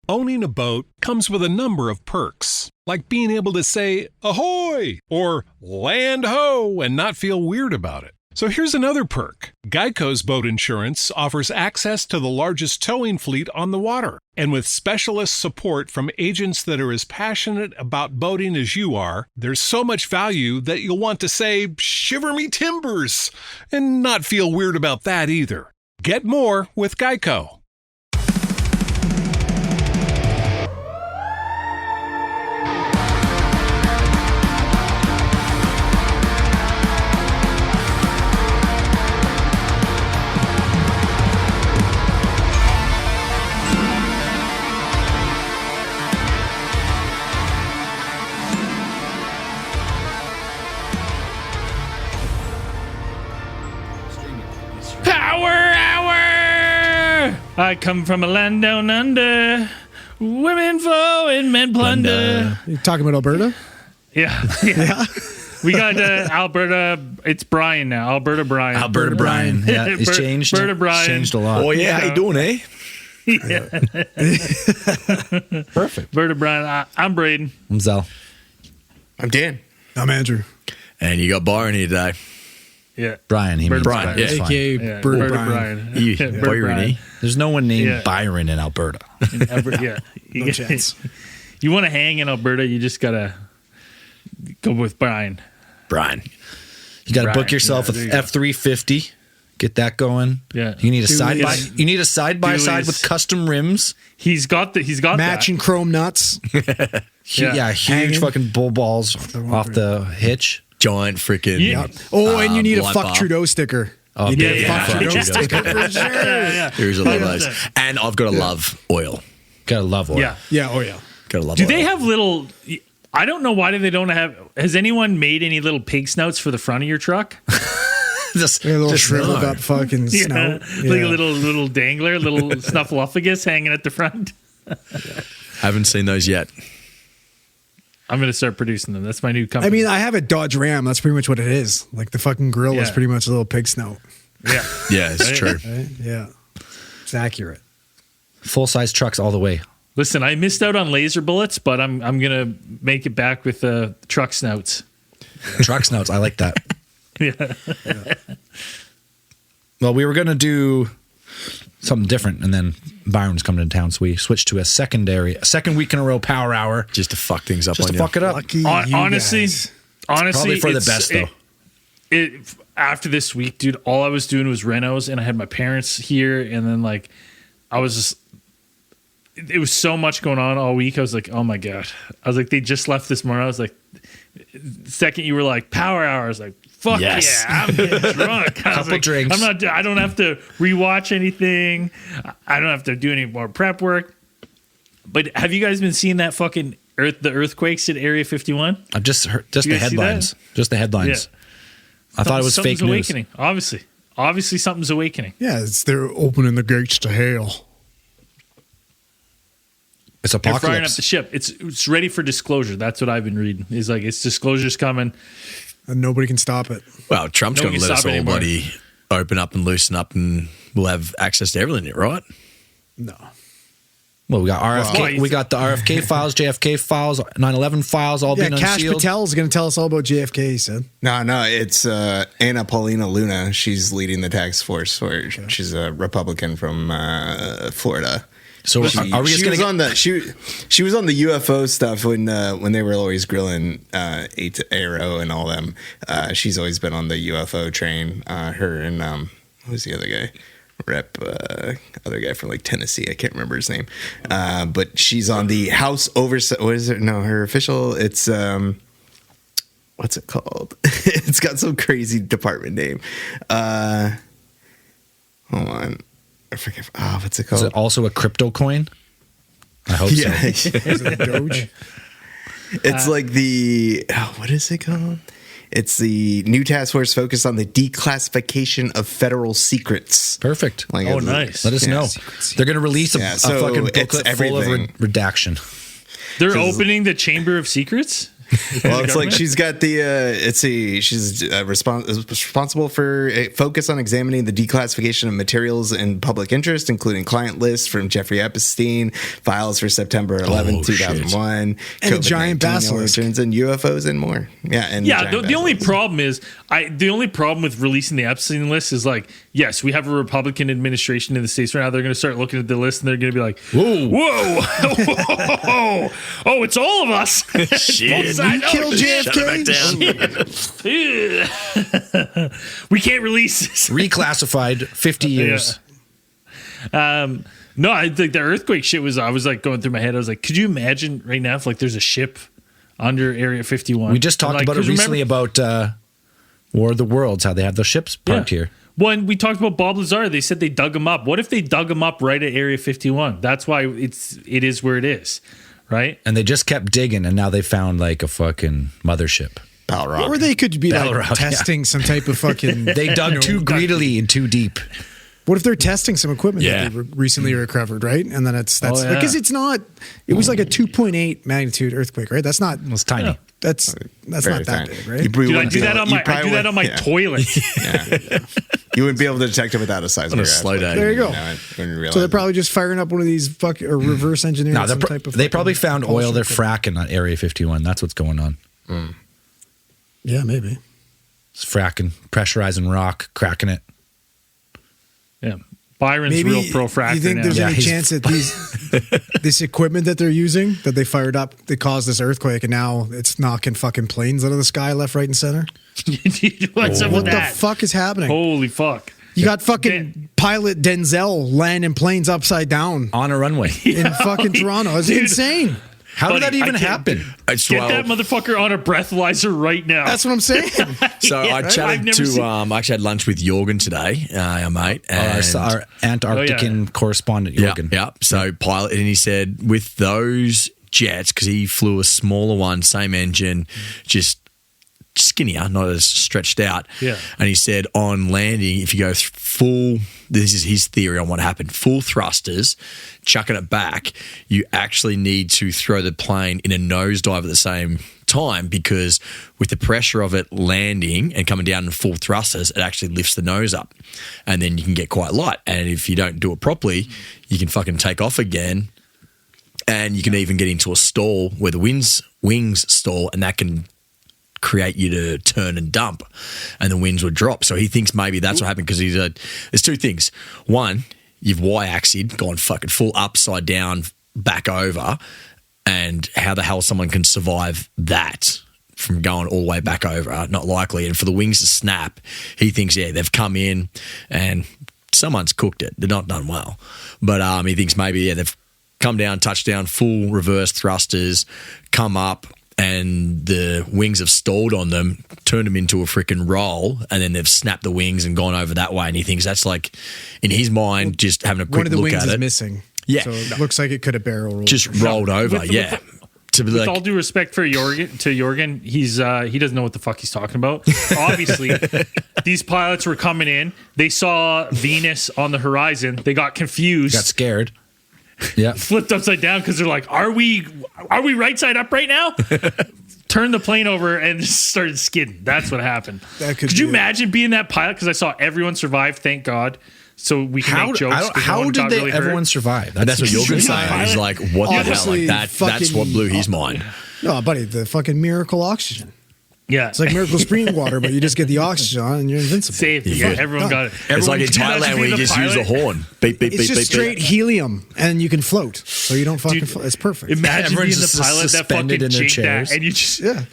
Owning a boat comes with a number of perks, like being able to say ahoy or land ho and not feel weird about it. So here's another perk. Geico's boat insurance offers access to the largest towing fleet on the water. And with specialist support from agents that are as passionate about boating as you are, there's so much value that you'll want to say, shiver me timbers, and not feel weird about that either. Get more with Geico. I come from a land down under. Women flow and men plunder. You talking about Alberta? Yeah. We got Alberta. It's Bryan now. Alberta Bryan. Alberta Bryan. Yeah, it's changed. Alberta Bryan. It's changed a lot. Oh, yeah. How you doing, eh? Yeah. Perfect. Alberta Bryan. I'm Braden. I'm Zell. I'm Dan. I'm Andrew. And you got Byron here today. Yeah. Brian. He means Brian. It's fine. A.K.A. Berta Byron. Byron, eh? There's no one named Byron in Alberta. No chance. You want to hang in Alberta, you just got to go with Bryan. Brian. You got to book yourself there a you go. F350. Get that going. Yeah. You need a Dualies. You need a side by side Dualies. with custom rims. He's got Matching chrome nuts. Yeah, huge Hanging. fucking bull balls off the hitch. Giant freaking. Yeah. Oh, and you need a light fuck bulb. Trudeau sticker. Oh, You yeah, need a yeah. fuck Trudeau Trudeau sticker for sure. Yeah. There's a lot of those. And I've got to love oil. Gotta love oil. Yeah. Yeah, oh yeah. Got to love Do oil. they have little? I don't know why they don't have. Has anyone made any little pig snouts for the front of your truck? Just, A little just shriveled up fucking snout. Like a little dangler, little snuffleupagus hanging at the front. Haven't seen those yet. I'm gonna start producing them. That's my new company. I mean, I have a Dodge Ram. That's pretty much what it is. Like the fucking grill is Yeah. pretty much a little pig snout. yeah. Yeah, it's true. Right? Yeah. It's accurate. full size trucks all the way. Listen, I missed out on laser bullets, but I'm gonna make it back with truck snouts. Truck snouts. I like that. Yeah. Well, we were going to do something different, and then Byron's coming to town, so we switched to a second week in a row power hour. Just to fuck things up Just on to you. fuck it up. Lucky Honestly, you guys. Probably for the best, though. After this week, dude, all I was doing was renos, and I had my parents here, and then like I was just. It was so much going on all week. I was like, oh my God. I was like, they just left this morning. I was like, the second you were like power hour, I was like, fuck Yes. yeah, I'm getting drunk. I was Couple like, drinks. I don't have to rewatch anything. I don't have to do any more prep work. But have you guys been seeing that fucking the earthquakes at Area 51? I've just heard You the guys see headlines. that? Just the headlines. I thought it was fake Something's news. awakening. Obviously something's awakening. Yeah, they're opening the gates to hell. It's They're firing up apocalypse. the ship. It's ready for disclosure. That's what I've been reading. Is like it's disclosure's coming. And nobody can stop it. Well, Trump's No going to one let can us stop all anymore. bloody open up and loosen up, and we'll have access to everything, right? No. Well, we got RFK. Well, we got the RFK files, JFK files, 9/11 files, all Yeah, being Cash unsealed. Patel is going to tell us all about JFK, he said. No, it's Anna Paulina Luna. She's leading the task force. She's a Republican from Florida. So are we just she going was to on the she was on the UFO stuff when they were always grilling Arrow and all them. She's always been on the UFO train. Her and who's the other guy? Other guy from like Tennessee. I can't remember his name. But she's on the House Oversight. What is it? No, her official. It's what's it called? It's got some crazy department name. Hold on. I forget. What's it Is called? it also a crypto coin? I hope Yeah. so. Is it Doge? It's like the what is it called? It's the new task force focused on the declassification of federal secrets. Perfect. Like Oh, it's- nice. Let us yeah, know. secret. They're going to release Yeah, a so fucking it's booklet full of everything. redaction. They're opening the Chamber of Secrets. Well, it's like she's got the she's responsible for a focus on examining the declassification of materials in public interest, including client lists from Jeffrey Epstein, files for September 11, 2001, and a giant basilisk, and UFOs and more. The only problem is the only problem with releasing the Epstein list is like, yes, we have a Republican administration in the States right now. They're going to start looking at the list and they're going to be like, whoa, oh, it's all of us. Shit. You killed Shut it back JFK. We can't release this. Reclassified 50 years. No, I think the earthquake shit was. I was like going through my head. I was like, could you imagine right now if like there's a ship under Area 51? We just talked about it recently about War of the Worlds, how they have those ships parked here. When we talked about Bob Lazar, they said they dug him up. What if they dug him up right at Area 51? That's why it is where it is, right? And they just kept digging, and now they found like a fucking mothership. Balrog. Or they could be like Balrog, testing some type of fucking. They dug too greedily and too deep. What if they're testing some equipment that they recently recovered, right? And then that's because it's not. It was like a 2.8 magnitude earthquake, right? That's not. It was tiny. Yeah. That's not that tiny. big, right? Dude, I do that on my toilet. You wouldn't be able to detect it without a seismograph. slow down. There you go. So So they're probably just firing up one of these or reverse engineering. No, some type of they probably fucking found oil. They're propulsion. fracking at Area 51. That's what's going on. Yeah, maybe. It's fracking, pressurizing rock, cracking it. Yeah. Byron's Maybe real pro fractor you think now. there's Yeah, any he's- chance that this equipment that they're using that they fired up that caused this earthquake and now it's knocking fucking planes out of the sky left, right, and center? What's up What with the that? fuck is happening? Holy fuck. You got fucking pilot Denzel landing planes upside down On a runway. in fucking Toronto. It's Dude. insane. How did Buddy, that even I can't- happen? It's Get that motherfucker on a breathalyzer right now. That's what I'm saying. So I I've chatted never to, seen- I actually had lunch with Jorgen today, our mate. And Our Antarctican correspondent, Jorgen. Yeah. So pilot, and he said with those jets, because he flew a smaller one, same engine, just skinnier, not as stretched out. Yeah. And he said on landing, if you go full, this is his theory on what happened, full thrusters, chucking it back, you actually need to throw the plane in a nosedive at the same time, because with the pressure of it landing and coming down in full thrusters, it actually lifts the nose up, and then you can get quite light. And if you don't do it properly, you can fucking take off again, and you can even get into a stall where the wings stall, and that can create you to turn and dump, and the winds would drop. So he thinks maybe that's what happened, because there's two things. One, you've y-axed, gone fucking full upside down, back over, and how the hell someone can survive that from going all the way back over? Not likely. And for the wings to snap, he thinks, they've come in and someone's cooked it. They're not done well. But he thinks maybe, they've come down, touchdown, full reverse thrusters, come up, and the wings have stalled on them, turned them into a freaking roll, and then they've snapped the wings and gone over that way. And he thinks that's like, in his mind, just having a quick One of the look wings at is it, missing. Yeah. So it looks like it could have barrel rolled. just rolled over. With- To be With like, all due respect for Jorgen, he doesn't know what the fuck he's talking about. Obviously, these pilots were coming in. They saw Venus on the horizon. They got confused, Got scared. Yeah. flipped upside down because they're like, "Are we right side up right now?" Turned the plane over and just started skidding. That's what happened. That could you be it. imagine being that pilot? Because I saw everyone survive. Thank God. So we can How, make jokes. 'cause no how one did got they really hurt. everyone survive? that's what Jorgen's saying. pilot. He's like, what the hell? Obviously, Like that's what blew his mind. No, buddy, the fucking miracle oxygen. Yeah, It's like miracle spring water, but you just get the oxygen on and you're invincible. safe. Yeah, everyone got it. It's like in Can you imagine Thailand where being you the just use a pilot? horn. Beep, beep, It's beep, just beep, straight beep. helium, and you can float, so you don't fucking Dude, float. It's perfect. Imagine Everyone's being the just pilot that suspended fucking in their jinked chairs. that, and you just Yeah.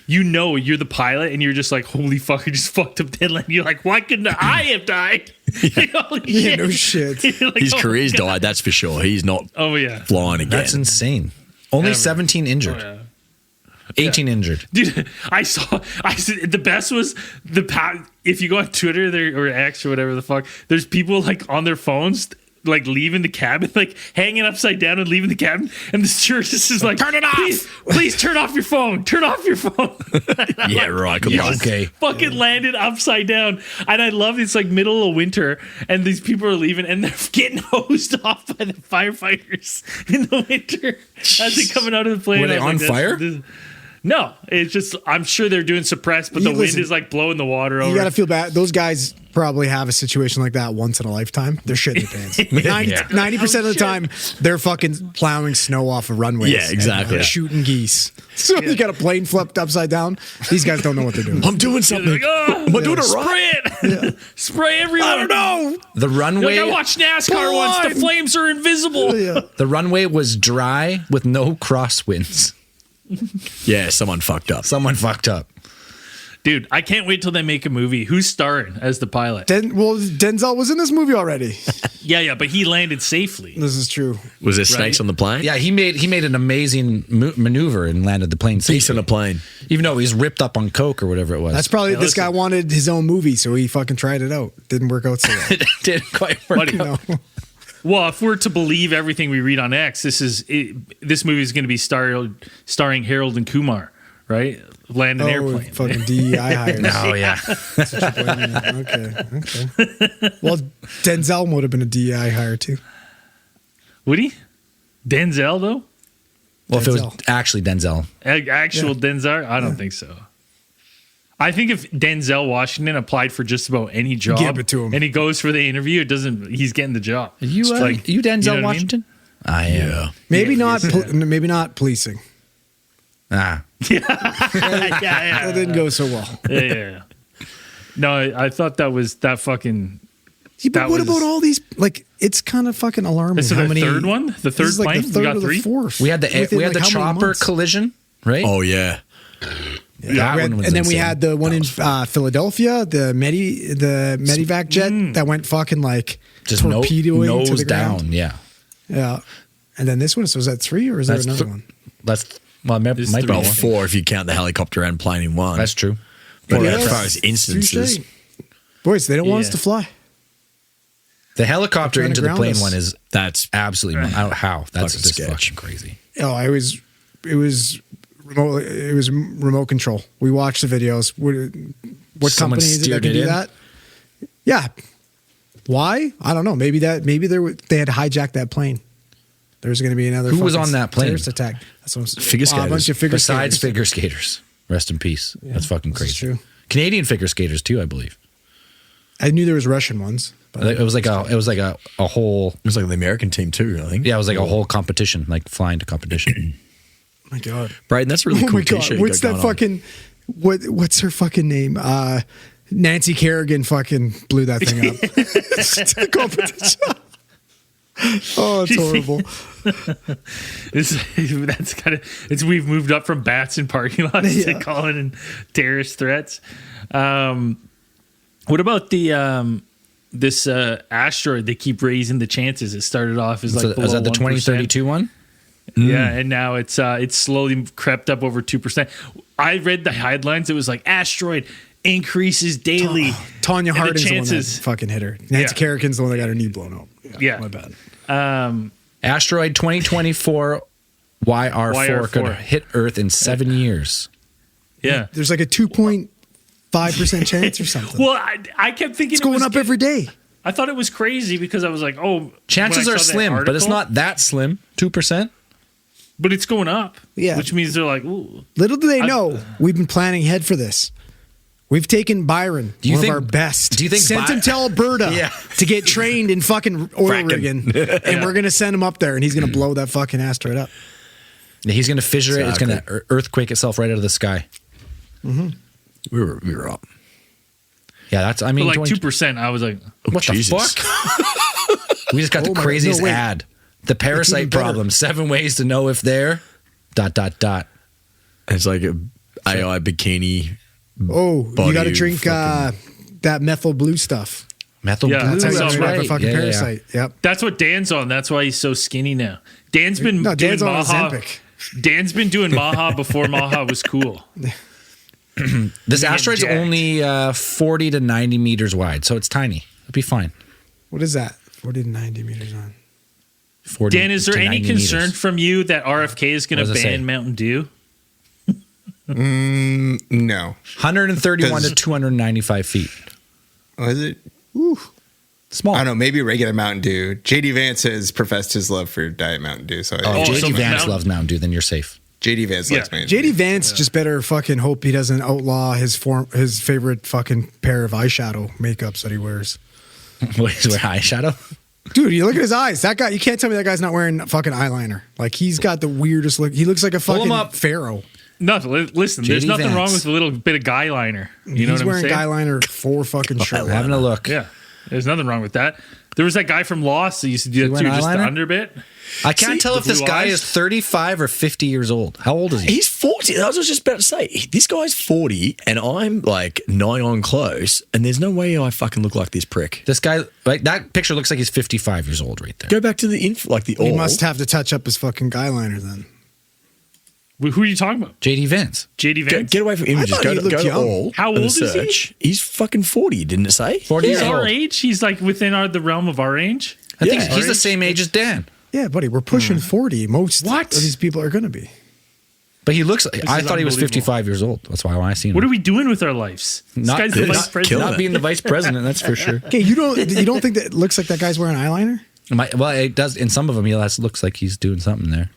you know you're the pilot, and you're just like, holy fuck, I just fucked up deadline. You're like, why couldn't I have died? Like, holy Yeah, shit. no shit. You're like, His oh career's my God. died, that's for sure. He's not Oh yeah, flying again. That's insane. Only Ever. 17 injured. Oh, yeah. 18 injured. Dude, I said the best was if you go on Twitter there or X or whatever the fuck, there's people like on their phones like leaving the cabin, like hanging upside down and leaving the cabin, and the stewardess is like, Turn it off! Please turn off your phone. Turn off your phone. Yeah, right. Good Yeah, luck. okay. Fucking landed upside down, and I love it's like middle of winter, and these people are leaving, and they're getting hosed off by the firefighters in the winter as they're coming out of the plane. Were they I was on like, fire? No, it's just I'm sure they're doing suppressed, but the wind is like blowing the water over. You got to feel bad. Those guys probably have a situation like that once in a lifetime. They're shitting their pants. 90% of the time, they're fucking plowing snow off of runways. Yeah, exactly. And shooting geese. So you got a plane flipped upside down. These guys don't know what they're doing. I'm doing something. Like, oh, Am I doing it right? spray it. Spray everyone. I don't know. The runway. Like, I watched NASCAR once. The flames are invisible. The runway was dry with no crosswinds. Yeah, someone fucked up. Dude, I can't wait till they make a movie. Who's starring as the pilot? Denzel was in this movie already. Yeah, but he landed safely. This is true. Was there snakes on the plane? Yeah, he made an amazing maneuver and landed the plane safely. Peace on a plane. Even though he was ripped up on coke or whatever it was. That's probably this guy wanted his own movie, so he fucking tried it out. Didn't work out so well. It didn't quite work Buddy, out. No. Well, if we're to believe everything we read on X, this movie is going to be starring Harold and Kumar, right? Land an airplane. Fucking DEI hires. Oh, yeah. That's what you're blaming on. Okay. Well, Denzel would have been a DEI hire too. Would he? Denzel, though? Well, if it was Denzel. actually Denzel. Actual Denzel? I don't think so. I think if Denzel Washington applied for just about any job Give it to him. and he goes for the interview, he's getting the job. You It's you Denzel you know what I mean? Washington? I am. Yeah. Maybe not policing. Ah. yeah. That didn't go so well. Yeah. No, I thought that fucking. Yeah, but That what was- about all these? Like, it's kind of fucking alarming. This is how the many, third one? The this third is like plane? the We third got or the three? fourth. We had the Within, like, how many chopper months? collision, right? Oh, yeah. Yeah, That we had- one was and then we insane. had the one in Philadelphia, the Medivac jet that went fucking like Just torpedoing nose to the down. ground. Yeah. Yeah, and then this one. So was that 3 or is there another one? That's well, it There's might be three. more. Well, 4 if you count the helicopter and plane in one. That's true. But Yeah, as far as touche. instances, Boys, they don't want us Yeah. to fly. The helicopter They're trying to into the ground plane us. one is that's absolutely I don't know how. That's Fucking just sketch. fucking crazy. Oh, it was remote. It was remote control. We watched the videos. What Someone company is it that steered can it do in? that? Yeah. Why? I don't know. Maybe they had hijacked that plane. There's going to be another. Who was fucking on that plane? Terrorist attack. That's what I'm saying. Figure A skaters. bunch of figure Besides skaters. figure skaters, rest in peace. That's fucking this is crazy. true. Canadian figure skaters too, I believe. I knew there was Russian ones. But It was like a whole it was like the American team too, I think. yeah, it was like a whole competition, like flying to competition. oh my god. Braden, that's a really Oh cool my god. t-shirt. you What's got that going on. fucking? What's her fucking name? Nancy Kerrigan fucking blew that thing up. It's a competition. Oh, it's horrible. That's kind of we've moved up from bats in parking lots to Yeah. calling in terrorist threats. What about the this asteroid? They keep raising the chances. It started off as like So, is that the 1%. 2032 one? Yeah, and now it's slowly crept up over 2%. I read the headlines. It was like asteroid increases daily. Tanya And the Harding's the one that chances- fucking hit her. Nancy Yeah. Kerrigan's the one that got her knee blown out. Yeah. My bad. Asteroid 2024 YR4 could YR4. hit Earth in 7 years. Yeah. There's like a 2.5% chance or something. Well, I kept thinking it's going up every day. I thought it was crazy because I was like, oh, Chances when I are saw that slim, but it's article- not that slim. 2%. But it's going up. Yeah. Which means they're like, ooh. Little do they know, we've been planning ahead for this. We've taken Byron, Do you one think- of our best. do you think sent him to Alberta Yeah. to get trained in fucking oil Fracking. rigging, and we're gonna send him up there, and he's gonna blow that fucking asteroid up. He's going to fissure it. It's going Exactly. to earthquake itself right out of the sky. We were up. Yeah, that's, I But mean, like 20 2%, I was like, what Jesus. the fuck? We just got Oh the my- craziest no, wait. ad. The parasite even better. problem. 7 ways to know if they're ... It's like a AI bikini. Oh, you Body got to drink fucking- that methyl blue stuff. Methyl Yeah, blue. That's how you That's survive right. a fucking Yeah, yeah. parasite. Yep. that's what Dan's on. That's why he's so skinny now. Dan's been No, Dan's doing on Maha. Ozempic. Dan's been doing Maha before Maha was cool. This asteroid's jacked. only 40 to 90 meters wide, so it's tiny. It'll be fine. What is that? 40 to 90 meters on. 40 Dan, is there to any 90 concern meters. from you that RFK is going What to does it say? ban Mountain Dew? No. 131 to Does- 295 feet. Was it? Small. I don't know. Maybe regular Mountain Dew. JD Vance has professed his love for Diet Mountain Dew. So Oh, so JD Vance Mountain- loves Mountain Dew, then you're safe. JD Vance likes me. JD Vance just better fucking hope he doesn't outlaw his favorite fucking pair of eyeshadow makeups that he wears. Wait, he's wearing eyeshadow? Dude, you look at his eyes. That guy, you can't tell me that guy's not wearing fucking eyeliner. Like, he's got the weirdest look. He looks like a Pull him fucking up. pharaoh. No, listen, there's JD nothing wrong Vance. with a little bit of guy liner. You know He's what I'm wearing saying? guy liner for fucking sure. I'm having a look. Yeah, there's nothing wrong with that. There was that guy from Lost that used to do that too, wearing just the eyeliner? under bit. I can't tell the if this blue guy eyes? is 35 or 50 years old. How old is he? He's 40. That's what I was just about to say. This guy's 40, and I'm like nigh on close, and there's no way I fucking look like this prick. This guy, like that picture looks like he's 55 years old right there. Go back to the the He all. must have to touch up his fucking guy liner then. Who are you talking about? JD Vance. JD Vance? Get away from images. thought Go he to looked young. all. How and old is he? search. He's fucking 40, didn't it say? 40 He's years our old. age. He's like within the realm of our age. I think Yeah. he's the same age as Dan. Yeah, buddy, we're pushing 40. Most What? of these people are going to be. But he looks like, I is thought he was unbelievable. 55 years old. That's why when I seen him. What are we doing with our lives? This Not- guy's the not vice president. killing Not being the vice president, that's for sure. Okay, you don't think that it looks like that guy's wearing eyeliner? Well, it does. In some of them, he looks like he's doing something there.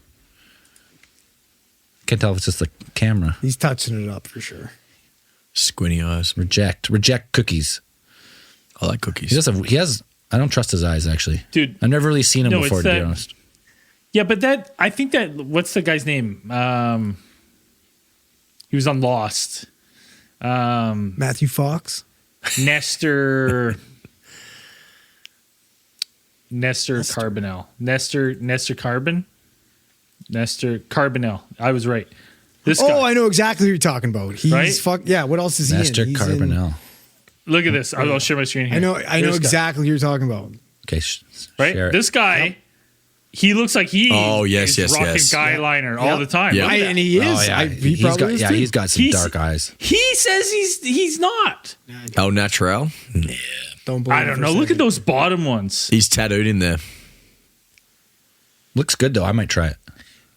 Can't tell if it's just the camera. He's touching it up for sure. Squinty eyes. Reject cookies. I like cookies. He has. I don't trust his eyes actually, Dude. I've never really seen him No, before, it's to be that- honest. Yeah, but I think that what's the guy's name? He was on Lost. Matthew Fox? Nestor Carbonell. Nestor Carbonell. I was right. This guy. Oh, I know exactly who you're talking about. He's Right? Yeah, what else is he Nestor in? He's Carbonell. Look at this. I'll share my screen here. I know This guy, exactly who you're talking about. Okay, right? share it. This guy, he looks like he Oh, yes, is yes, rocking yes. guy liner all the time. Yeah. Look at that. And he is. Oh, yeah. He he's probably got, is yeah, too. he's got some He's- dark eyes. He says he's not. El Natural. Don't believe I it don't for know. a Look at second. those bottom ones. He's tattooed in there. Looks good though. I might try it.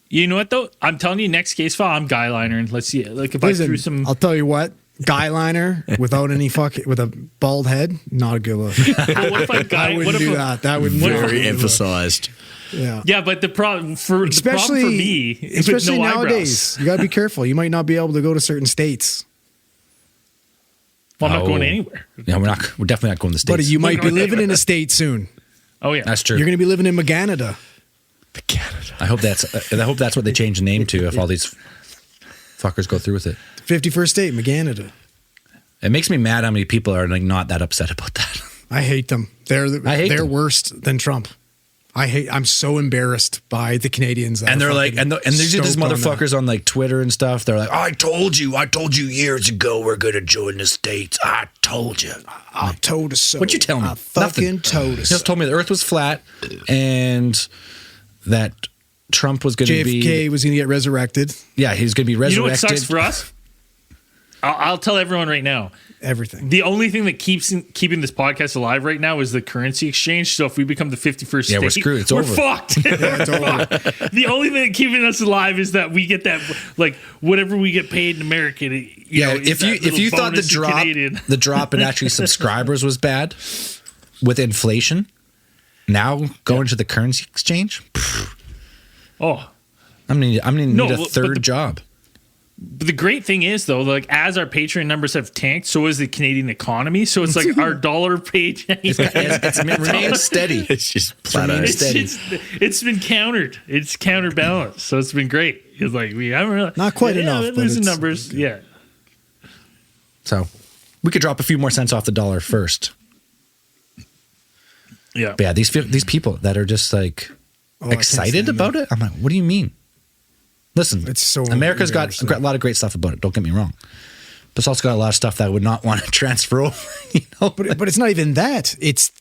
You know what though? I'm telling you, next case file, I'm guy liner, and let's see. Like if I Listen, threw some. I'll tell you what. Guy liner without any with a bald head, not a good look. What if I I guy? wouldn't What if do a- that. That would Very emphasized. Yeah. Yeah, but the problem for me is with especially no nowadays, eyebrows. you got to be careful. You might not be able to go to certain states, Well, I'm not Oh. going anywhere. Yeah, we're definitely not going to the States. but you might be going living in a state soon. Oh yeah, That's true. You're going to be living in Canada. I hope that's what they change the name to if all these fuckers go through with it. 51st state, McGanada. It makes me mad how many people are like not that upset about that. I hate them. They're hate them. worse than Trump. I'm so embarrassed by the Canadians. That And they're are like, fucking and there's these stoked on that. motherfuckers on like Twitter and stuff. They're like, I told you years ago we're gonna join the States. I told you. I told us so. What'd you tell me? I fucking Nothing. told He us. just told me the Earth was flat and that Trump was gonna JFK be was going to get resurrected. yeah he's gonna be you know what resurrected. sucks for us? I'll tell everyone right now. Everything. The only thing that keeping this podcast alive right now is the currency exchange. So if we become the 51st Yeah, state, we're screwed. It's we're over. fucked. It's over. The only thing keeping us alive is that we get that, like, whatever we get paid in America. Yeah, if you thought the drop in actually subscribers was bad with inflation, now going to the currency exchange, oh. I'm gonna need No, a but third the- job. But the great thing is, though, like as our Patreon numbers have tanked, so is the Canadian economy. So it's like our dollar page. It's remained steady. It's just plateau. It's steady. It's been countered. It's counterbalanced. So it's been great. It's like we haven't really Not quite enough, We're but losing it's- numbers. Yeah. So we could drop a few more cents off the dollar first. Yeah. But yeah, these people that are just like Oh, I can't excited stand about it. I'm like, what do you mean? Listen, It's so America's got embarrassing. a lot of great stuff about it. Don't get me wrong, but it's also got a lot of stuff that I would not want to transfer over. You know, But it's not even that. It's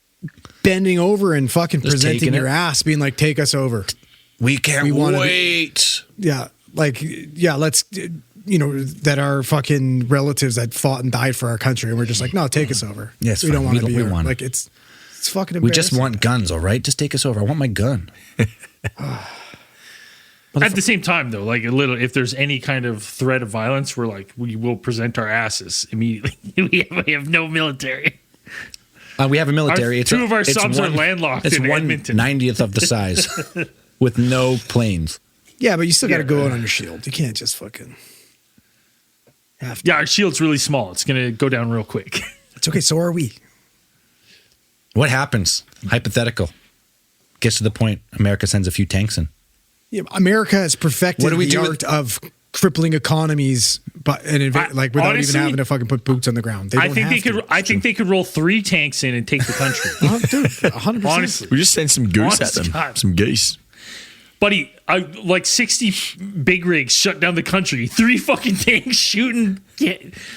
bending over and fucking Just presenting taking your it. ass, being like, take us over. we can't We wanted it- wait. Yeah. Like, yeah, let's, that our fucking relatives that fought and died for our country. And we're just like, no, take us over. Yeah, it's we don't fine. want to We be don't- we here. want it. Like, it's fucking We embarrassing. just want guns, all right? Just take us over. I want my gun. At the same time, though, like a little, if there's any kind of threat of violence, we're like, we will present our asses immediately. we have no military. We have a military. Two of our subs are landlocked It's in Edmonton. 1/90th of the size with no planes. Yeah, but you still got to go out on your shield. You can't just fucking have to. Yeah, our shield's really small. It's going to go down real quick. It's okay. So are we. What happens? Hypothetical. Gets to the point. America sends a few tanks in. Yeah, America has perfected What do we the do art of crippling economies, but without honestly, even having to fucking put boots on the ground. They I don't think have they could. to. I think they could roll 3 tanks in and take the country. Dude, 100%. Honestly, We just send some goose Honest at them. God. Some geese. buddy, like 60 big rigs shut down the country. 3 fucking tanks shooting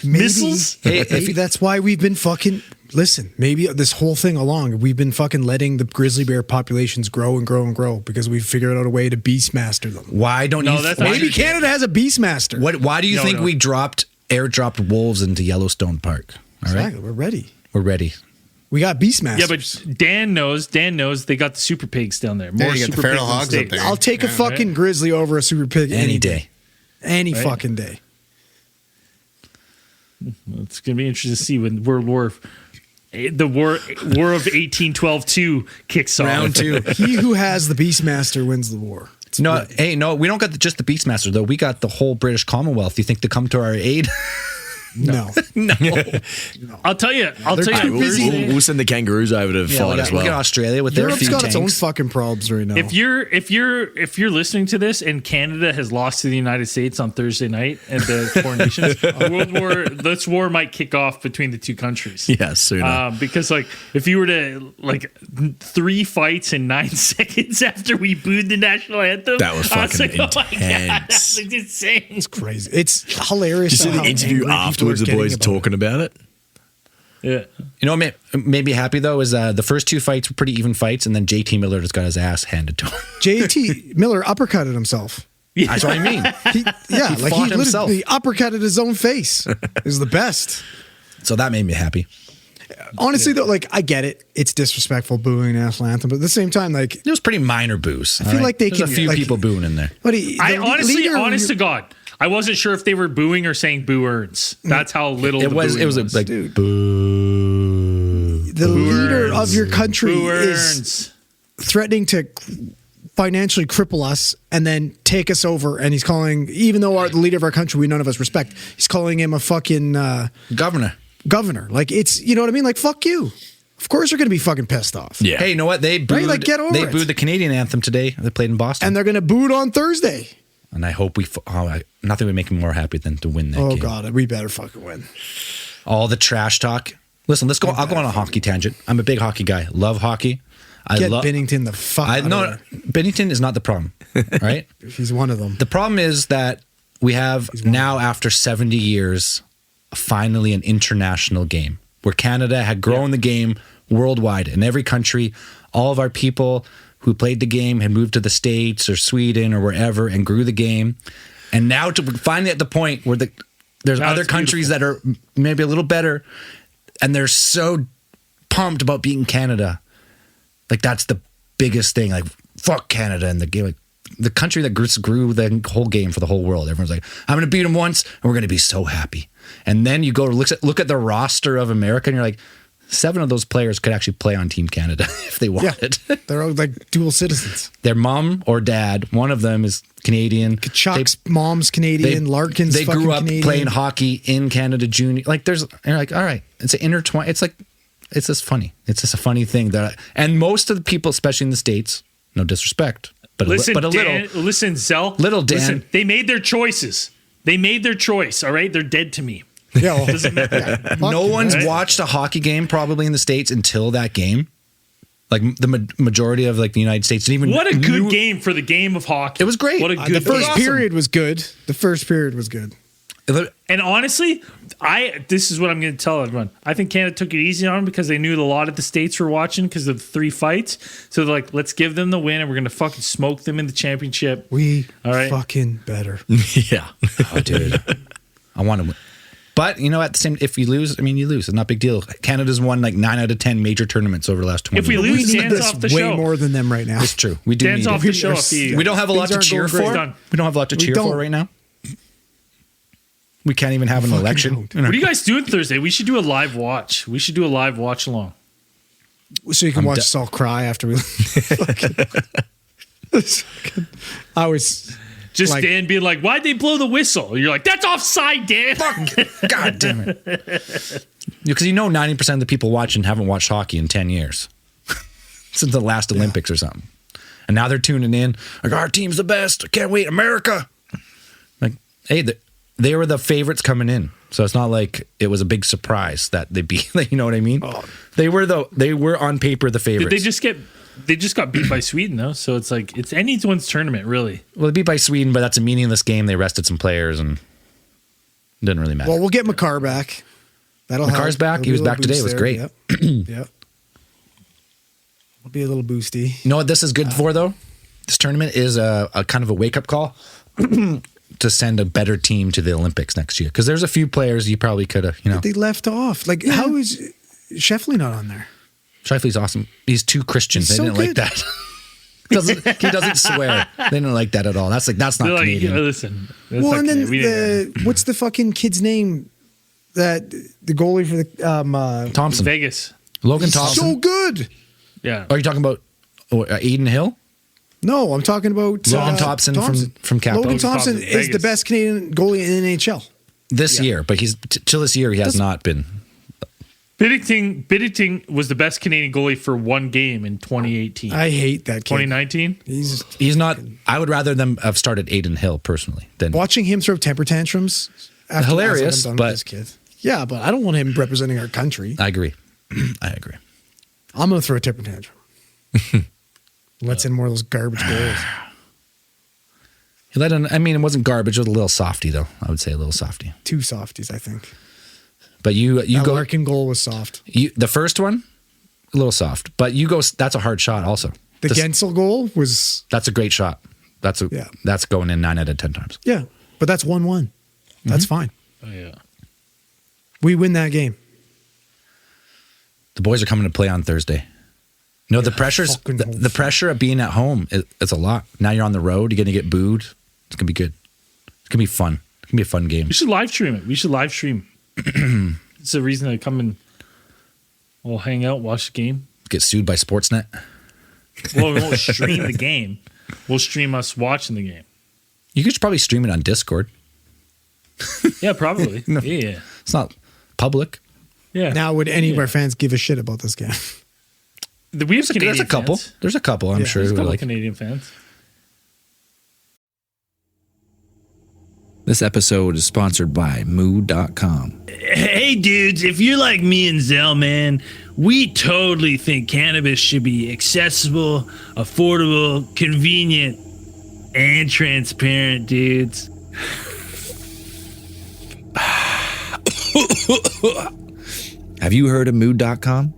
missiles. Maybe that's why we've been fucking. Listen, maybe this whole thing along, we've been fucking letting the grizzly bear populations grow and grow and grow because we figured out a way to beastmaster them. Why don't No, you? that's why, Maybe Canada has a beastmaster. why do you think we airdropped wolves into Yellowstone Park? All right, Exactly. We're ready. we're ready. We got beastmasters. Yeah, but Dan knows they got the super pigs down there. More you got the super feral pigs than hogs up steak. there. I'll take a fucking grizzly over a super pig Any day. Any Right? fucking day. It's gonna be interesting to see when the war of 1812-2 kicks off. Round 2. He who has the beastmaster wins the war. No, hey, no, we don't got just the Beastmaster though. We got the whole British Commonwealth. You think to come to our aid? No. I'll tell you. too busy. We'll send the kangaroos over to fight as we got well. Australia with their Europe's few got its own tanks. fucking problems right now. If you're listening to this and Canada has lost to the United States on Thursday night and the foreign nations, this war might kick off between the two countries. Yeah, sooner. Because like if you were to 3 fights in 9 seconds after we booed the national anthem, That was I was fucking like, oh my God, intense. that's like insane. It's crazy. It's hilarious. Did you see how the interview angry people afterwards? are The getting boys are about it. talking about it. Yeah. You know what made me happy though is the first 2 fights were pretty even fights, and then JT Miller just got his ass handed to him. JT Miller uppercutted himself. That's what I mean. He fought himself. literally uppercutted his own face. It was the best. So that made me happy. Honestly, though, like I get it. It's disrespectful booing the national anthem, but at the same time, like It was pretty minor boos. I feel like they There's can a few like, people booing in there. Buddy, I the honestly, leader- honest to God, I wasn't sure if they were booing or saying boo earns. That's how little It the was booing like Dude. boo. the leader of your country Boo is earns. threatening to financially cripple us and then take us over. And he's calling, even though the leader of our country, we none of us respect, he's calling him a fucking Governor. governor. Like it's, you know what I mean? Like fuck you. Of course you're going to be fucking pissed off. Yeah. Hey, you know what? They booed. Like, get over they it. booed the Canadian anthem today. They played in Boston, And they're going to boo it on Thursday. and I hope nothing would make me more happy than to win that Oh game. God, we better fucking win. All the trash talk. Listen, let's go. I'll go on a hockey tangent. I'm a big hockey guy. Love hockey. Get Bennington the fuck out No, of there. Bennington is not the problem, right? He's one of them. The problem is that we have now, after 70 years, finally an international game where Canada had grown the game worldwide in every country. All of our people who played the game had moved to the States or Sweden or wherever and grew the game. And now to finally at the point where there's Now other it's countries that are maybe a little better, and they're so pumped about beating Canada. Like that's the biggest thing. Like fuck Canada and the game. Like the country that grew the whole game for the whole world. Everyone's like, I'm going to beat them once, and we're going to be so happy. And then you go look at the roster of America, and you're like, 7 of those players could actually play on Team Canada if they wanted. They're all like dual citizens. Their mom or dad, one of them is Canadian. Chuck's mom's Canadian. Larkin's They fucking grew up Canadian. playing hockey in Canada junior. Like and you're like, all right, it's an intertwine. It's like, it's just funny. It's just a funny thing and most of the people, especially in the States, no disrespect, but Listen, a Dan, little. listen, Zell. Little Dan. Listen, they made their choices. They made their choice. All right, they're dead to me. Yeah, well, Doesn't matter. No one's right? watched a hockey game probably in the States until that game. Like the majority of like the United States didn't even. What a good game for the game of hockey. It was great. What a The good the first game. period was good. The first period was good. And honestly, this is what I'm going to tell everyone. I think Canada took it easy on them because they knew a lot of the states were watching because of the 3 fights. So they're like, let's give them the win and we're going to fucking smoke them in the championship. We All right. fucking better. Yeah. Oh, dude, I want to win. But you know, at the same, if you lose, I mean, you lose. It's not a big deal. Canada's won like 9 out of 10 major tournaments over the last 20 If we years. lose, We need Dan's this off the way show. more than them right now. It's true. We do Dan's need off it. the show. If he, We don't have a lot to Things cheer aren't going for. great. We don't have a lot to cheer don't. for right now. We can't even have an Fucking election. don't. what are you guys doing Thursday? We should do a live watch. We should do a live watch along. So you can watch us all cry after we. I always. Just Like- Dan being like, "Why'd they blow the whistle?" You're like, "That's offside, Dan." God damn it. Because 90% of the people watching haven't watched hockey in 10 years. Since the last Olympics or something. And now they're tuning in. Like, our team's the best. I can't wait. America. Like, hey, they were the favorites coming in. So it's not like it was a big surprise that they beat. You know what I mean? Oh. They were on paper the favorites. They just got beat by Sweden though, so it's like it's anyone's tournament really. Well, they beat by Sweden, but that's a meaningless game. They rested some players and it didn't really matter. Well, we'll get Makar back. That'll help. Makar's back. There'll He be was a little back today. It boost was there. great. Yep. Yep. It'll be a little boosty. You know what this is good for, though? This tournament is a kind of a wake-up call to send a better team to the Olympics next year. Because there's a few players you probably could have, They left off. Like, how is Sheffley not on there? Shifley's awesome. He's too Christian. He's They so didn't like good. that. He doesn't swear. They didn't like that at all. That's not They're like, Canadian. listen. That's Well, not and then Canadian. We didn't what's the fucking kid's name? That the goalie for the Thompson. Vegas. Logan Thompson. so good. Yeah. Are you talking about Aiden Hill? No, I'm talking about Logan Thompson from Capital. Logan Thompson Thompson, is the Vegas. best Canadian goalie in the NHL. This year, but he's till this year he has not been. Biddington was the best Canadian goalie for one game in 2018. I hate that kid. 2019? He's not. I would rather them have started Aiden Hill personally than Watching him throw temper tantrums. After Hilarious, I'm done but- with this kid. Yeah, but I don't want him representing our country. I agree. I agree. I'm going to throw a temper tantrum. Let's in more of those garbage goals. He let in, I mean, it wasn't garbage. It was a little softy, though. I would say a little softy. Two softies, I think. But you That go Larkin goal was soft. the first one, a little soft. But you go. That's a hard shot. Also, The This- Gensel goal was, That's a great shot. That's Yeah. That's going in 9 out of 10 times. yeah, but that's 1-1. That's fine. Oh, yeah. We win that game. The boys are coming to play on Thursday. No, the pressure's fucking the pressure of being at home. It's a lot. Now you're on the road. You're going to get booed. It's going to be good. It's going to be fun. It's going to be a fun game. We should live stream it. We should live stream. It's a reason to come and we'll hang out, watch the game. Get sued by Sportsnet. Well, we won't stream the game. We'll stream us watching the game. You could probably stream it on Discord. Yeah, probably. No. Yeah. It's not public. Yeah. Now, would any of our fans give a shit about this game? We have Canadian There's a couple. fans. There's a couple. I'm Yeah, sure There's a who would couple like. Canadian fans. This episode is sponsored by Moo.com. Hey dudes, if you're like me and Zell, man, we totally think cannabis should be accessible, affordable, convenient, and transparent, dudes. Have you heard of Moo.com?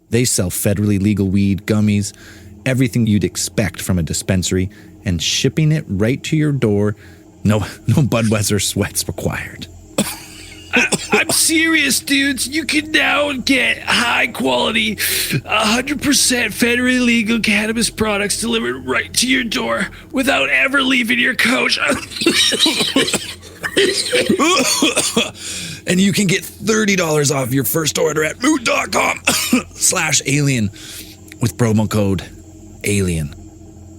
They sell federally legal weed, gummies, everything you'd expect from a dispensary, and shipping it right to your door. No Budweiser sweats required. I'm serious, dudes. You can now get high quality, 100% federally legal cannabis products delivered right to your door without ever leaving your couch. And you can get $30 off your first order at Moo.com/alien with promo code ALIEN.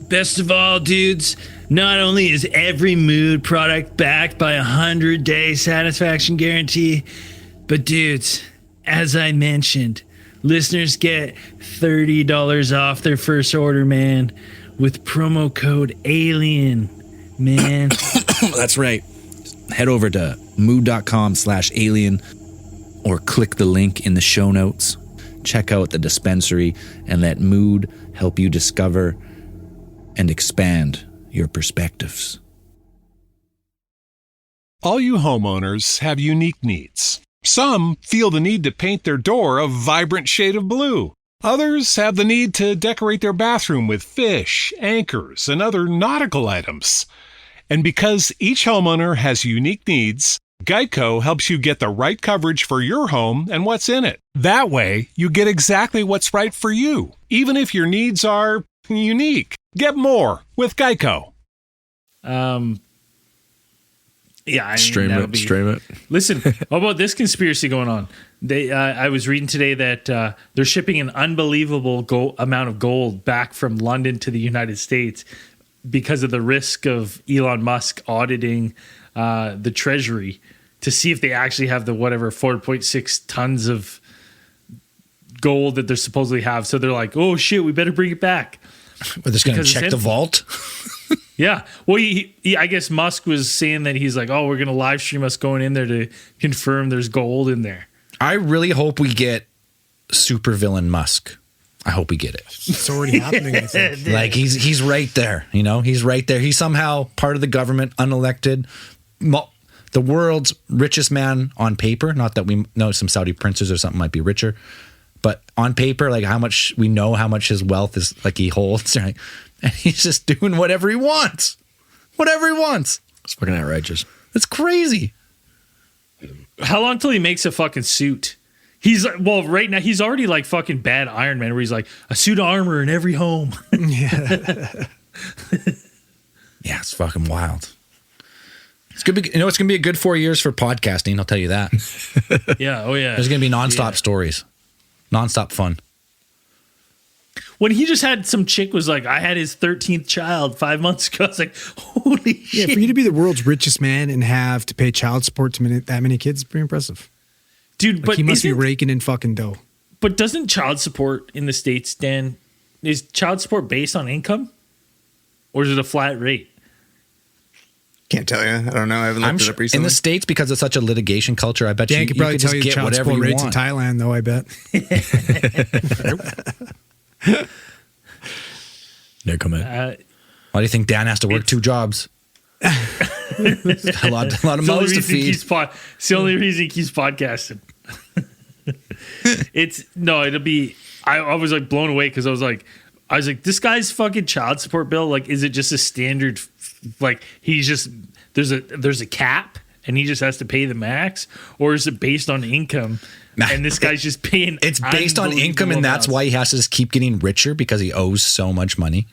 Best of all, dudes, not only is every Mood product backed by a 100-day satisfaction guarantee, but dudes, as I mentioned, listeners get $30 off their first order, man, with promo code ALIEN, man. That's right. Head over to Moo.com/alien or click the link in the show notes. Check out the dispensary and let Mood help you discover and expand your perspectives. All you homeowners have unique needs. Some feel the need to paint their door a vibrant shade of blue. Others have the need to decorate their bathroom with fish, anchors, and other nautical items. And because each homeowner has unique needs, Geico helps you get the right coverage for your home and what's in it. That way, you get exactly what's right for you, even if your needs are unique. Get more with Geico. Yeah, I mean, Stream that'll it, be- stream it. Listen, how about this conspiracy going on? I was reading today that they're shipping an unbelievable amount of gold back from London to the United States because of the risk of Elon Musk auditing the treasury to see if they actually have the 4.6 tons of gold that they're supposedly have. So they're like, oh shit, we better bring it back. We're just going to check the vault. Yeah. Well, I guess Musk was saying that he's like, oh, we're going to live stream us going in there to confirm there's gold in there. I really hope we get supervillain Musk. I hope we get it. It's already happening. I think. Like he's right there. He's right there. He's somehow part of the government, unelected. The world's richest man on paper. Not that we know some Saudi princes or something might be richer, but on paper, like how much his wealth is, like he holds, right? And he's just doing whatever he wants. Whatever he wants. It's fucking outrageous. It's crazy. How long till he makes a fucking suit? Right now he's already like fucking bad Iron Man, where he's like a suit of armor in every home. Yeah. Yeah, it's fucking wild. It's gonna be, it's gonna be a good 4 years for podcasting. I'll tell you that. Yeah. Oh yeah. There's gonna be nonstop stories, nonstop fun. When he just had some chick was like, I had his 13th child 5 months ago. I was like, holy shit. Yeah, for you to be the world's richest man and have to pay child support to that many kids is pretty impressive. Dude, Like, but he must be raking in fucking dough. But doesn't child support in the States, Dan, is child support based on income? Or is it a flat rate? Can't tell you. I don't know. I haven't looked it up recently. In the States, because it's such a litigation culture, I bet Dan you could probably could tell just you get child whatever support you rates want. in Thailand, though, I bet. No comment. Why do you think Dan has to work 2 jobs? a lot of mouths to feed. It's the only reason he keeps podcasting. It'll be. I was like blown away because I was like, this guy's fucking child support bill. Like, is it just a standard? Like, he's just there's a cap and he just has to pay the max, or is it based on income? And this guy's just paying. It's based on income, and that's why he has to just keep getting richer because he owes so much money.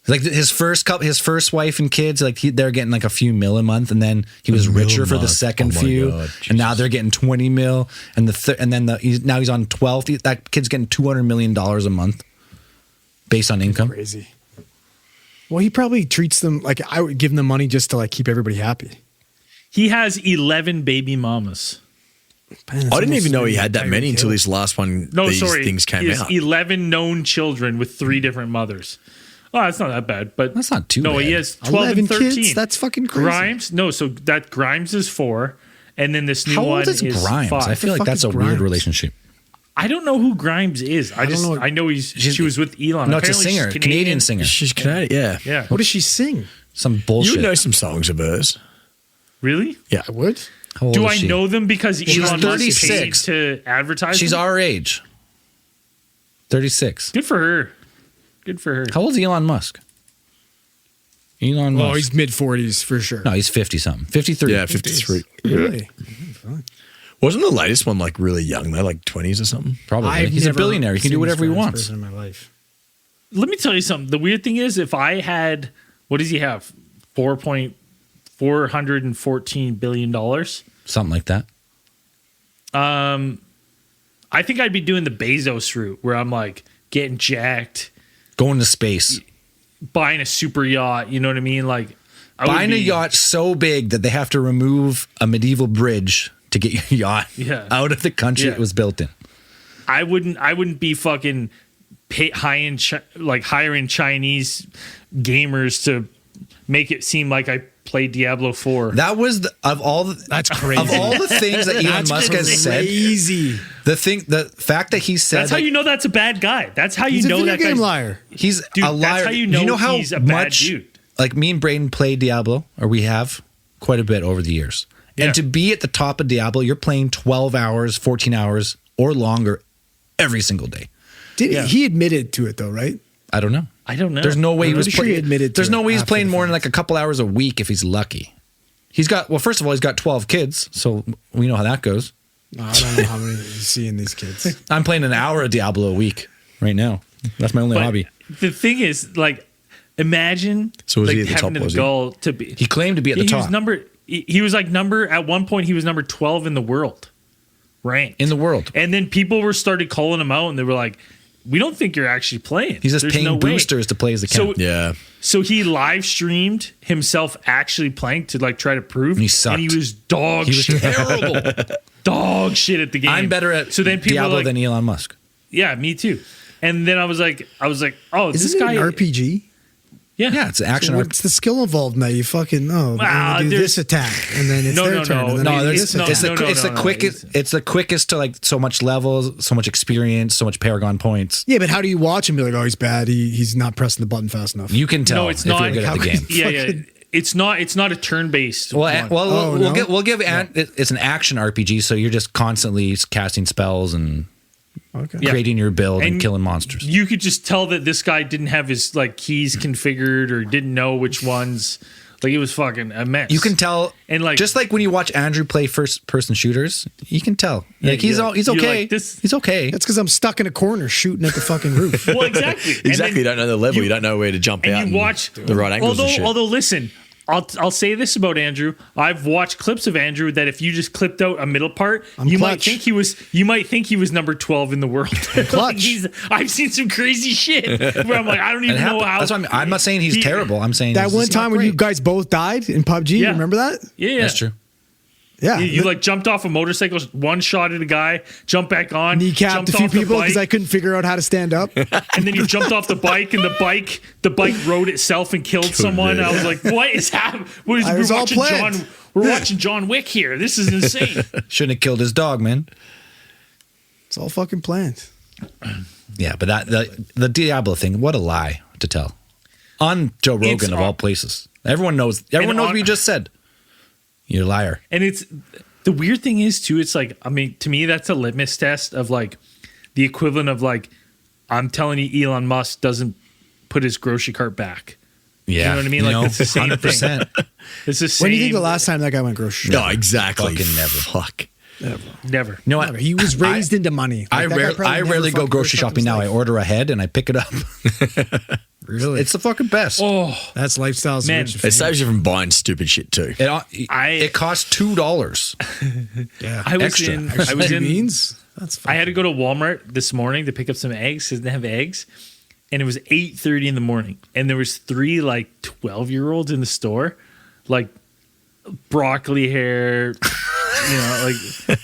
Like his first wife and kids, like they're getting like a few mil a month, and then he was richer for the second few, and now they're getting 20 mil, and now he's on 12. That kid's getting $200 million a month based on income. Crazy. Well, he probably treats them like I would give them the money just to like keep everybody happy. He has 11 baby mamas. Man, I didn't even know he had that many until this last one. Things came he has out. 11 known children with 3 different mothers. Oh, that's not that bad, but That's not too no, bad. he has 12 and 13. kids? That's fucking crazy. Grimes, no, so that Grimes is 4, and then this new How one old is Grimes? 5. I feel like fuck that's is a weird Grimes? relationship. I don't know who Grimes is. I know she was with Elon. No, it's a Apparently she's singer, Canadian singer. She's Canadian. Yeah. Yeah. What does she sing? Some You bullshit. would know some songs of hers. Really? Yeah. I would. How old Do is I she? know them because She's Elon Musk paid 36. to advertise She's them? our age. 36. Good for her. Good for her. How old is Elon Musk? Elon Musk. Oh, he's mid 40s for sure. No, he's 50 something. 53. Yeah, 53. Really? Wasn't the latest one like really young though, like 20s or something? Probably. He's a billionaire. He can do whatever he wants. In my life. Let me tell you something. The weird thing is, if I had, what does he have? $414 billion. Something like that. I think I'd be doing the Bezos route, where I'm like getting jacked, Going to space. buying a super yacht. You know what I mean? Like Buying a yacht so big that they have to remove a medieval bridge to get your yacht out of the country Yeah. it was built in. I wouldn't be fucking hiring Chinese gamers to make it seem like I played Diablo 4. That was That's crazy. of all the things that Elon Musk has said. Crazy. The fact that he said That's how you know that's a bad guy. That's how you He's a know video that game guy's liar. he's Dude, a liar. that's how you know how he's a bad much dude. like me and Braden play Diablo, or we have quite a bit over the years. Yeah. And to be at the top of Diablo, you're playing 12 hours, 14 hours, or longer every single day. He admitted to it though, right? I don't know. I don't know. There's no way he was pretty sure he admitted to There's no it way he's after playing the more than fact. like a couple hours a week if he's lucky. First of all, he's got 12 kids, so we know how that goes. I don't know how many he's seeing these kids. I'm playing an hour of Diablo a week right now. That's my only But hobby. the thing is, like, imagine So was like he at the having top, the was he? goal to be. He claimed to be at the He was top he was like at one point he was number 12 in the world ranked in the world. and then people started calling him out and they were like, we don't think you're actually playing. He's just There's paying no way." boosters to play as the count. Yeah. So he live streamed himself actually playing to like try to prove, And he sucked. and he was dog shit, terrible. dog shit at the game. I'm better at so then people Diablo were like, than Elon Musk. yeah, me too. And then I was like, oh, Isn't this it guy, an RPG? Yeah, it's an action. What's the skill involved in that? You fucking I'm Wow, gonna do there's- this attack, and then it's No, their no, turn. no, and then no, I do it's this not- attack. It's the quickest. It's the quickest to like so much levels, so much experience, so much Paragon points. Yeah, but how do you watch him be like, oh, he's bad. He's not pressing the button fast enough. You can tell No, it's if not. you're good at the How game. can- yeah. It's not a turn based. Well, Oh, we'll no? give it's an action RPG, so you're just constantly casting spells and Okay. Yeah. creating your build and And killing monsters. you could just tell that this guy didn't have his like keys configured or didn't know which ones. Like it was fucking a mess. You can tell, And, like- just like when you watch Andrew play first-person shooters, you can tell. Yeah, Like he's you're he's like, okay. this- He's okay. That's because I'm stuck in a corner shooting at the fucking roof. Well, exactly. And Exactly. You then- don't know the level. You don't know where to jump out. and you watch the right angles and shit. Although, listen, I'll say this about Andrew. I've watched clips of Andrew that if you just clipped out a middle part, you might clutch. think he was number 12 in the world. Like clutch. I've seen some crazy shit where I'm like, I don't It even know happened. how. That's what I'm not saying he's He- terrible. I'm saying That he's one just not time when you great. guys both died in PUBG, Yeah. remember that? Yeah, That's true. Yeah. You like jumped off a motorcycle, one shot at a guy, jumped back on, kneecapped jumped a few off the people because I bike, couldn't figure out how to stand up. and then you jumped off the bike, and the bike rode itself and killed someone. And I was like, "What is happening? I was all planned. We're watching John Wick here. This is insane." Shouldn't have killed his dog, man. It's all fucking planned. Yeah, but the Diablo thing, what a lie to tell. On Joe Rogan It's of on- all places. Everyone knows what you just said. You're a liar. And it's the weird thing is too. It's like, I mean, to me, that's a litmus test of like the equivalent of like, I'm telling you, Elon Musk doesn't put his grocery cart back. Yeah. You know what I mean? Like, it's the same thing. 100%. It's the same. When do you think the last time that guy went grocery shopping? No, exactly. Fucking never. Fuck. Never. You know what? Never. He was raised into money. I Like, that guy probably never rarely go fucking grocery shopped in shopping his now. I life. order ahead and I pick it up. Really? It's the fucking best. Oh, That's lifestyles. Man, rich and It famous. saves you from buying stupid shit too. It costs $2. Yeah. I was Extra. in. I was in. beans. That's I had to go to Walmart this morning to pick up some eggs because they have eggs, and it was 8:30 in the morning, and there was 3 like 12-year-olds in the store, like broccoli hair, like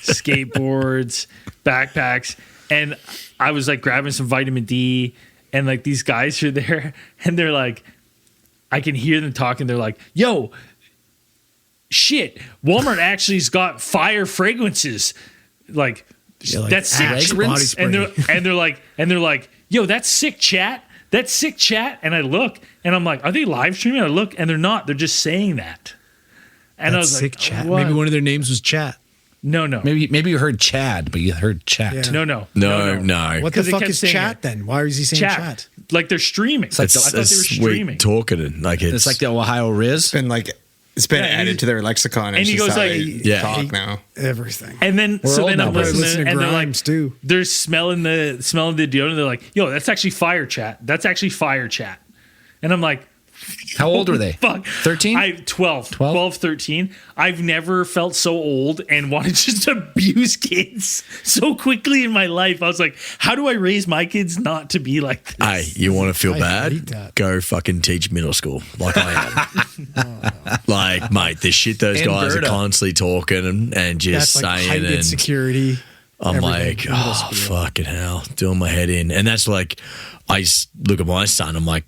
skateboards, backpacks, and I was like grabbing some vitamin D, and like these guys are there, and they're like, I can hear them talking. They're like, "Yo, shit, Walmart actually's got fire fragrances, like." like That's sick, Axe body spray. and they're like, yo, that's sick, chat. That's sick, chat. And I look, and I'm like, are they live streaming? I look, and they're not. They're just saying that. And I That's was sick like, chat. what? Maybe one of their names was Chat. No. Maybe you heard Chad, but you heard chat. Yeah. No. No. What the 'Cause they fuck kept is saying Chat it. then? Why is he saying Chat? Like they're streaming. like I thought they were sweet streaming. talking and like It's like the Ohio Riz. It's been Yeah, added to their lexicon. and he just goes how like- they Yeah. talk now. Everything. And then We're so old then now, I'm bro. Listen listening, to and they're like, Grimes too. they're smelling the deodorant. They're like, yo, that's actually fire chat. That's actually fire chat. And I'm like, How old are they? fuck. 13? 12, 13. I've never felt so old and wanted to just abuse kids so quickly in my life. I was like, how do I raise my kids not to be like this? Hey, you want to feel I hate bad? that. Go fucking teach middle school like I am. Like, mate, the shit those In guys Berta. are constantly talking and just That's like saying. heightened And security. I'm everything. like, Middle oh, school. fucking hell, doing my head in. And that's like, I just look at my son, I'm like,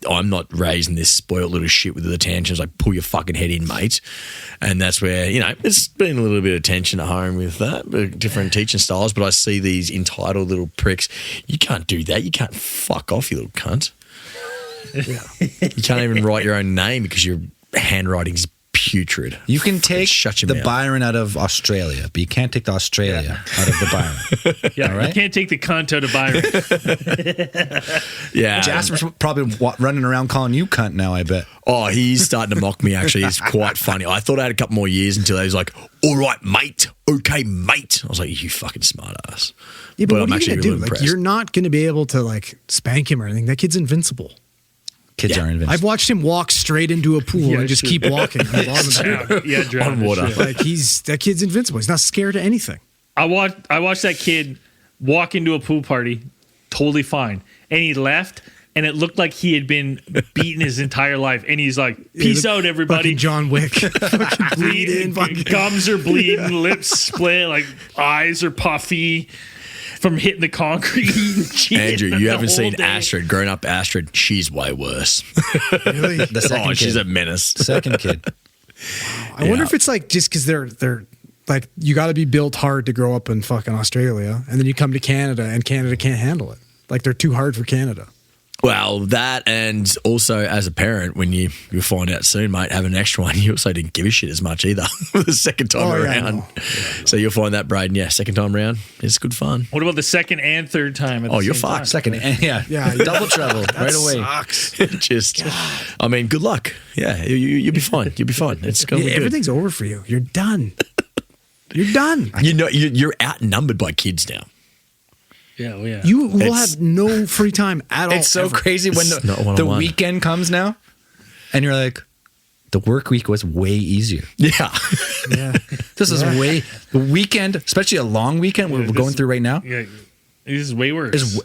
I'm not raising this spoiled little shit with the tensions. Like, pull your fucking head in, mate. And that's where, it's been a little bit of tension at home with that, different teaching styles. But I see these entitled little pricks. You can't do that. You can't fuck off, you little cunt. You can't even write your own name because your handwriting's putrid. You can take shut your the mouth. Byron out of Australia, but you can't take the Australia out of the Byron. Yeah, All right. you can't take the cunt out of Byron. Yeah. Jasper's probably running around calling you cunt now, I bet. Oh, he's starting to mock me, actually. It's quite funny. I thought I had a couple more years until he was like, all right, mate. Okay, mate. I was like, you fucking smart ass. Yeah, but, But what I'm are you actually gonna do? really Like, impressed. you're not going to be able to like spank him or anything. That kid's invincible. Kids Yeah. are invincible. I've watched him walk straight into a pool Yeah, and just true. keep walking. on the bottom of it. Yeah, drown On and water. shit. Like that kid's invincible. He's not scared of anything. I watched that kid walk into a pool party totally fine. And he left, and it looked like he had been beaten his entire life. And he's like, peace out, everybody. Fucking John Wick. Fucking bleeding. Gums are bleeding, lips split, like eyes are puffy from hitting the concrete. Andrew, you haven't seen day. Astrid. Grown up Astrid, she's way worse. Really? The second She's kid. a menace. Second kid. I wonder if it's like just because they're like you got to be built hard to grow up in fucking Australia, and then you come to Canada, and Canada can't handle it. Like they're too hard for Canada. Well, that, and also as a parent, when you find out soon, mate, have an extra one, you also didn't give a shit as much either the second time Oh, yeah, I around. know. So you'll find that, Braden, second time around, it's good fun. What about the second and third time? At the You're same time? fucked. Second, yeah, Yeah, double trouble right away. Sucks. Just, I mean, good luck. Yeah, you'll be fine. You'll be fine. It's going to be good. Everything's over for you. You're done. You're done. You know, you're outnumbered by kids now. Yeah, oh yeah. You will It's- have no free time at all. It's so ever. crazy when It's not the one-on-one. weekend comes now, and you're like, the work week was way easier. Yeah. Yeah. This is way the weekend, especially a long weekend we're going through right now. Yeah, this is way worse.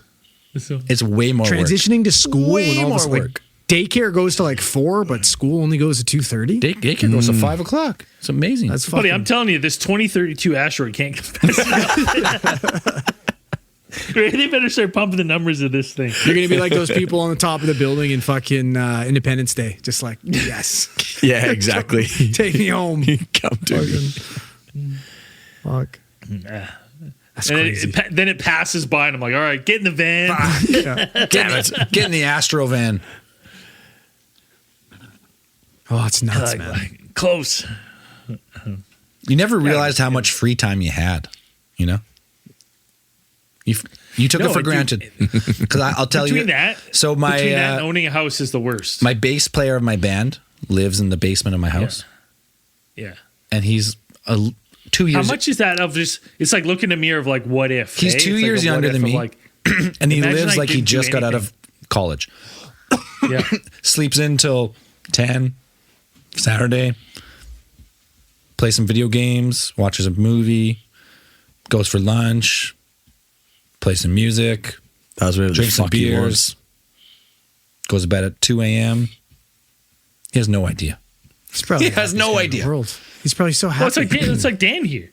It's way more work. Transitioning to school Way and all this more like work. daycare goes to like 4, but school only goes to 2:30. Daycare goes to 5 o'clock. It's amazing. That's Buddy, fucking. I'm telling you, this 2032 asteroid can't compare. They better start pumping the numbers of this thing. You're gonna be like those people on the top of the building in fucking Independence Day, just like yes, Yeah, exactly. take me home. Come to me. Fuck. That's And crazy. then it passes by, and I'm like, all right, get in the van. Damn it. Get in the Astro van. Oh, it's nuts, Like, man. close. You never realized how much free time you had, you know? You took No, it for dude, granted. Because I'll tell Between you. that, So my between that and owning a house is the worst. my bass player of my band lives in the basement of my house, Yeah. and he's 2 How years. much is that of just? It's like looking in a mirror of like, what if? He's eh? 2 It's like years a what younger if than of me. Like, and he Imagine lives I like he didn't do just got out of anything. college. yeah. Sleeps in till 10 Saturday. Plays some video games. Watches a movie. Goes for lunch. Plays some music. That's what Drinks some beers. wants. Goes to bed at 2 a.m. He has no idea. He's probably He has the no happiest guy in the idea. World. He's probably so happy. Well, it's like Dan here.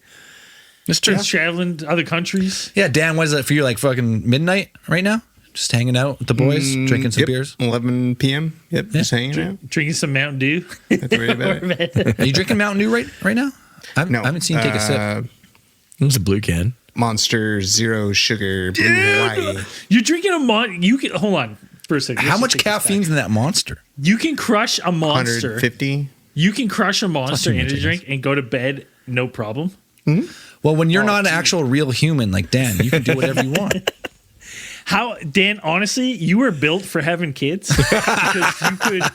It's true. He's traveling to other countries. Yeah, Dan, what is it for you? Like fucking midnight right now? Just hanging out with the boys, drinking some Yep, beers. 11 p.m. Yep, just hanging out. Drinking some Mountain Dew. Have to worry about it. Are you drinking Mountain Dew right now? I No, haven't seen you take a sip. It's a blue can. Monster Zero Sugar Blue Hawaii. You're drinking you can hold on for a second. How Let's much just take this caffeine's in that monster? back. You can crush a monster. 150. You can crush a monster too much, energy I drink and go to bed no problem. Well, when you're Oh, not an dude. actual real human like Dan, you can do whatever you want. How Dan? Honestly, you were built for having kids because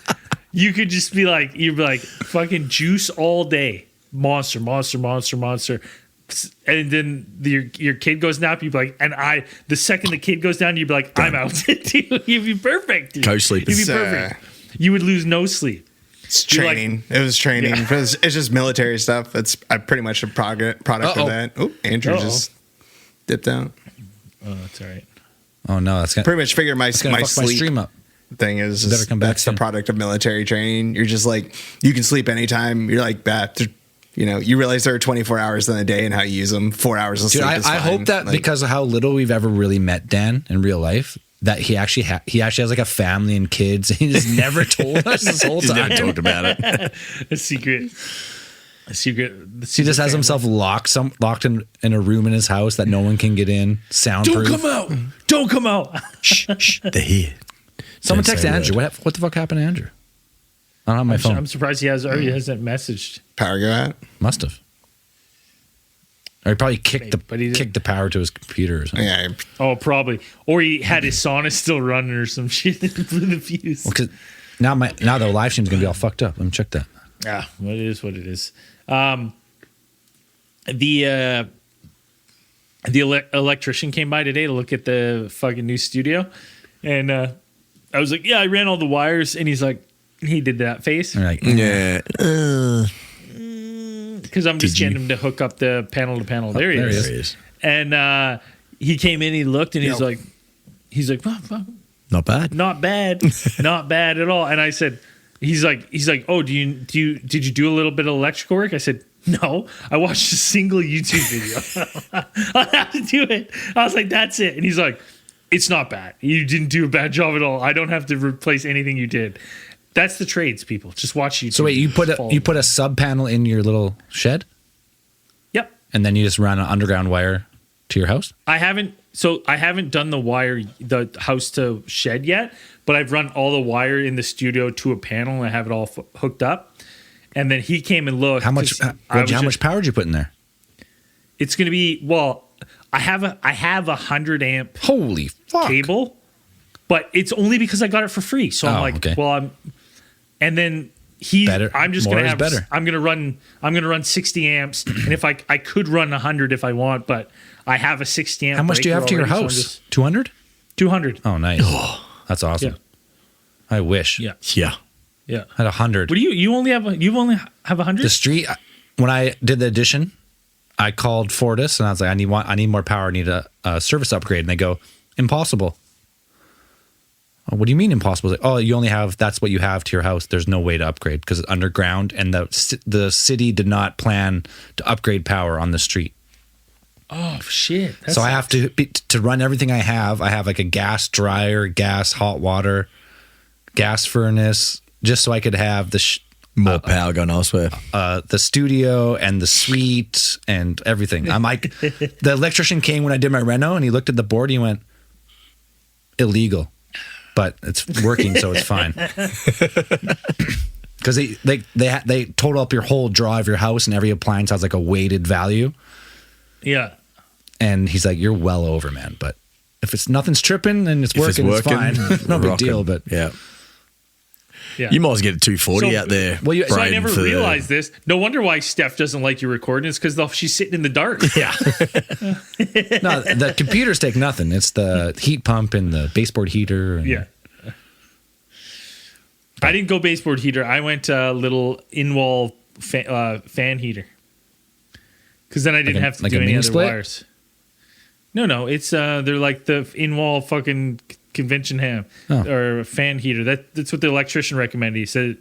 you could just be like you'd be like fucking juice all day, monster, and then your kid goes nap. You'd be like, and the second the kid goes down, you'd be like, I'm out. Dude, you'd be perfect. Dude. Co-sleeping. You'd be perfect. You would lose no sleep. It's You're like- training. It was training. Yeah. It's just military stuff. It's pretty much a product Uh-oh. of that. Oh, Andrew Uh-oh. just dipped out. Oh, that's all right. Oh no, that's gonna Pretty much figure my fuck my sleep stream up. thing is Better come back that's the soon. product of military training. You're just like you can sleep anytime. You're like that. You know, you realize there are 24 hours in a day and how you use them. 4 hours of Dude, sleep is I fine. hope that Like, because of how little we've ever really met Dan in real life, that he actually has like a family and kids. He just never told us this whole He's never time. talked about it. A secret. He just has himself locked in a room in his house that no one can get in. Soundproof. Don't come out. Don't come out. Shh, they're here. Someone Don't text say Andrew. that. What the fuck happened to Andrew? I don't have my phone. I'm surprised he already hasn't messaged. power go out. Must have. Or he probably But he didn't. kicked the power to his computer or something. Yeah, Oh, probably. Or he had his sauna still running or some shit and blew the fuse. Well, 'cause now the live stream's gonna be all fucked up. Let me check that. Yeah, well, it is what it is. The electrician came by today to look at the fucking new studio, and I was like, "Yeah, I ran all the wires," and he's like, he did that face And you're like, Yeah. because I'm just Did you? getting him to hook up the panel to panel. There he there he is. is. And he came in, he looked, and he's like, he's like, "Well, Not bad. not bad, not bad at all." And I said, he's like, "Oh, did you do a little bit of electrical work?" I said, "No, I watched a single YouTube video on how to do it." I was like, "That's it." And he's like, "It's not bad. You didn't do a bad job at all. I don't have to replace anything you did." That's the trades, people. Just watch YouTube. So wait, you put a sub panel in your little shed, Yep. and then you just run an underground wire to your house? I haven't done the house to shed yet, but I've run all the wire in the studio to a panel and I have it all hooked up. And then he came and looked. How much power did you put in there? It's going to be, I have a 100 amp Holy fuck. cable, but it's only because I got it for free. So I'm like, okay. and then Better. I'm just More going to is have, better. I'm going to run 60 amps. And if I could run 100 if I want, but I have a 60 amp. How much do you have to your already, house? 200? 200. Oh, nice. That's awesome. Yeah. I wish. Yeah. Yeah. Yeah. I had 100. What do you only have 100? The street, when I did the addition, I called Fortis and I was like, I need more power. I need a service upgrade. And they go, impossible. Oh, what do you mean impossible? Like, oh, you only have, that's what you have to your house. There's no way to upgrade because it's underground and the city did not plan to upgrade power on the street. Oh shit! So I have to run everything I have. I have like a gas dryer, gas hot water, gas furnace, just so I could have More power going elsewhere. the studio and the suite and everything. I'm like, the electrician came when I did my reno and he looked at the board and he went, illegal, but it's working, so it's fine. Because they total up your whole draw of your house and every appliance has like a weighted value. Yeah. And he's like, you're well over, man. But if it's nothing's tripping and it's working, it's fine. No big deal. But yeah. Yeah. You might as well get a 240 out there. Well, So I Bryan, never for the- realized this. No wonder why Steph doesn't like you recording. It's because she's sitting in the dark. Yeah. no, the computers take nothing. It's the heat pump and the baseboard heater. And Yeah. I didn't go baseboard heater. I went little in-wall fan heater. Because then I didn't have to like do a any mini other split? wires. No, it's they're like the in-wall fucking convention ham or fan heater. That's what the electrician recommended. He said it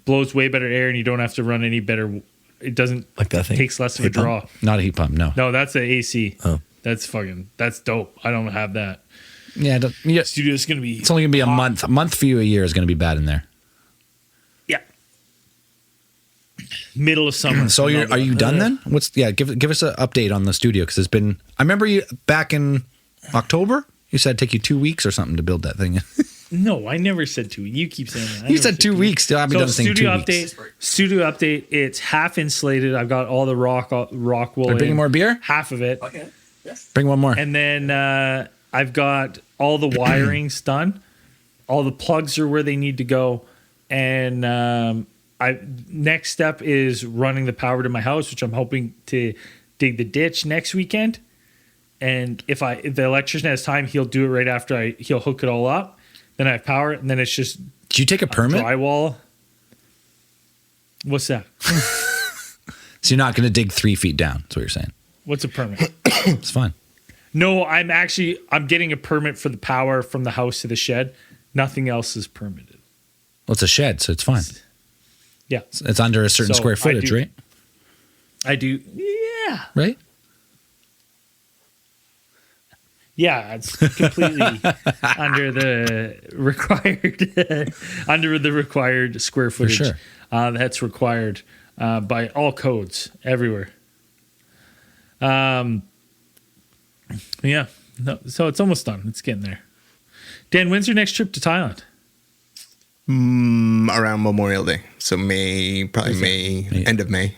blows way better air and you don't have to run any better. It doesn't Like that thing? takes less of a Heat pump? draw. Not a heat pump, no. No, that's the AC. Oh. That's dope. I don't have that. Yeah, Studio's gonna be. it's only going to be a month. A month for you a year is going to be bad in there. Yeah. Middle of summer. So are you done then? Give us an update on the studio because it's been. I remember you back in October. You said it'd take you 2 weeks or something to build that thing. No, I never said 2 weeks. You keep saying that. I You never said 2 weeks. Still, I've been done this thing 2 studio weeks. update. Studio update. It's half insulated. I've got all the rock wool. Are you bringing more beer? Half of it. Okay. Bring one more. And then I've got all the wirings done. All the plugs are where they need to go. And next step is running the power to my house, which I'm hoping to dig the ditch next weekend. And if the electrician has time, he'll do it right after he'll hook it all up. Then I have power, and then it's just Did you take a permit? drywall. What's that? So you're not going to dig 3 feet down. That's what you're saying. What's a permit? It's fine. No, I'm getting a permit for the power from the house to the shed. Nothing else is permitted. Well, it's a shed, so it's fine. Yeah, It's under a certain So square I footage, do- right? I do. Yeah, Right? yeah. It's completely under the required square footage. sure. That's required by all codes everywhere. Yeah. No, so it's almost done. It's getting there. Dan, when's your next trip to Thailand? Around Memorial Day. So end of May.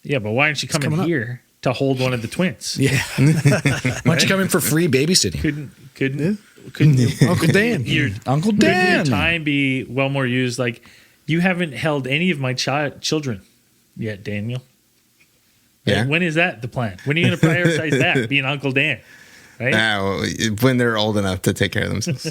Yeah, but why aren't you coming coming up. here to hold one of the twins? Yeah. Why don't you come in for free babysitting? Couldn't Uncle Dan. Uncle Couldn't your Dan. time be well more used? Like, you haven't held any of my children yet, Daniel. Yeah. When is that the plan? When are you going to prioritize that, being Uncle Dan? Right? When they're old enough to take care of themselves.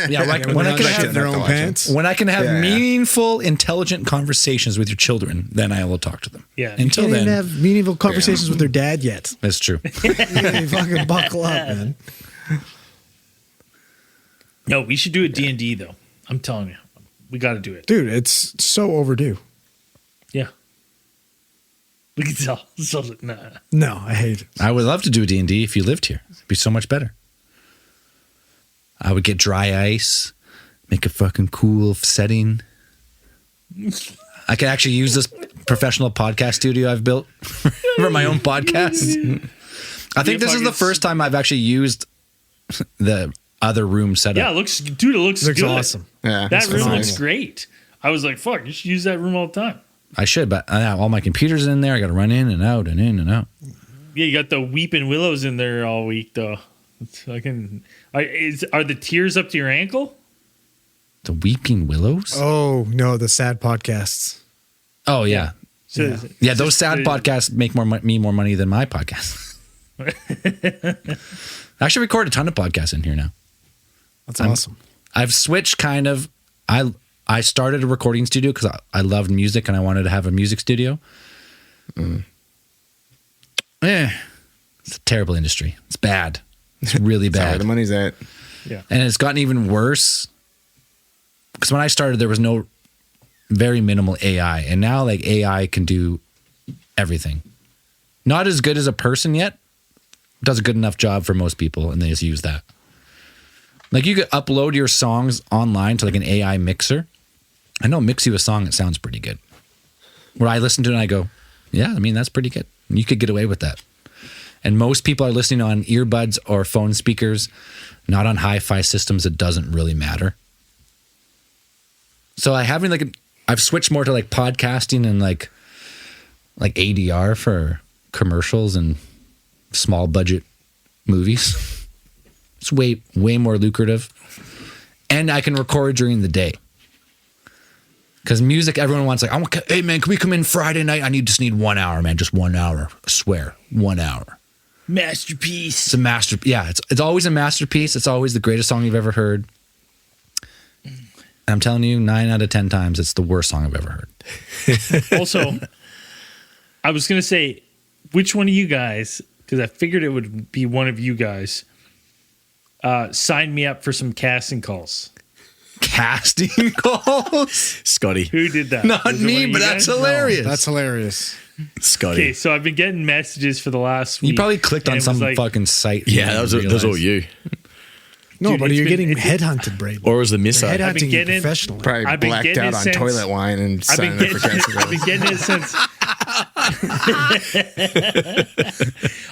Yeah, like when I can have their own pants. when I can have Yeah. meaningful, intelligent conversations with your children, then I will talk to them. Yeah. Until They didn't then, have meaningful conversations with their dad yet. that's true. You fucking buckle up, man. No, we should do a D&D though. I'm telling you, we got to do it. Dude, it's so overdue. Yeah. We can tell. Nah. No, I hate it. I would love to do a D&D if you lived here. It'd be so much better. I would get dry ice, make a fucking cool setting. I could actually use this professional podcast studio I've built for my own podcast. I think this is the first time I've actually used the other room setup. Yeah, it looks good. Awesome. Yeah, That room nice. looks great. I was like, fuck, you should use that room all the time. I should, but I have all my computers in there. I got to run in and out and in and out. Yeah, you got the weeping willows in there all week though. Are the tears up to your ankle? The Weeping Willows? Oh, no, the sad podcasts. Oh, yeah. So, Yeah, those sad podcasts make me more money than my podcast. I actually record a ton of podcasts in here now. That's awesome. I've switched kind of. I started a recording studio because I loved music and I wanted to have a music studio. It's a terrible industry. It's bad. It's really That's where bad. the money's at. And it's gotten even worse because when I started, there was very minimal AI. And now like AI can do everything. Not as good as a person yet. Does a good enough job for most people. And they just use that. Like you could upload your songs online to like an AI mixer. I know mix you a song that sounds pretty good. Where I listen to it and I go, yeah, I mean, that's pretty good. And you could get away with that. And most people are listening on earbuds or phone speakers, not on hi-fi systems. It doesn't really matter. So I've switched more to like podcasting and like ADR for commercials and small budget movies. It's way more lucrative. And I can record during the day. Because music, everyone wants like, hey man, can we come in Friday night? I just need 1 hour, man. Just 1 hour. I swear. 1 hour. masterpiece. It's a masterpiece. Yeah, it's always a masterpiece. It's always the greatest song you've ever heard. And I'm telling you, 9 out of 10 times, it's the worst song I've ever heard. Also, I was going to say, which one of you guys, because I figured it would be one of you guys, signed me up for some casting calls. Casting calls? Scotty. Who did that? Not Was it one me, of but you that's guys? hilarious. That's hilarious. Scotty. Okay, so I've been getting messages for the last week. You probably clicked and on it was some like, fucking site. Yeah, that was all you. No, Dude, but it's you're been- getting it's- headhunted, Brady. Or was the You're misso? been headhunting getting- professionally. Probably I've been blacked getting out it on since- toilet wine and I've been signed up for casting I've been calls. getting it since.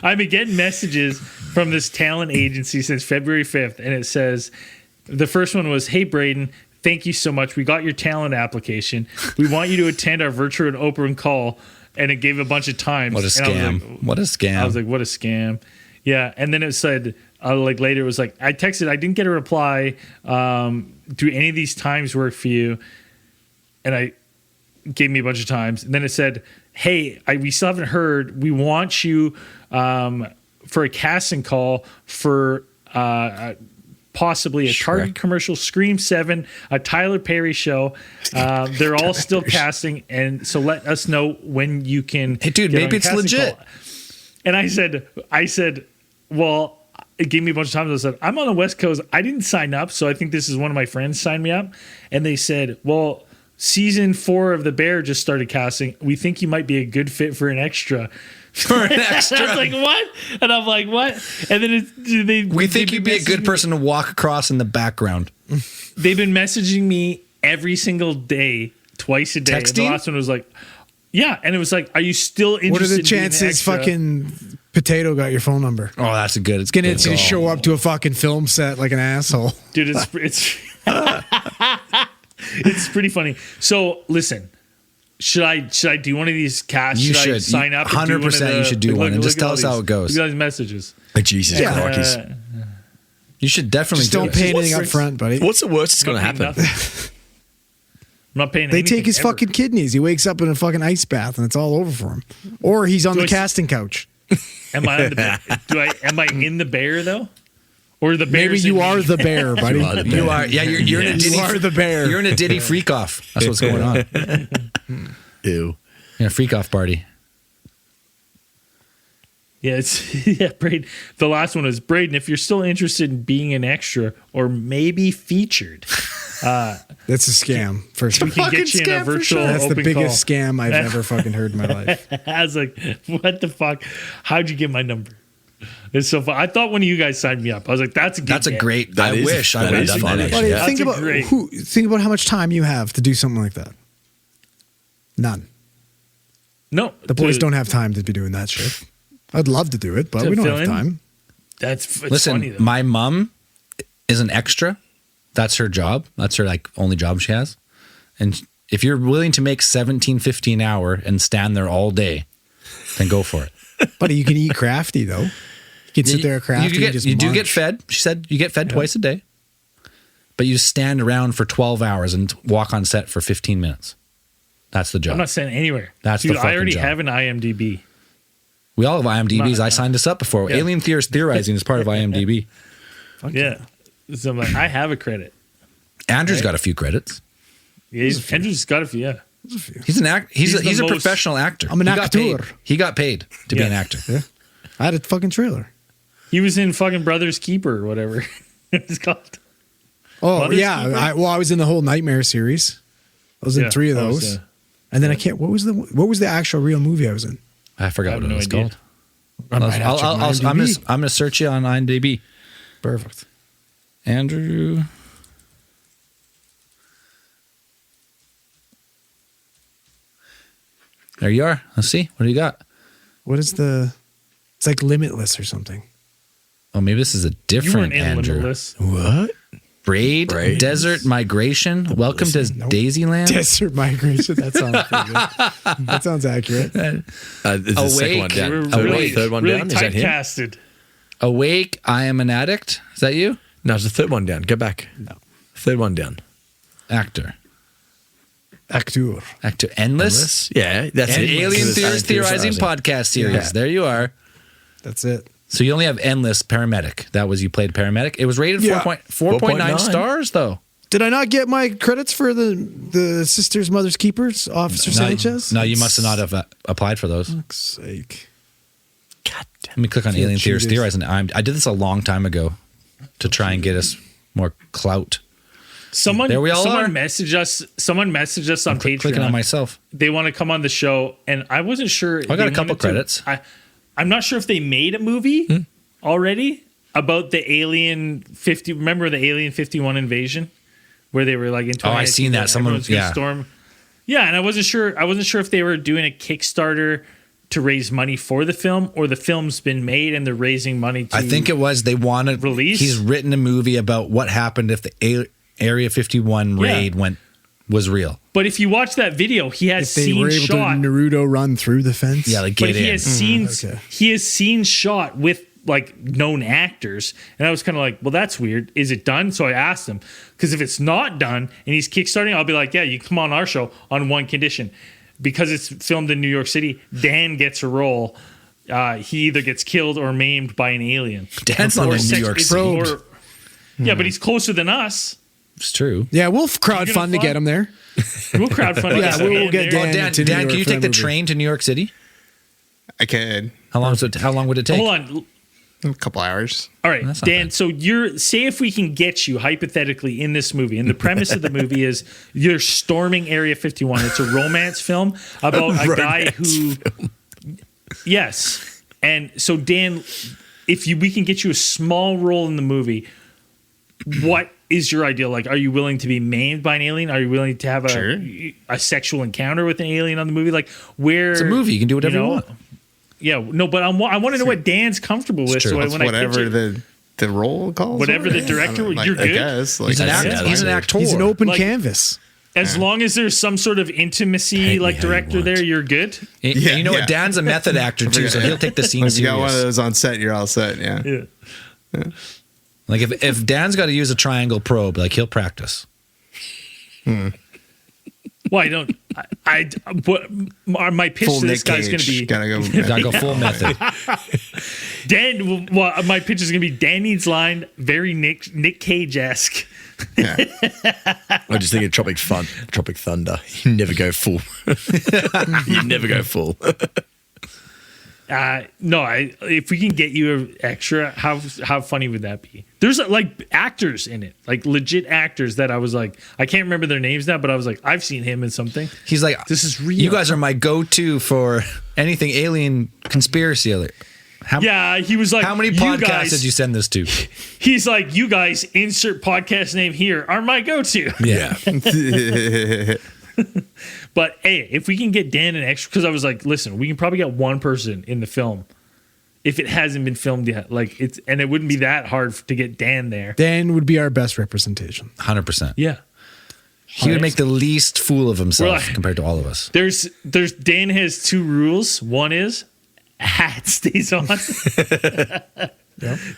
I've been getting messages from this talent agency since February 5th, and it says the first one was, "Hey Braden, thank you so much. We got your talent application. We want you to attend our virtual and open call." And it gave a bunch of times. What a And I was scam. like- What a scam. I was like, what a scam. Yeah. And then it said, like later, it was like, I texted, I didn't get a reply. Do any of these times work for you? And I gave me a bunch of times. And then it said, hey, we still haven't heard. We want you for a casting call for possibly a Target commercial, Scream 7, a Tyler Perry show. They're all still casting. And so let us know when you can. Hey, dude, get on maybe a it's casting legit. call. And I said, well, it gave me a bunch of times. I said, I'm on the West Coast. I didn't sign up. So I think this is one of my friends signed me up. And they said, well, season 4 of The Bear just started casting. We think you might be a good fit for an extra. For an extra. I was like, what? And I'm like, what? And then We think you'd be a good person to walk across in the background. They've been messaging me every single day, twice a day. And the Texting? last one was like, yeah. And it was like, are you still interested What are the in being an chances extra? fucking Potato got your phone number? Oh, that's a good. It's Gonna good call. show up to a fucking film set like an asshole. Dude, it's it's pretty funny. So listen, should I do one of these casts? You I should. sign up? and do one of 100% you should do one and just at tell all us how these- it goes. Look at all these messages. Jesus Yeah. crikey's. You should definitely Just don't do it. pay anything up front, buddy. What's the worst that's going to I'm not happen? paying nothing. I'm not paying They anything take his ever. fucking kidneys. He wakes up in a fucking ice bath and it's all over for him. Or he's on Do the I- casting couch. Am I on the bear? Am I in the bear though? Or the bear? Maybe you are the bear, buddy. You are the bear. You are. Yeah, you're in a You Diddy. are the bear. You're in a Diddy freak off. That's what's going on. Ew. In a freak off party. Yeah, it's Braden. The last one is Braden. If you're still interested in being an extra or maybe featured, That's a scam. First, we can get you in a virtual that's the open biggest call. scam I've ever fucking heard in my life. I was like, what the fuck? How'd you get my number? It's so fun. I thought one of you guys signed me up. I was like, that's a good That's a get. great. That I is- wish I that would have is done fun, that. actually. Buddy, Yeah. think about how much time you have to do something like that. None. No, The boys don't have time to be doing that shit. I'd love to do it, but To we don't fill have in? time. It's Listen, funny though. my mom is an extra. That's her job. That's her like only job she has. And if you're willing to make $17.50 an hour and stand there all day, then go for it. Buddy, you can eat crafty though. You can sit there crafty. You do get fed. She said you get fed twice a day, but you stand around for 12 hours and walk on set for 15 minutes. That's the job. I'm not saying anywhere. That's Dude, the I fucking already job. have an IMDb. We all have IMDb's. I signed us up before. Yeah. Alien Theorizing is part of IMDb. Yeah. So I'm like, I have a credit. Andrew's got a few credits. Yeah, Andrew's got a few. Yeah. He's an act. He's He's a the most- professional actor. I'm an He got actor. paid. He got paid to be Yeah. an actor. I had a fucking trailer. He was in fucking Brothers Keeper or whatever it's called. Oh Mother's yeah, Keeper? I was in the whole Nightmare series. I was in Yeah, 3 of that was, those, and then I can't. What was the actual real movie I was in? I forgot I have what it no was idea. called. I might have to check my I'm IMDb. gonna search you on IMDb. Perfect. Andrew. There you are. Let's see. What do you got? What is the? It's like Limitless or something. Oh, maybe this is a You different weren't in Andrew. Limitless. What? Braid, Braid. Desert Migration. Welcome to Nope. Daisyland. Desert Migration. That sounds pretty good. That sounds accurate. It's the second one Awake. down. We're Third, really, third one really down. Is that him? typecasted. Awake. I am an addict. Is that you? No, it's the third one down. Go back. No. Third one down. Actor. Actor. Actor. Endless. Yeah, that's And it. Alien Theorizing. Theorizing podcast series. Yeah. There you are. That's it. So you only have Endless Paramedic. That was you played Paramedic. It was rated Yeah. 4.9 4.9 stars though. Did I not get my credits for the Sisters, Mothers, Keepers, Officer Sanchez? No, you must not have applied for those. Fuck's sake. Let me click on Feel Alien cheated. Theorizing. I did this a long time ago to try and get us more clout. Someone There we all are. messaged us. Someone messaged us on Patreon. Clicking on myself. They want to come on the show, and I wasn't sure. got they a couple wanted to- credits. I'm not sure if they made a movie already about the Alien 50. Remember the Alien 51 invasion, where they were like in. Oh, I seen that. Someone- everyone's gonna yeah. storm. Yeah, and I wasn't sure. I wasn't sure if they were doing a Kickstarter to raise money for the film, or the film's been made and they're raising money to. I think it was they wanted Release? He's written a movie about what happened if the Area 51 raid was real. But if you watch that video, he has If they seen were able shot. to Naruto run through the fence. Yeah, like But get he in. has seen okay. he has seen shot with like known actors, and I was kind of like, well, that's weird. Is it done? So I asked him, because if it's not done and he's kickstarting, I'll be like, yeah, you come on our show on one condition, because it's filmed in New York City. Dan gets a role. He either gets killed or maimed by an alien. Dan's not Or in New sex- York it's- City. or- yeah, but he's closer than us. It's true. Yeah, we'll crowdfund to get him there. We'll crowdfund. Yeah, we'll get Dan. Dan, to New Dan, York can you for take that the movie. train to New York City? I could. How long would it take? Hold on. A couple hours. All right, That's not Dan. bad. So say if we can get you hypothetically in this movie, and the premise of the movie is you're storming Area 51. It's a romance film about a guy who. Yes, and so Dan, if we can get you a small role in the movie, what is your ideal? Like, are you willing to be maimed by an alien? Are you willing to have a sexual encounter with an alien on the movie? Like, where It's a movie. You can do whatever you want. Yeah, no, but I want to know what Dan's comfortable with. true. So That's when I pitch Whatever it, the role calls. Whatever for. the director- I you're I good? guess. Like, He's an that's- actor. yeah, He's an like- actor. He's an open Like- canvas. as long as there's some sort of intimacy, Paint me like how you director want. there, you're good. And Yeah, you know yeah. what? Dan's a method actor too, so he'll take the scene Once you got one of serious. those on set, you're all set. Yeah. Yeah. Like if Dan's got to use a triangle probe, like he'll practice. Well, I don't. But my pitch Full to this Nick guy's going to Cage. be Gotta go. Gotta go full method. Dan. Well, my pitch is going to be Dan needs line very Nick Cage esque. Yeah. I just think of Tropic Thunder. You never go full. You never go full. No, if we can get you an extra, how funny would that be? There's like actors in it, like legit actors that I was like, I can't remember their names now, but I was like, I've seen him in something. He's like, This is real. You guys are my go-to for anything alien conspiracy. Yeah, he was like, how many "You podcasts guys," did you send this to? He's like, you guys, insert podcast name here, are my go-to. Yeah. But hey, if we can get Dan an extra, because I was like, listen, we can probably get one person in the film if it hasn't been filmed yet. Like and it wouldn't be that hard to get Dan there. Dan would be our best representation. 100%. Yeah. He would make the least fool of himself Well, compared to all of us. There's Dan has two rules. One is hat stays on.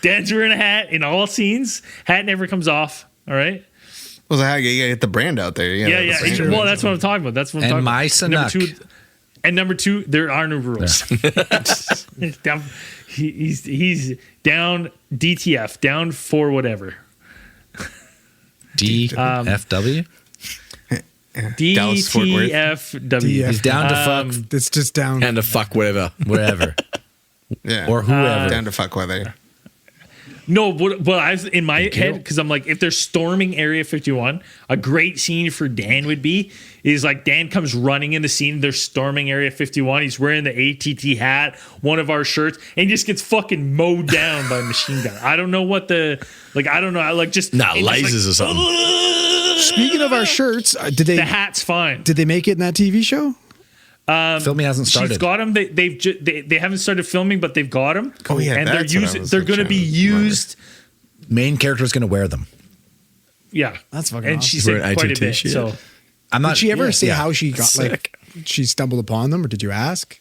Dan's wearing a hat in all scenes. Hat never comes off. All right. Well, so how you gotta get the brand out there? You gotta Yeah. have the brand. Well, that's what I'm talking about. That's what I'm And talking my about. Sanuk. Number two, there are no rules. Down, he's down DTF, down for whatever. DFW? Dallas, Fort Worth. DTFW. He's down to Um, fuck It's just down. And to fuck whatever. wherever. Yeah. Or whoever. Down to fuck weather. No, but I was in my head because I'm like, if they're storming Area 51, a great scene for Dan would be is like Dan comes running in the scene. They're storming Area 51. He's wearing the ATT hat, one of our shirts, and he just gets fucking mowed down by a machine gun. I don't know what I don't know. I like just Lasers or something. Speaking of our shirts, The hat's fine. did they make it in that TV show? Filming hasn't started. She's got them. They haven't started filming, but they've got them. Oh, yeah, and that's what I was they're going to trying be to remember. used. Main character is going to wear them. Yeah, That's fucking And awesome. she said Wearing quite a ATT bit. shit. So I'm not. Did she ever say yeah. how she got Sick. she stumbled upon them, or did you ask?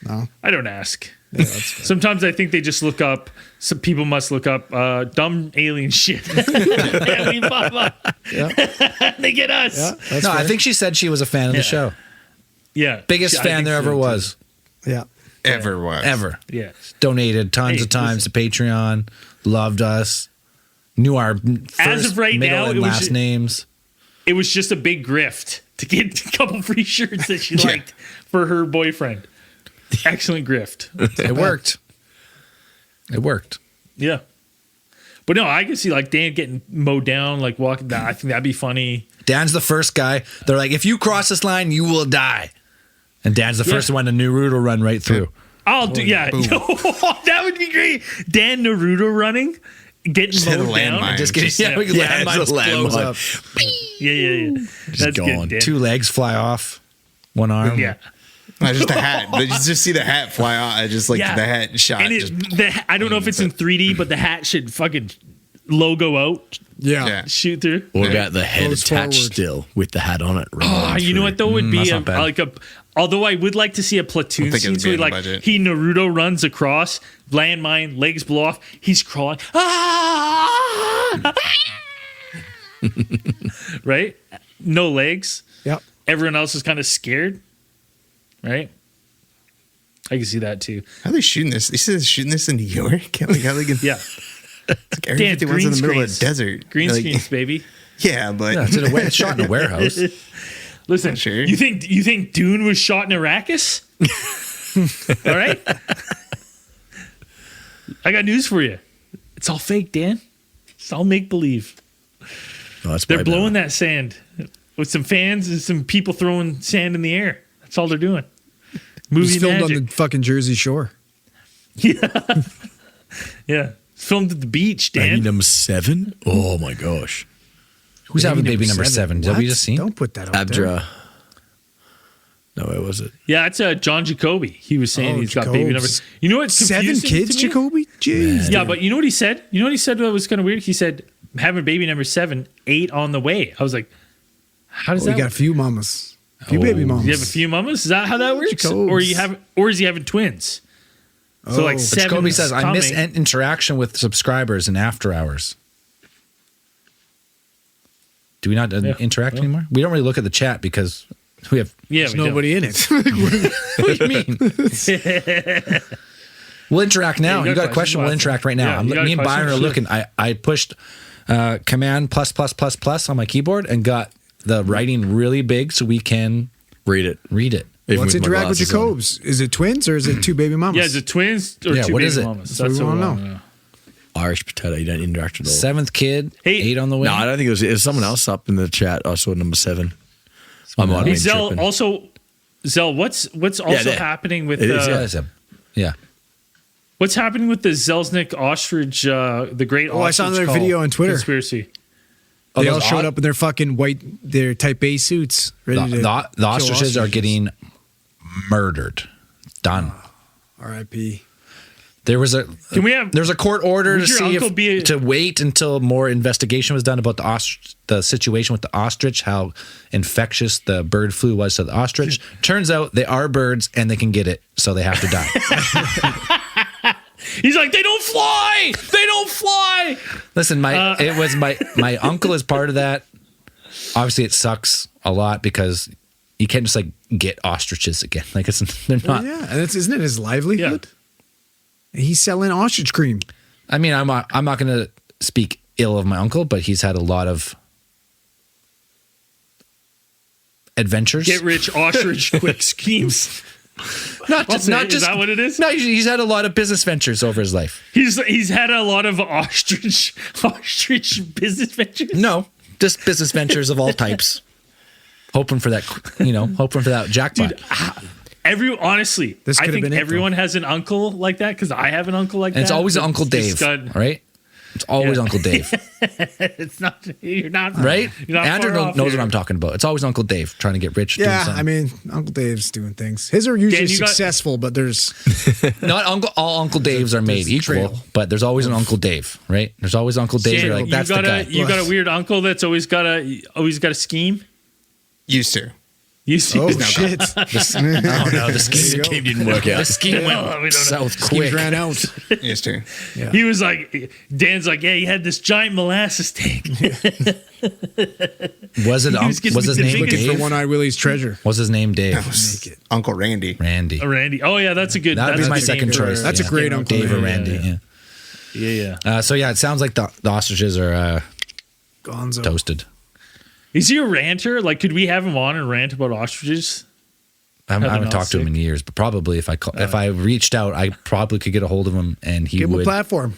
No. I don't ask. Yeah, that's fair. Sometimes I think they just look up. Some people must look up dumb alien shit. Yeah, we pop up. They get us. Yeah, that's No, I fair. think she said she was a fan of the show. Yeah, Biggest I fan think there so, ever too. was. Yeah. Ever was. Ever. Yeah, Donated tons Hey, of times to Patreon. Loved us. Knew our first, of right middle, now, and it was last ju- names. it was just a big grift to get a couple free shirts that she liked for her boyfriend. Excellent grift. It worked. It worked. Yeah. But no, I can see like Dan getting mowed down, like walking down. I think that'd be funny. Dan's the first guy. They're like, if you cross this line, you will die. And Dan's the first one. The Naruto will run right through. I'll do, yeah. That would be great. Dan Naruto running, getting hit a mowed down. landmine. Just kidding. Yeah. Yeah, it's a landmines blows landmine. up. Yeah. That's gone. good. Dan. 2 legs fly off. 1 arm. Yeah. No, just a hat. But you just see the hat fly out. Just like Yeah. the hat shot. And I don't know if it's in 3D, but the hat should fucking logo out, Yeah. Yeah. shoot through. What about the head Goes attached forward. still with the hat on it? Oh, you know what though would be that's not bad. although I would like to see a platoon I think scene it'd so be in the like budget. he Naruto runs across landmine, legs blow off, he's crawling, ah! Right? No legs. Yep. Everyone else is kind of scared, right? I can see that too. How are they shooting this? They said they're shooting this in New York. Like how they can? Yeah, Like Area 51's in the middle of a desert. green Like, screens, baby. Yeah, but Yeah, it's shot in a warehouse. Listen, Sure. you think Dune was shot in Arrakis? All right, I got news for you. It's all fake, Dan. It's all make believe. Oh, that's They're way blowing better. that sand with some fans and some people throwing sand in the air. That's all they're doing. It Movie was filmed magic. on the fucking Jersey Shore. Yeah, filmed at the beach, Baby Dan. number 7? Oh my gosh. Who's having baby number 7? Did we What? just see? Don't put that out there. Abdra. No, where was it? Yeah, it's John Jacoby. He was saying Oh, he's got baby number. Jacobs. You know what's 7 confusing kids, to me? Jacoby? Jeez. Yeah, but you know what he said? You know what he said that was kind of weird? He said having baby number 7, 8 on the way. I was like, how does We that got a work? few mamas. A few baby mamas. You have a few mamas? Is that how that works? Jacobs. Or is he having twins? So like Oh. 7 Jacoby says, I miss coming. interaction with subscribers and after hours. Do we not interact anymore? We don't really look at the chat because we have. Yeah, There's we don't. nobody in it. What do you mean? We'll interact now. Yeah, you got a question? We'll interact right now. Yeah, you got a Me and question? Byron are looking. I pushed Command ++++ on my keyboard and got the writing really big so we can Read it. read it. Even What's with my interact with glasses on. Jacobs? Is it twins or is it two baby mamas? Yeah, is it twins or Yeah, two what baby is it? mamas? That's what we what wanna know. Irish potato. You don't interact at all. 7th kid, Hey. 8 on the way. No, I don't think it was someone else up in the chat. I saw number 7. I might have Hey, been Zell, tripping. also, Zell, what's also there. happening with It is, Yeah, it's yeah. what's happening with the Zelznick ostrich, the great ostrich I saw their call video on Twitter. conspiracy? They all those showed odd- up in their fucking their Type A suits, ready to The kill ostriches are getting murdered. Done. R.I.P. There's a court order to Would your see uncle be to wait until more investigation was done about the situation with the ostrich, how infectious the bird flu was to the ostrich. Turns out they are birds and they can get it, so they have to die. He's like, they don't fly. They don't fly. Listen, it was my uncle is part of that. Obviously, it sucks a lot because you can't just like get ostriches again. Like they're not. Yeah, and isn't it his livelihood? He's selling ostrich cream. I mean, I'm not going to speak ill of my uncle, but he's had a lot of adventures. Get rich ostrich quick schemes. Not just, Is that what it is? No, he's had a lot of business ventures over his life. He's had a lot of ostrich business ventures. No, just business ventures of all types. Hoping for that, hoping for that jackpot. Honestly, This I could have think been it, everyone has an uncle like that because I have an uncle like And that. it's always That's Uncle Dave, just got- right? It's always Uncle Dave, It's not. You're not right? You're not Andrew far off knows here. what I'm talking about. It's always Uncle Dave trying to get rich. doing Yeah, something. I mean, Uncle Dave's doing things. His are usually Dan, you got- successful, but there's not all Uncle Daves are made there's a equal, trail. but there's always an Uncle Dave, right? There's always Uncle Dave. Dan, You're like, that's the guy. you got a weird uncle that's always got a scheme. Used to. You see? oh shit, Oh no, the scheme, Game didn't work out. the scheme went we don't know. south Schemes quick. ran out. Used to. He was like, Dan's like, yeah, he had this giant molasses tank. Was it? was getting Was his the name biggest- Looking for Dave? One Eye Willie's treasure. Was his name Dave? Make it. Uncle Randy. Randy. Randy. Oh yeah, that's a good. That would be that's my a good second name for- choice. That's a great Uncle Dave or Randy. Randy. Yeah. So yeah, it sounds like the ostriches are Gonzo. toasted. Is he a ranter? Like, could we have him on and rant about ostriches? I Nothing haven't else talked to him sick. in years, but probably if I reached out, I probably could get a hold of him, and he Give him a would platform.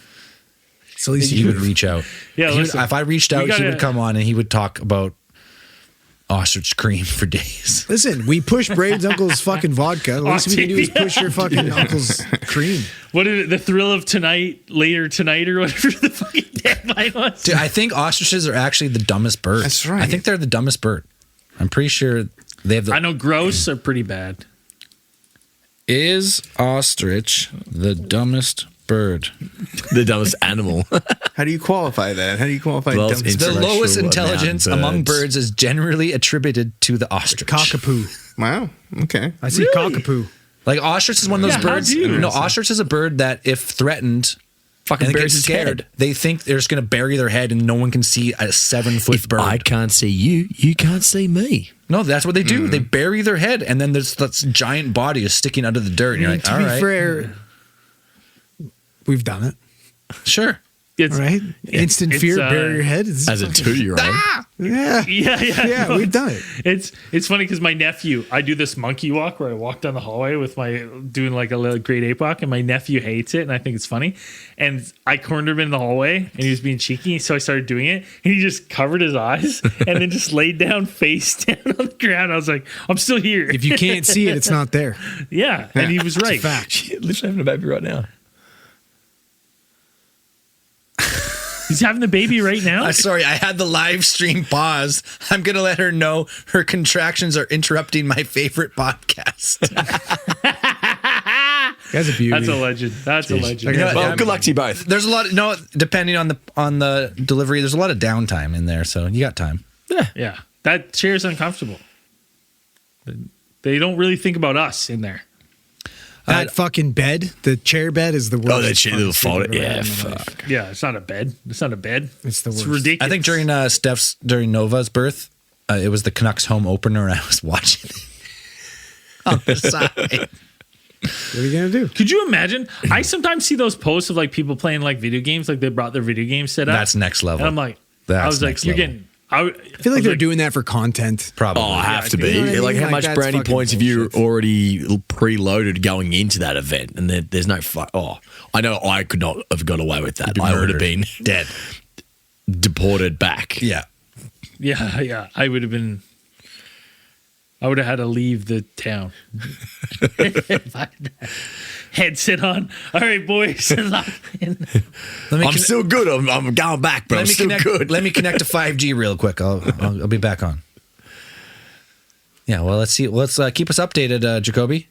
So at least he would reach out. Yeah, He would- listen, if I reached we out, he gotta- would come on and he would talk about ostrich cream for days. Listen, we push Braid's uncle's fucking vodka. The least we can do is push your fucking uncle's cream. What is it? The thrill of tonight, later tonight, or whatever the fucking tagline was. Dude, I think ostriches are actually the dumbest bird. That's right. I think they're the dumbest bird. I'm pretty sure they have the. I know grouse are pretty bad. Is ostrich the dumbest bird? The dumbest animal. How do you qualify that? How do you qualify Well, dumb it's The Intellectual lowest about intelligence birds. among birds is generally attributed to the ostrich. Cockapoo. Wow. Okay. I see Really? cockapoo. Like ostrich is one of those Yeah, how birds. do you? No, ostrich is a bird that if threatened, Fucking and they get buries his scared, head. they think they're just going to bury their head and no one can see a 7-foot If bird. I can't see you, you can't see me. No, that's what they do. They bury their head, and then there's that giant body is sticking out of the dirt. And you're like, to all be right, fair, we've done it. sure. It's, Right? Instant it's, fear, bury your head. It's As a 2-year-old. yeah. yeah, Yeah, we've done it. It's funny because my nephew, I do this monkey walk where I walk down the hallway with doing like a little grade 8 walk, and my nephew hates it, and I think it's funny. And I cornered him in the hallway, and he was being cheeky, so I started doing it, and he just covered his eyes and then just laid down face down on the ground. I was like, I'm still here. If you can't see it, it's not there. Yeah, and he was right. Literally having a baby right now. He's having the baby right now. Sorry, I had the live stream paused. I'm going to let her know her contractions are interrupting my favorite podcast. That's a beauty. That's a legend. That's a legend. Like, Well, good luck to you both. There's a lot. Depending on the delivery, there's a lot of downtime in there, so you got time. Yeah, that chair's uncomfortable. They don't really think about us in there. That fucking bed, the chair bed, is the worst. Oh, that shit, fucking little fold. thing I've ever Yeah, had in my life. fuck. Yeah, it's not a bed. It's not a bed. It's the It's worst. ridiculous. I think during Nova's birth, it was the Canucks home opener, and I was watching it on the side. What are you gonna do? Could you imagine? I sometimes see those posts of like people playing like video games, like they brought their video game set up. That's next level. And I'm like, That's I was like, next you're level. getting. I feel like they're doing that for content. Probably. Oh, I have to You be. know what I Like, mean? how much that's brownie fucking points have you bullshit. already preloaded going into that event? And there's no I know I could not have got away with that. I would have been dead. deported back. Yeah. Yeah. I would have had to leave the town. If I had that headset on. All right, boys. Lock in. I'm still good. I'm going back, but I'm still good. Let me connect to 5G real quick. I'll be back on. Yeah, well, let's see. Let's keep us updated, Jacoby.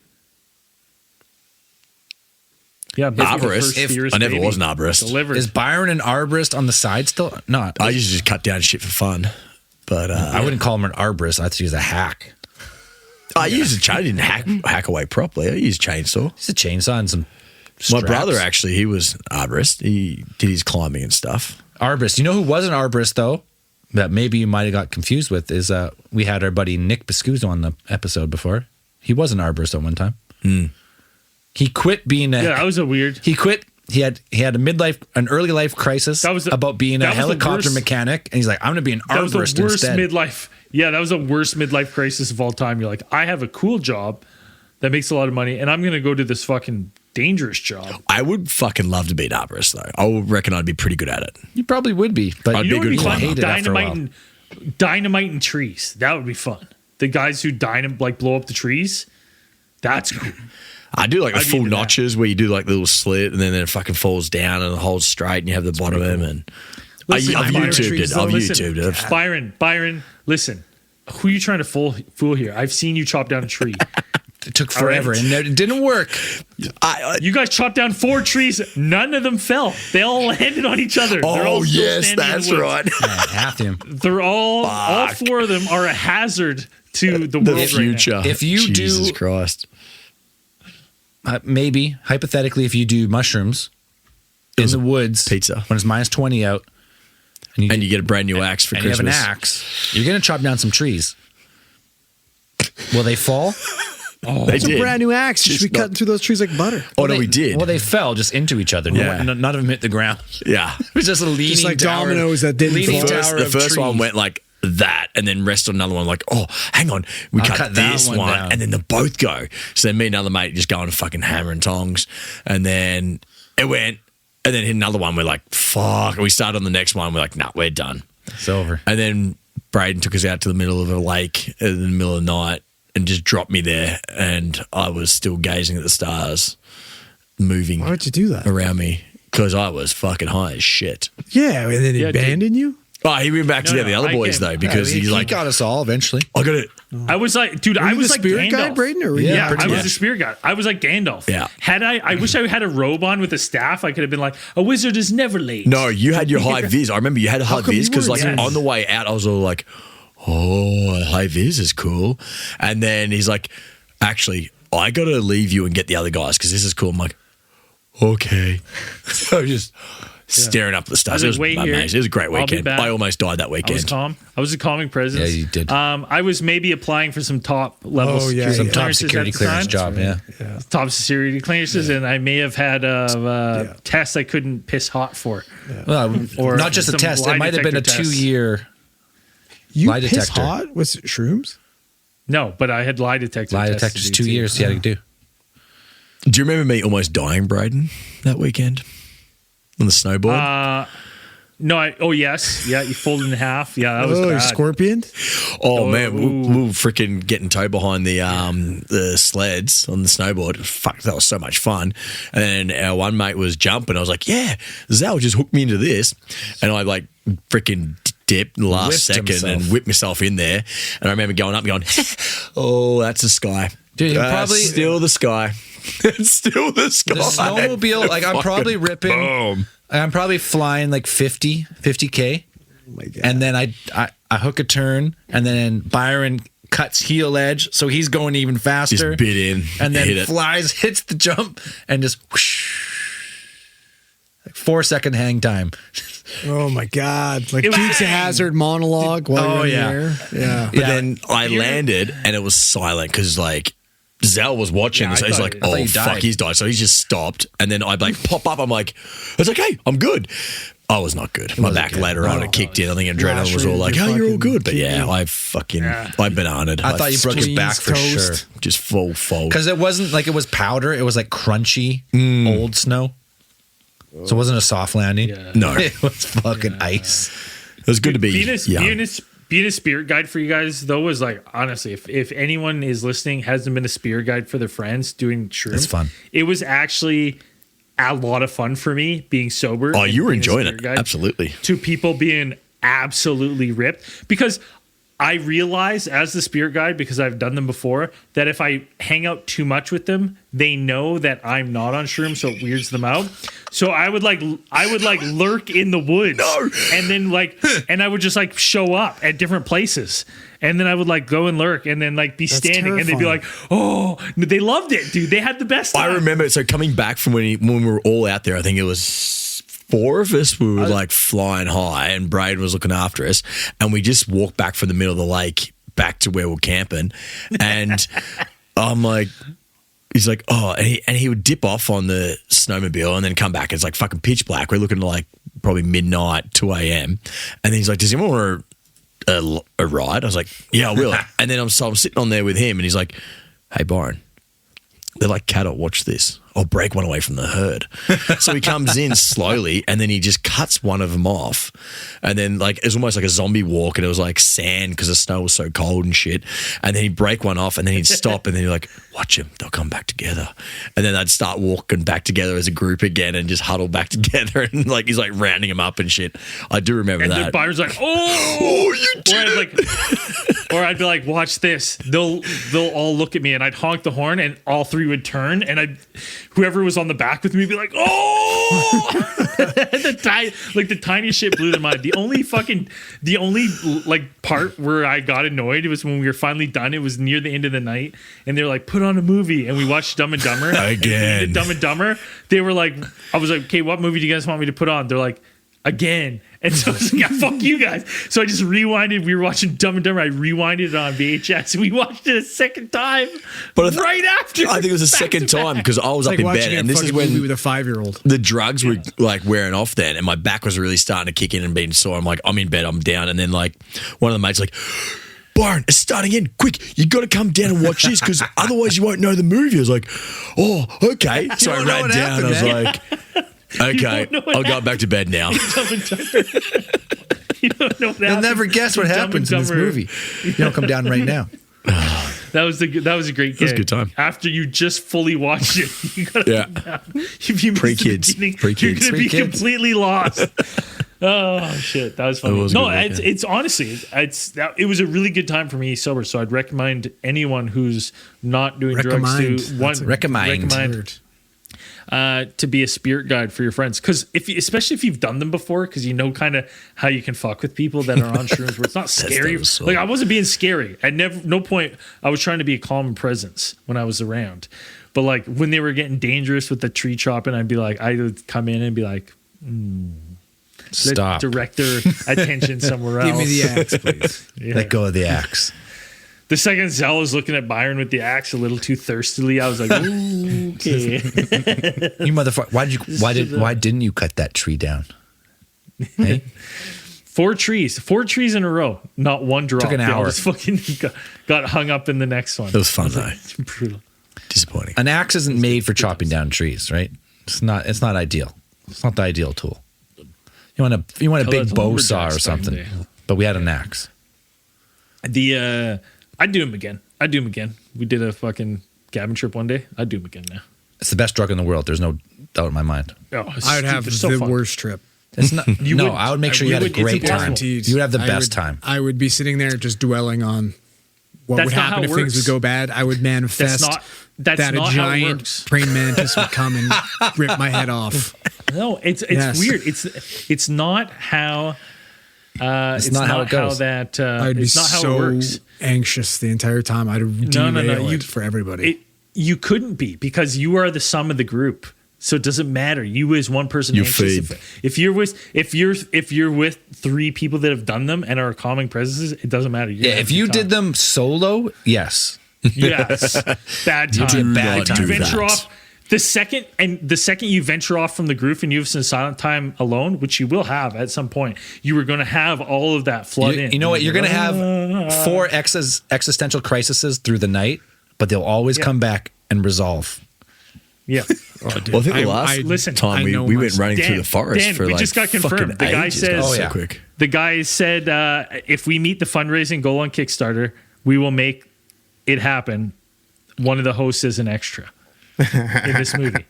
Yeah, Arborist. I never was an arborist. Delivered. Is Byron an arborist on the side still? Not. I used to just cut down shit for fun. But I wouldn't call him an arborist. I thought he was a hack. I used a chain. I didn't hack away properly. I used a chainsaw. He's a chainsaw and some My straps. brother, actually, he was an arborist. He did his climbing and stuff. Arborist. You know who was an arborist, though, that maybe you might have got confused with is we had our buddy Nick Biscuzzo on the episode before. He was an arborist at one time. He quit being a... Yeah, that was a weird... He quit. He had an early life crisis about being a helicopter mechanic, and he's like, I'm going to be an That was arborist the worst instead. midlife. Yeah, that was the worst midlife crisis of all time. You're like, I have a cool job that makes a lot of money, and I'm going to go to this fucking dangerous job. I would fucking love to be an arborist, though. I would reckon I'd be pretty good at it. You probably would be, but I'd You know be what a would good be fun? climber. Hate it after a while. Dynamiting trees. That would be fun. The guys who blow up the trees. That's cool. I do like the I'd be full into that. notches where you do like the little slit and then it fucking falls down and holds straight and you have the bottom of them. And Listen, I've Byron, YouTubed it. I've listen, YouTubed it. Byron, listen. Who are you trying to fool here? I've seen you chop down a tree. it took forever, and it didn't work. You guys chopped down 4 trees. None of them fell. They all landed on each other. They're all Oh, still yes, standing in the that's woods. right. Yeah, half him. They're all 4 of them are a hazard to the world The future. right now. If you Jesus do- Christ. Maybe, hypothetically, if you do mushrooms in the woods, pizza. when it's minus 20 out, And you get a brand new axe for and you have an Christmas. axe, you're going to chop down some trees. Will they fall? They It's a did. brand new axe. You Just should be not- cutting through those trees like butter. Oh, no, They- we did. Well, they fell just into each other. Yeah. None of them hit the ground. yeah. It was just a leaning Just like tower, dominoes that didn't leaning fall. tower The of first one trees. went like that and then rest on another one like, oh, hang on. We I'll cut cut that this one one down. and then they both go. So then me and another mate just go on a fucking hammer and tongs. And then it went and then hit another one. We're like, fuck. And we started on the next one. We're like, nah, we're done. It's over. And then Braden took us out to the middle of a lake in the middle of the night and just dropped me there. And I was still gazing at the stars moving Why would you do that? around me because I was fucking high as shit. Yeah, and then he Yeah, dude. abandoned you? Oh, he went back to No, get the no, other I boys can- though because he he's like, got us all eventually. I got it. I was like, dude, Were I you was the like spirit Gandalf. guide, Braden? Or were you Yeah, pretty I was much? the spirit guide. I was like Gandalf. Yeah. I wish I had a robe on with a staff. I could have been like, a wizard is never late. No, you had your high vis. I remember you had a high come vis you because weren't? like Yes. on the way out, I was all like, oh, high vis is cool. And then he's like, actually, I got to leave you and get the other guys because this is cool. I'm like, okay. So just staring up at the I stars. was It like, was wait here. amazing. It was a great I'll be weekend. back. I almost died that I was weekend. calm. I was a calming presence. Yeah, you did. I was maybe applying for some top level Oh, yeah, security yeah. Top clearances security at the clearance time. job, yeah. Top security clearances, and I may have had a test I couldn't piss hot for. Well, Or not just a some test. lie It might have been a detector tests. 2-year You lie piss detector. hot with shrooms? No, but I had lie detector. lie tests detectors. to do 2 too. years you had to do. Do you remember me almost dying, Braden, that weekend on the snowboard? No, yes. Yeah, you fold it in half. Yeah, that was Oh, bad. scorpion? Oh man, we were freaking getting towed behind the sleds on the snowboard. Fuck, that was so much fun. And then our one mate was jumping. I was like, "Yeah, Zal just hooked me into this," and I like freaking dipped in the last Whipped second himself. and whipped myself in there. And I remember going up and going, "Oh, that's the sky, Dude, he probably- still the sky." It's still the sky. The snowmobile, like I'm probably ripping. Boom. I'm probably flying like 50K. Oh my God. And then I hook a turn, and then Byron cuts heel edge, so he's going even faster. Just bit in and then hit it. flies, hits the jump, and just whoosh, like 4-second hang time. Oh my God. Like It was- Dukes of Hazzard monologue while Oh, you're in yeah. the air. Yeah. But then I landed and it was silent because like Zell was watching Yeah, this. I He's thought like, it- I thought oh you fuck, died. he's died. So he just stopped. And then I like pop up. I'm like, it's okay, I'm good. I was not good. My back later on, it kicked in. I think adrenaline was all like, "Oh, you're all good," but yeah, I bananaed. I thought you broke his back for sure. Just full fold. Because it wasn't like it was powder. It was like crunchy old snow. So it wasn't a soft landing. Yeah. No, It was fucking ice. it was good to be young. Being a spirit guide for you guys though was like, honestly, if anyone is listening hasn't been a spirit guide for their friends doing shrooms, It's fun. It was actually a lot of fun for me being sober. Oh, and you were being a enjoying spirit it. guide Absolutely. To people being absolutely ripped, because I realize as the spirit guide, because I've done them before, that if I hang out too much with them, they know that I'm not on shrooms, so it weirds them out. So I would like lurk in the woods, and then and I would just like show up at different places, and then I would like go and lurk, and then like be standing, and they'd be like, "Oh, they loved it, dude! They had the best time." I remember. So coming back from when we were all out there, I think it was 4 of us. We were like flying high, and Bryan was looking after us, and we just walked back from the middle of the lake back to where we're camping, and I'm like. He's like, oh, and he would dip off on the snowmobile and then come back. It's like fucking pitch black. We're looking to like probably midnight, 2 a.m. And then he's like, does anyone want a ride? I was like, yeah, I will. And then I'm sitting on there with him, and he's like, hey, Byron, they're like cattle. Watch this. I'll break one away from the herd. So he comes in slowly, and then he just cuts one of them off. And then like it was almost like a zombie walk, and it was like sand because the snow was so cold and shit. And then he'd break one off, and then he'd stop, and then he'd like, watch him. They'll come back together. And then they'd start walking back together as a group again and just huddle back together. And like he's like rounding them up and shit. I do remember and that. then Byron's like, oh, you did or I'd be like, watch this. They'll all look at me, and I'd honk the horn, and all 3 would turn, and whoever was on the back with me would be like, oh, the tiniest shit blew their mind. The only like part where I got annoyed was when we were finally done. It was near the end of the night, and they were like, put on a movie, and we watched Dumb and Dumber again. And Dumb and Dumber. They were like, I was like, okay, what movie do you guys want me to put on? They're like, again. And so I was like, yeah, fuck you guys. So I just rewinded. We were watching Dumb and Dumber. I rewinded it on VHS. We watched it a second time, but right after. I think it was the second time because I was up in bed, and this is when with a 5-year-old. The drugs were like wearing off then, and my back was really starting to kick in and being sore. I'm like, I'm in bed, I'm down, and then like one of the mates like, Byron, it's starting in. Quick, you got to come down and watch this because otherwise you won't know the movie. I was like, oh, okay. So I ran down. I was like, okay, I'll go back to bed now. You don't know what You'll never guess what happens in this movie. You don't come down right now. That was a great gig. That was a good time. After you just fully watched it, you gotta come down. If you Pre-kids. you're gonna be completely lost. Oh shit, that was funny. It's honestly, it was a really good time for me sober. So I'd recommend anyone who's not doing drugs to recommend to be a spirit guide for your friends, because especially if you've done them before, because you know kind of how you can fuck with people that are on shrooms where it's not scary. Like I wasn't being scary. No point I was trying to be a calm presence when I was around, but like when they were getting dangerous with the tree chopping, I would come in and be like, stop, direct their attention somewhere else. Give me the axe, please. Yeah. Let go of the axe. The second Zell was looking at Byron with the axe a little too thirstily, I was like, ooh, okay. You motherfucker! Why didn't you cut that tree down? Hey? 4 trees in a row, not one drop. Took an hour. Just fucking got hung up in the next one. It was fun though. Brutal. Disappointing. An axe isn't made for chopping down trees, right? It's not ideal. It's not the ideal tool. You want a big bow saw or something. But we had an axe. I'd do him again. We did a fucking cabin trip one day. I'd do him again now. It's the best drug in the world. There's no doubt in my mind. Oh, I would have the worst trip. It's not. I would make sure you had a great time. You would have the best time. I would be sitting there just dwelling on what That's would not happen how if it things works. would go bad. I would manifest That's that not a how it giant works. praying mantis would come and rip my head off. No, it's Yes. weird. It's not how. It's not how it goes. I'd be it's not how so it works. anxious the entire time. I'd derail it for everybody. You couldn't be, because you are the sum of the group. So it doesn't matter. You as one person. You anxious. feed. If you're with 3 people that have done them and are calming presences, it doesn't matter. Yeah, if you did them solo, yes. yes, bad time. bad time. You venture off. The second you venture off from the groove and you have some silent time alone, which you will have at some point, you are going to have all of that flood in. You know what? You're going to have 4 existential crises through the night, but they'll always come back and resolve. Yeah. Well, I think the last time we went running through the forest for we like just got confirmed. The guy ages. says, So quick. The guy said, if we meet the fundraising goal on Kickstarter, we will make it happen. One of the hosts is an extra in this movie.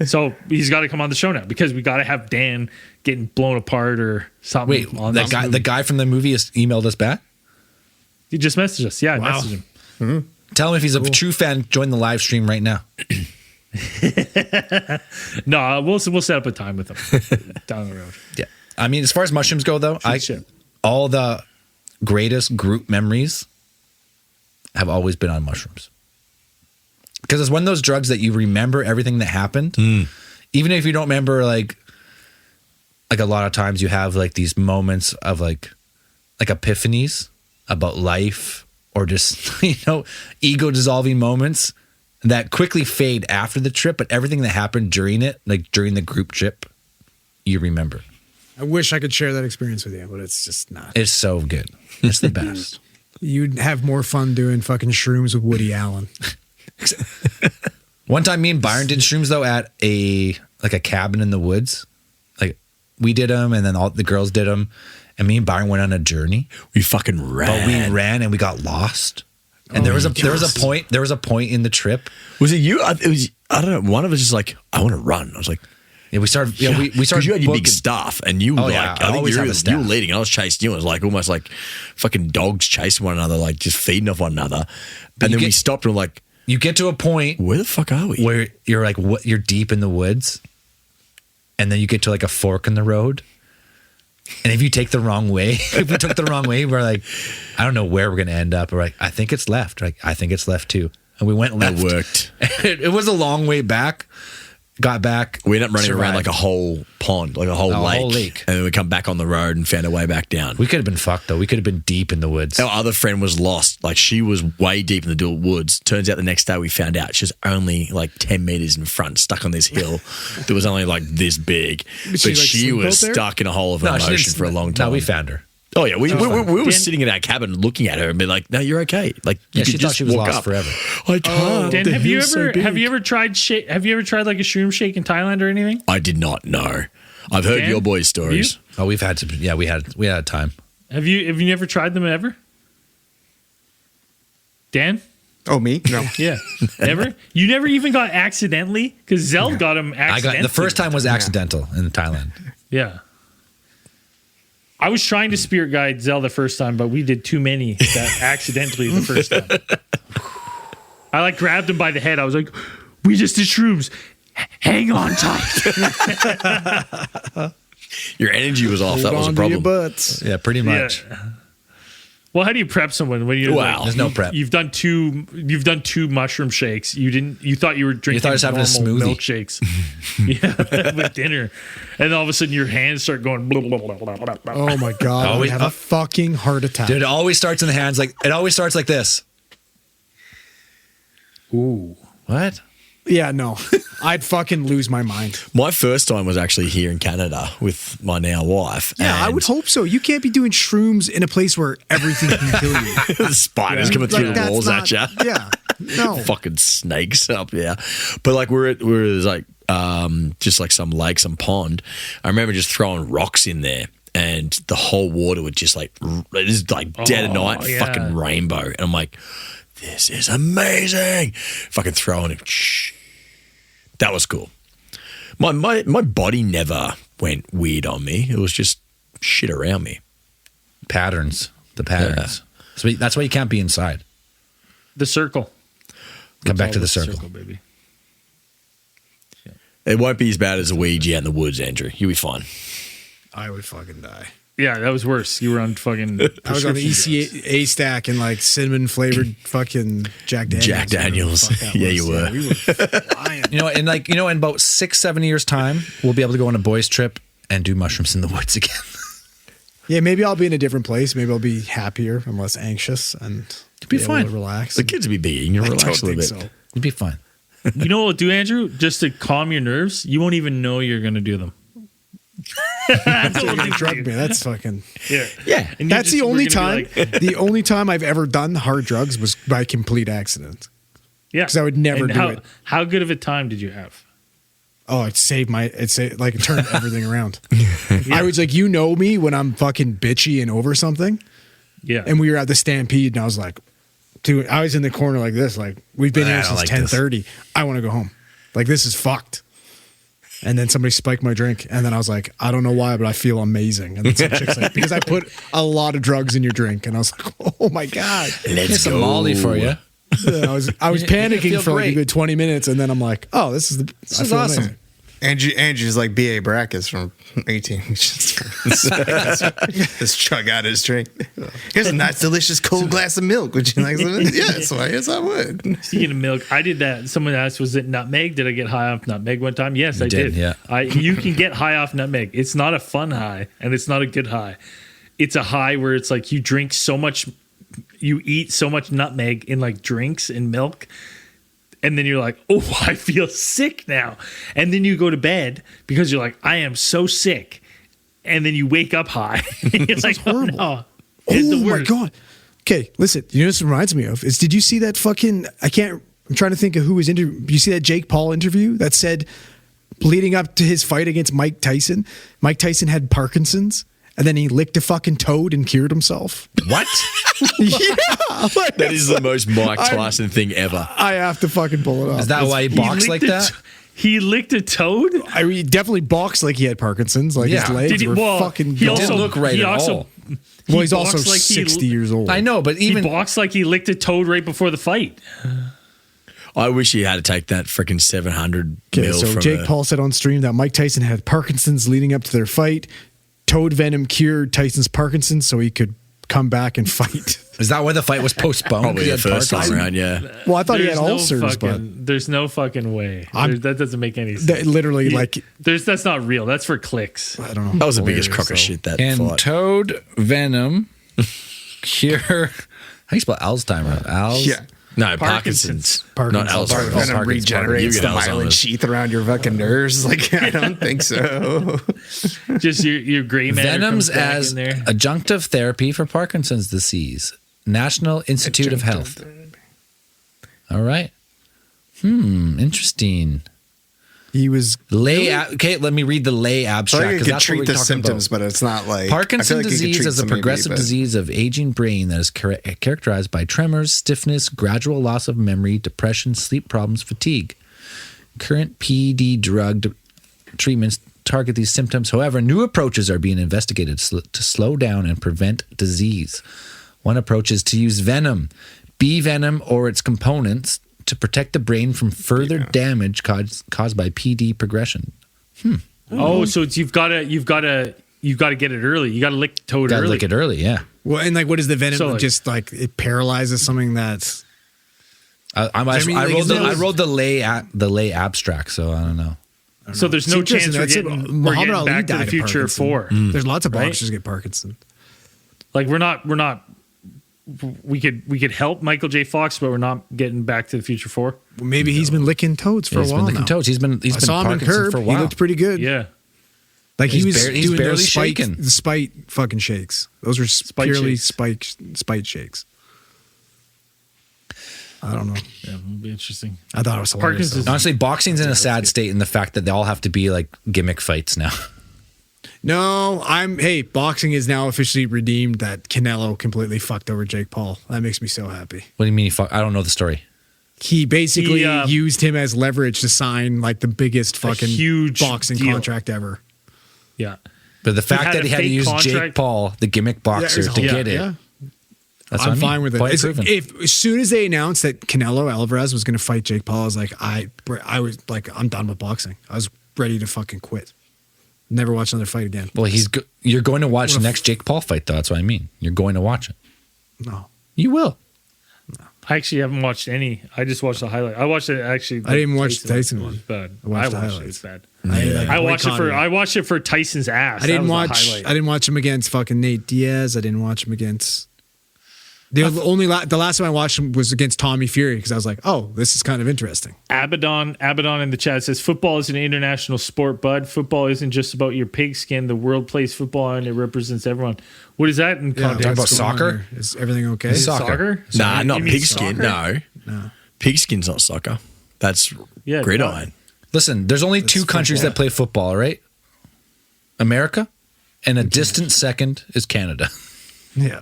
So he's got to come on the show now because we got to have Dan getting blown apart or something. Wait, on the guy from the movie has emailed us back? He just messaged us. Yeah, I messaged him. Mm-hmm. Tell him if he's a true fan, join the live stream right now. No, we'll set up a time with him down the road. Yeah. I mean, as far as mushrooms go, though, Shit. all the greatest group memories have always been on mushrooms. Because it's one of those drugs that you remember everything that happened. Even if you don't remember, like a lot of times you have like these moments of like epiphanies about life or just, ego dissolving moments that quickly fade after the trip, but everything that happened during it, like during the group trip, you remember. I wish I could share that experience with you, but it's just not. It's so good. It's the best. You'd have more fun doing fucking shrooms with Woody Allen. One time me and Byron did shrooms though at a cabin in the woods. Like we did them and then all the girls did them. And me and Byron went on a journey. We fucking ran. But we ran and we got lost. And there was a point in the trip. Was it you? I don't know. One of us just like, I want to run. I was like, yeah, we started. Yeah, we started. You had your big staff, and you yeah, I think always have a staff. you were leading. And I was chasing you. It was like almost like fucking dogs chasing one another, like just feeding off one another. And then we stopped and we're like, you get to a point where the fuck are we? Where you're like, what? You're deep in the woods, and then you get to like a fork in the road. And if you take the wrong way, if we took the wrong way, we're like, I don't know where we're gonna end up. We're like, I think it's left. Like, I think it's left too. And we went left. That worked. It was a long way back. Got back. We ended up running around like a whole pond, like a whole lake. And then we come back on the road and found our way back down. We could have been fucked though. We could have been deep in the woods. Our other friend was lost. Like she was way deep in the woods. Turns out the next day we found out she was only like 10 meters in front, stuck on this hill that was only like this big. But she was stuck in a hole of emotion for a long time. No, we found her. Oh yeah, we were sitting in our cabin looking at her and be like, "No, you're okay." Like, you she could thought just she was walk lost up. forever. I can't. Dan, The have you hill's so big. ever tried like a shroom shake in Thailand or anything? I did not know. I've heard Dan, your boys' stories. Oh, we've had some. Yeah, we had time. Have you never tried them ever? Dan? Oh, me? No. Yeah. Never? You never even got accidentally? Because Zell got them accidentally. The first time was accidental in Thailand. Yeah. I was trying to spirit guide Zell the first time, but we did too many that accidentally the first time. I like grabbed him by the head. I was like, we just did shrooms. Hang on tight. Your energy was off. That was a problem. Butts. Yeah, pretty much. Yeah. Well, how do you prep someone when you? Wow. There's no prep. You've done two mushroom shakes. You thought you were drinking. You thought I was having a normal smoothie. milkshakes. Yeah, with dinner, and all of a sudden your hands start going. Blah, blah, blah, blah, blah, blah. Oh my god! I would have a fucking heart attack. Dude, it always starts in the hands. Like it always starts like this. Ooh. What? Yeah, no, I'd fucking lose my mind. My first time was actually here in Canada with my now wife. Yeah, I would hope so. You can't be doing shrooms in a place where everything can kill you. The spiders coming through the that's walls not- at you. Yeah, no. Fucking snakes up there. But like we're like just like some lake, some pond. I remember just throwing rocks in there and the whole water would just like it is like dead of night, yeah. fucking rainbow. And I'm like, this is amazing. Fucking throwing it. That was cool. My body never went weird on me. It was just shit around me. Patterns. The patterns. So that's why you can't be inside. The circle. Come back to the circle. Baby. It won't be as bad as a Ouija out in the woods, Andrew. You'll be fine. I would fucking die. Yeah, that was worse. You were on fucking. I was on the ECA stack and like cinnamon flavored fucking Jack Daniels. Jack Daniels. Yeah, you were. We were flying. In about 6-7 years time, we'll be able to go on a boys trip and do mushrooms in the woods again. Yeah, maybe I'll be in a different place. Maybe I'll be happier. I'm less anxious and be able fine. to relax. The kids will be big. You can I relax don't a little think bit. so. You'd be fine. You know what we'll do, Andrew? Just to calm your nerves, you won't even know you're going to do them. That's what we'll do. Drug me. That's fucking. Yeah. And That's the only we're gonna time. be like- The only time I've ever done hard drugs was by complete accident. yeah. 'Cause I would never And do how, it. How good of a time did you have? Oh, it turned everything around. I was like, you know me when I'm fucking bitchy and over something. Yeah. And we were at the Stampede, and I was like, dude, I was in the corner like this. Like, we've been I here don't since like 10:30. I want to go home. Like, this is fucked. And then somebody spiked my drink, and then I was like, I don't know why, but I feel amazing. And then some chick's like, because I put a lot of drugs in your drink, and I was like, oh my god. Get some Molly for you. I was panicking feel for like a great. good 20 minutes, and then I'm like, oh, this is awesome. amazing. Andrew's like B.A. Baracus from 18. Just chug out his drink. Here's a nice, delicious cold glass of milk. Would you like some? Yes, I would. Speaking of milk, I did that. Someone asked, was it nutmeg? Did I get high off nutmeg one time? Yes, I did, did. yeah. You can get high off nutmeg. It's not a fun high, and it's not a good high. It's a high where it's like you drink so much, you eat so much nutmeg in like drinks and milk, and then you're like, oh, I feel sick now. And then you go to bed because you're like, I am so sick. And then you wake up high. You're like, horrible. oh no. It's Oh the my worst. god. Okay, listen. You know what this reminds me of is did you see that fucking I'm trying to think of who was you see that Jake Paul interview that said leading up to his fight against Mike Tyson had Parkinson's and then he licked a fucking toad and cured himself. What? Yeah. Like, That is the most Mike I'm- Tyson thing ever. I have to fucking pull it up. Is that why he boxed like licked a that? t- He licked a toad? I mean, he definitely boxed like he had Parkinson's. Like Yeah. his legs Did he- were well, fucking he gone. Didn't look right he at also- all. Well, he's boxed also like he- 60 years old. I know, but He even boxed like he licked a toad right before the fight. I wish he had to take that freaking 700 Okay, mil so from Jake Paul said on stream that Mike Tyson had Parkinson's leading up to their fight. Toad venom cured Tyson's Parkinson's so he could come back and fight. is that why the fight was postponed? probably He the had first time Parkinson's? around, yeah. Well, I thought he had There's no ulcers, but fucking- there's no fucking way. That doesn't make any sense. that literally, like, That's not real. That's for clicks. I don't know. That was the biggest Hilarious, crock of though. shit, that Can fight. toad venom cure? How do you spell Alzheimer's? Yeah. No, Parkinson's. Not Parkinson's. Alzheimer's. Venom Parkinson's. regenerates You the get myelin Alzheimer's. sheath around your fucking nerves. Like, I don't think so. Just your gray matter Venoms comes back as in there. adjunctive therapy for Parkinson's disease. National Institute of Health. All right. Interesting. He was Okay, let me read the lay I abstract. feel like it 'cause could that's what treat we're the talking symptoms, about. but it's not like I feel Parkinson's like you could disease treat is a some maybe, progressive but- disease of aging brain that is characterized by tremors, stiffness, gradual loss of memory, depression, sleep problems, fatigue. Current PD drug treatments target these symptoms. However, new approaches are being investigated to slow down and prevent disease. One approach is to use venom, bee venom or its components to protect the brain from further damage caused by PD progression. Oh, so it's, you've got to get it early. You got to lick the toad Gotta early. lick it early, yeah. well, and like, what is the venom? So, like- just like it paralyzes something that's. I wrote the lay abstract, so I don't know. So there's no See, Tristan, chance we're that's it. getting Muhammad Ali Back to died the of Future Parkinson. 4. There's lots of Right? boxers get Parkinson. Like we're not. We could help Michael J. Fox, but we're not getting Back to the Future 4. Well, maybe he's been licking toads for He's a been while licking now. toads. He's I been saw him in Parkinson's Curb. for a He while. looked pretty good. Yeah. Like He's he was he's doing barely those shaking. the spite fucking shakes. Those were purely spite shakes. I don't know. Yeah, it'll be interesting. I thought it was hilarious. Parkinson's- though. Honestly, boxing's in a sad state in the fact that they all have to be like gimmick fights now. No, hey, boxing is now officially redeemed that Canelo completely fucked over Jake Paul. That makes me so happy. What do you mean? I don't know the story. He basically He, used him as leverage to sign like the biggest fucking huge boxing deal. contract ever. Yeah. But the fact had that a he had to fake use Jake contract. Paul, the gimmick boxer, it's to a- get it. yeah. That's I'm what I mean. fine with it. Point It's- proven. If as soon as they announced that Canelo Alvarez was going to fight Jake Paul, I was like, I was like, I'm done with boxing. I was ready to fucking quit. Never watch another fight again. Well, you're going to watch What the a next Jake Paul fight, though. That's what I mean. You're going to watch it. No, You will. I actually haven't watched any. I just watched the highlight. I watched it actually. I didn't even watch the Tyson It was one. bad. I watched the it. highlights. It's bad. I I watched it for. boycotted I watched it for Tyson's ass. I didn't That was the watch. highlight. I didn't watch him against fucking Nate Diaz. I didn't watch him against. The last time I watched him was against Tommy Fury because I was like, oh, this is kind of interesting. Abaddon in the chat says football is an international sport, bud. Football isn't just about your pigskin. The world plays football and it represents everyone. What is that in context? about what's going on soccer? here? Is everything okay? Is it soccer? Nah, not You mean pigskin. soccer? No. Pigskin's not soccer. That's Yeah, gridiron. Listen, there's only two countries that play football, right? America, and a distant second is Canada. Yeah.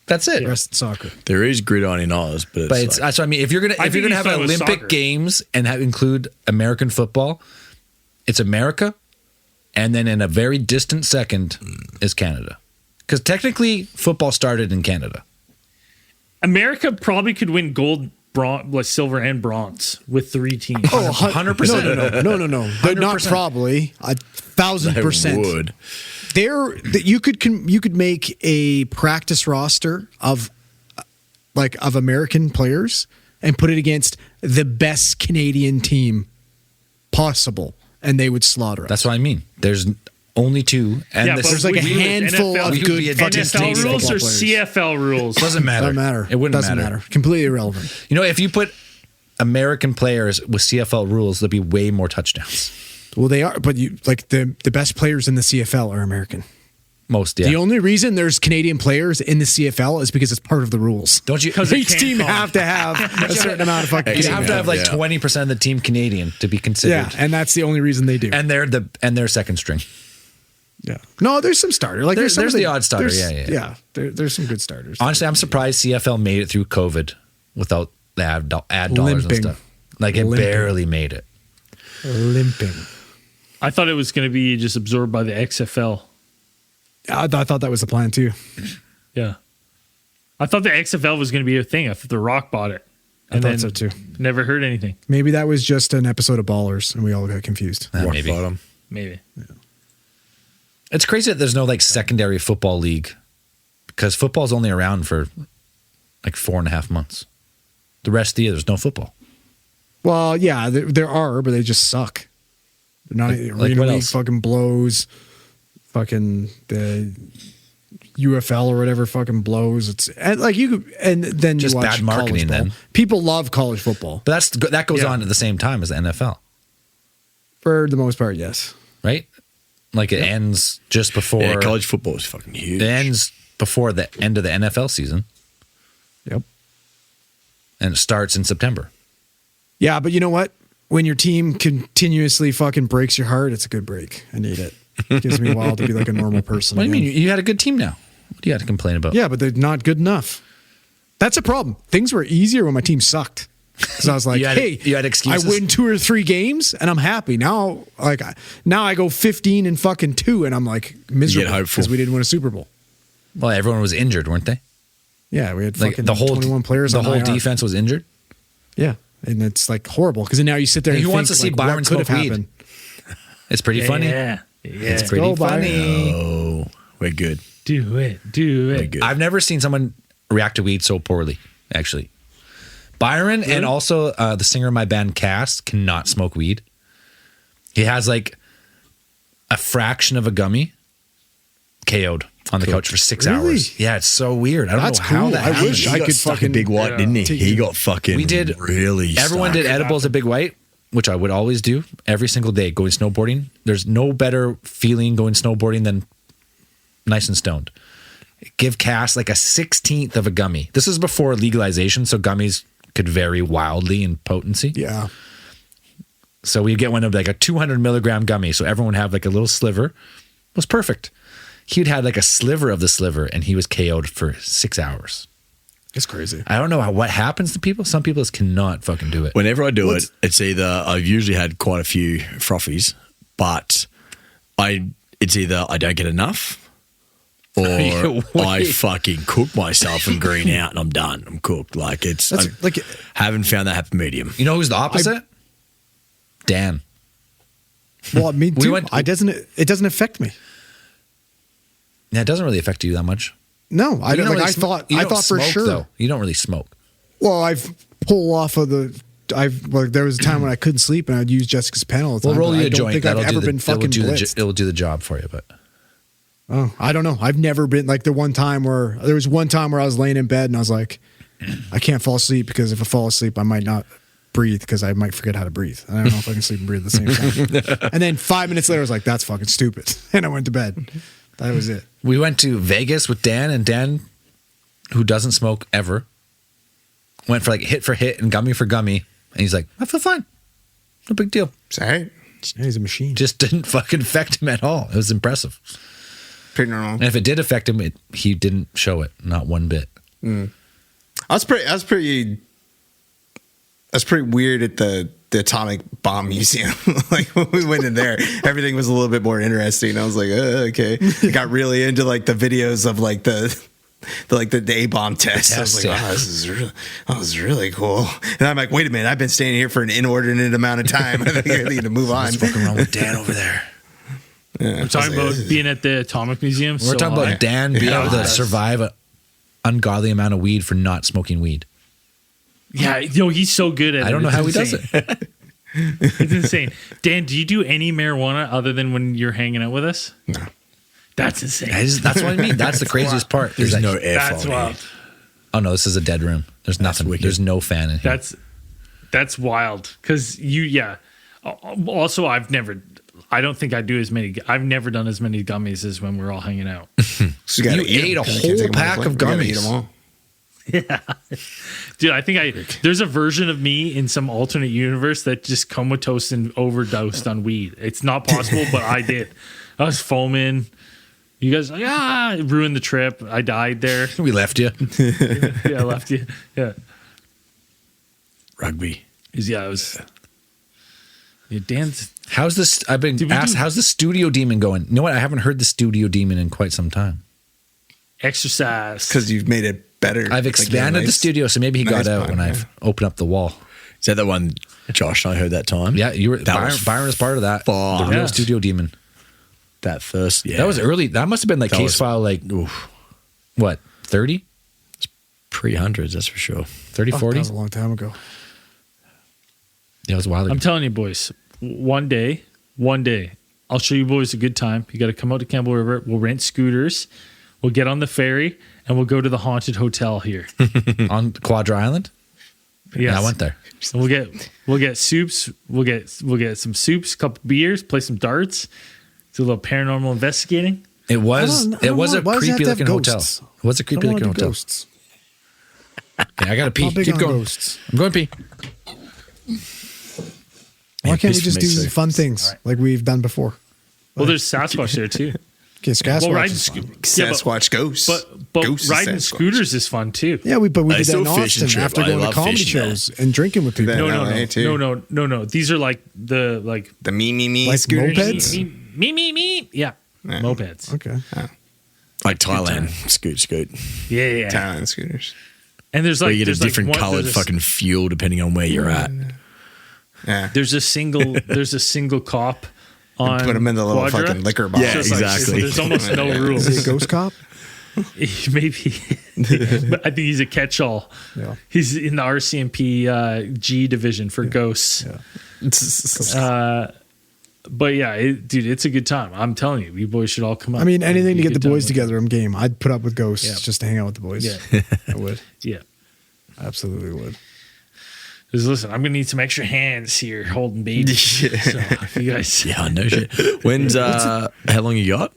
That's it. The rest is soccer. There is gridiron in Oz, but But that's what I mean. If you're gonna I think have he's talking about Olympic soccer. games and include American football, it's America, and then in a very distant second is Canada, because technically football started in Canada. America probably could win gold, bronze, silver, and bronze with 3 teams. Oh, 100%. No. But not 100%. probably. 1,000%. would. You could make a practice roster of American players and put it against the best Canadian team possible, and they would slaughter us. That's what I mean. There's only two, and Yeah, this but is There's like a we live in handful NFL. of We could be good a fucking NFL Canadian rules football or players. CFL rules? doesn't matter. Doesn't matter. It wouldn't Doesn't matter. Completely irrelevant. You know, if you put American players with CFL rules, there'd be way more touchdowns. Well, they are, but the best players in the CFL are American. Most, yeah. The only reason there's Canadian players in the CFL is because it's part of the rules. Don't you? Each team have to have a certain amount of fucking. You have to have like Yeah. 20% of the team Canadian to be considered. Yeah, and that's the only reason they do. And they're second string. Yeah. No, there's some starter. Like There's some of the odd starter, there's- yeah. Yeah, there's some good starters. Honestly, I'm surprised CFL made it through COVID without the ad dollars Limping. and stuff. Like it Limping. barely made it. Limping. I thought it was going to be just absorbed by the XFL. I thought that was the plan too. Yeah. I thought the XFL was going to be a thing. I thought The Rock bought it. I thought so too. Never heard anything. Maybe that was just an episode of Ballers, and we all got confused. Maybe. Bottom. Maybe. It's crazy that there's no like secondary football league, because football's only around for like 4.5 months. The rest of the year, there's no football. Well, yeah, there are, but they just suck. They're not. Like Arena what League else? fucking blows. Fucking the UFL or whatever fucking blows. It's and like and then Just you watch bad marketing college ball. then. People love college football But that goes Yeah. on at the same time as the NFL, for the most part. Yes. right? Like it ends just before Yeah, college football is fucking huge. it ends before the end of the NFL season, Yep. and it starts in September. Yeah, but you know what? When your team continuously fucking breaks your heart, it's a good break. I need it. It gives me a while to be like a normal person. What do you again. mean? You had a good team now. What do you have to complain about? Yeah, but they're not good enough. That's a problem. Things were easier when my team sucked. Because I was like, You had- hey, you had excuses? I win 2 or 3 games and I'm happy. Now I go 15-2 and I'm like miserable hopeful. because we didn't win a Super Bowl. Well, everyone was injured, weren't they? Yeah, we had Like fucking the whole 21 players the on whole IR. defense was injured. Yeah, and it's like horrible because now you sit there and Who think, wants to see like, Byron what could have smoke weed? happened. It's pretty funny. Yeah. It's pretty Go, Byron. funny. Oh, we're good. Do it. We're good. I've never seen someone react to weed so poorly, actually. Byron and also the singer of my band, Cass, cannot smoke weed. He has like a fraction of a gummy, KO'd on the couch for 6 Really? hours. Yeah, it's so weird. I don't That's know how cool. that I happened. wish He I got could stuck in fucking Big White, didn't he? He got fucking We did really Everyone stuck. did edibles at Big White, which I would always do every single day going snowboarding. There's no better feeling going snowboarding than nice and stoned. Give Cass like a 16th of a gummy. This is before legalization, so gummies could vary wildly in potency. Yeah. So we get one of like a 200 milligram gummy. So everyone would have like a little sliver. It was perfect. He'd had like a sliver of the sliver and he was KO'd for 6 hours. It's crazy. I don't know what happens to people. Some people just cannot fucking do it. Whenever I do it, it's either I've usually had quite a few frothies, but it's either I don't get enough or I fucking cook myself and green out and I'm done. I'm cooked. Like I haven't found that happy medium. You know who's the opposite? Dan. Well, me too. went- It doesn't affect me. Yeah, it doesn't really affect you that much. No, I You don't. Like, really I sm- thought. you I don't thought for smoke, sure. though. You don't really smoke. Well, I've pulled off of the. There was a time when I couldn't sleep and I'd use Jessica's pen all the time. We'll roll but you I a don't joint. think I've That'll ever do been fucking blitzed. it'll do the job for you. But Oh, I don't know. I've never been like there was one time where I was laying in bed and I was like, I can't fall asleep because if I fall asleep, I might not breathe because I might forget how to breathe. I don't know if I can sleep and breathe at the same time. And then 5 minutes later, I was like, that's fucking stupid. And I went to bed. That was it. We went to Vegas with Dan, and Dan, who doesn't smoke ever, went for like hit for hit and gummy for gummy. And he's like, I feel fine. No big deal. It's all right. Yeah, he's a machine. Just didn't fucking affect him at all. It was impressive. Pretty normal. And if it did affect him, he didn't show it, not one bit. I was pretty weird at the Atomic Bomb Museum. Like when we went in there, everything was a little bit more interesting. I was like, okay. I got really into like the videos of like the A-bomb test. I was like, this is really cool. And I'm like, wait a minute, I've been standing here for an inordinate amount of time. I think I need to move on. What's fucking wrong with Dan over there? Yeah, We're talking about being at the Atomic Museum. We're talking about Dan being able to survive an ungodly amount of weed for not smoking weed. Yeah, he's so good at it. I don't know It's how he insane. does it. It's insane. Dan, do you do any marijuana other than when you're hanging out with us? No. That's insane. That's what I mean. That's the craziest part. There's no air That's flow. wild. Oh no, this is a dead room. There's nothing. wicked. There's no fan in here. That's wild. Because also, I don't think I do as many. I've never done as many gummies as when we're all hanging out. So you gotta You eat ate 'em, a 'cause I whole can't take 'em pack with of me. You gotta eat gummies. 'em all. Dude, I think there's a version of me in some alternate universe that just comatose and overdosed on weed. It's not possible, but I did. I was foaming. You guys like, it ruined the trip. I died there. We left you. Yeah, I left you. Yeah. Rugby. Yeah, it was. Yeah, Dan's. How's this? I've been Did we asked. do- How's the Studio Demon going? You know what? I haven't heard the Studio Demon in quite some time. Exercise. Because you've made it better. I've expanded the studio, so maybe he got nice out plan, when I've opened up the wall. Is that the one Josh and I heard that time? Yeah, you were. That Byron was part of that. fun. The real Yeah. Studio Demon. That first, yeah. That was early. That must have been like That case was- file, like what, 30, pre-hundreds, that's for sure. 30, Fuck, 40? that was a long time ago. Yeah, it was a while ago. I'm telling you, boys, one day, I'll show you boys a good time. You got to come out to Campbell River. We'll rent scooters. We'll get on the ferry and we'll go to the haunted hotel here. On Quadra Island. Yes. Yeah, I went there. And we'll get soups. We'll get some soups, a couple beers, play some darts, do a little paranormal investigating. It was. I don't was know. a Why does it have creepy to have looking hotel. ghosts? It was a creepy I don't looking wanna do hotel. ghosts. Okay, I gotta pee. Not big Keep on going. ghosts. I'm going pee. Why can't we piss just for me, do too. fun things like we've done before? Well, there's Sasquatch there too. Okay, Sasquatch Well, riding is fun. Sasquatch ghosts. but Ghosts of riding Sasquatch. scooters is fun too. Yeah, but we I did that still in fish and Austin trip. after I going to love comedy fishing shows and drinking with people. That- No, LA too. no. These are like the The me Like scooters. mopeds? me. Yeah, mopeds. Okay. Like Thailand, scoot. Yeah. Thailand scooters. And there's Where like you get a there's like different one- colored there's a- fucking fuel depending on where you're at. Yeah. There's a single cop on. Put them in the little Quadra. fucking liquor bottle. Yeah, It's like- exactly. there's almost no Yeah. rules. Is he a ghost cop? Maybe. But I think he's a catch-all. Yeah. He's in the RCMP G division for ghosts. But yeah, dude, it's a good time. I'm telling you, you boys should all come up. I mean, anything to It'd be get a the good boys time. together, I'm game. I'd put up with ghosts Yeah. just to hang out with the boys. Yeah, I would. yeah. Absolutely would. Because listen, I'm gonna need some extra hands here holding babies. So if you guys, Yeah, no shit. When's how long you got?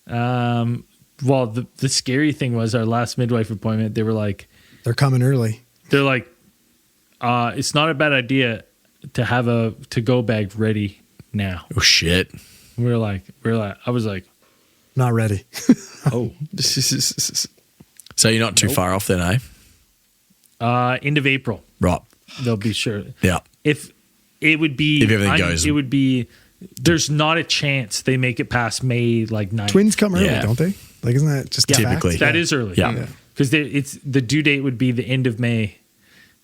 well, the scary thing was our last midwife appointment. They were like, They're coming early. it's not a bad idea to have a to-go bag ready now. Oh shit. We were like, I was like, Not ready. oh, So you're not too far off then, eh? end of April, Right. they'll be sure. Yeah. If it would be, If everything goes- it would be. There's not a chance they make it past May 9th. Twins come early, Yeah. don't they? Like, isn't that just a Typically. fact? That is early. Yeah. Because it's the due date would be the end of May,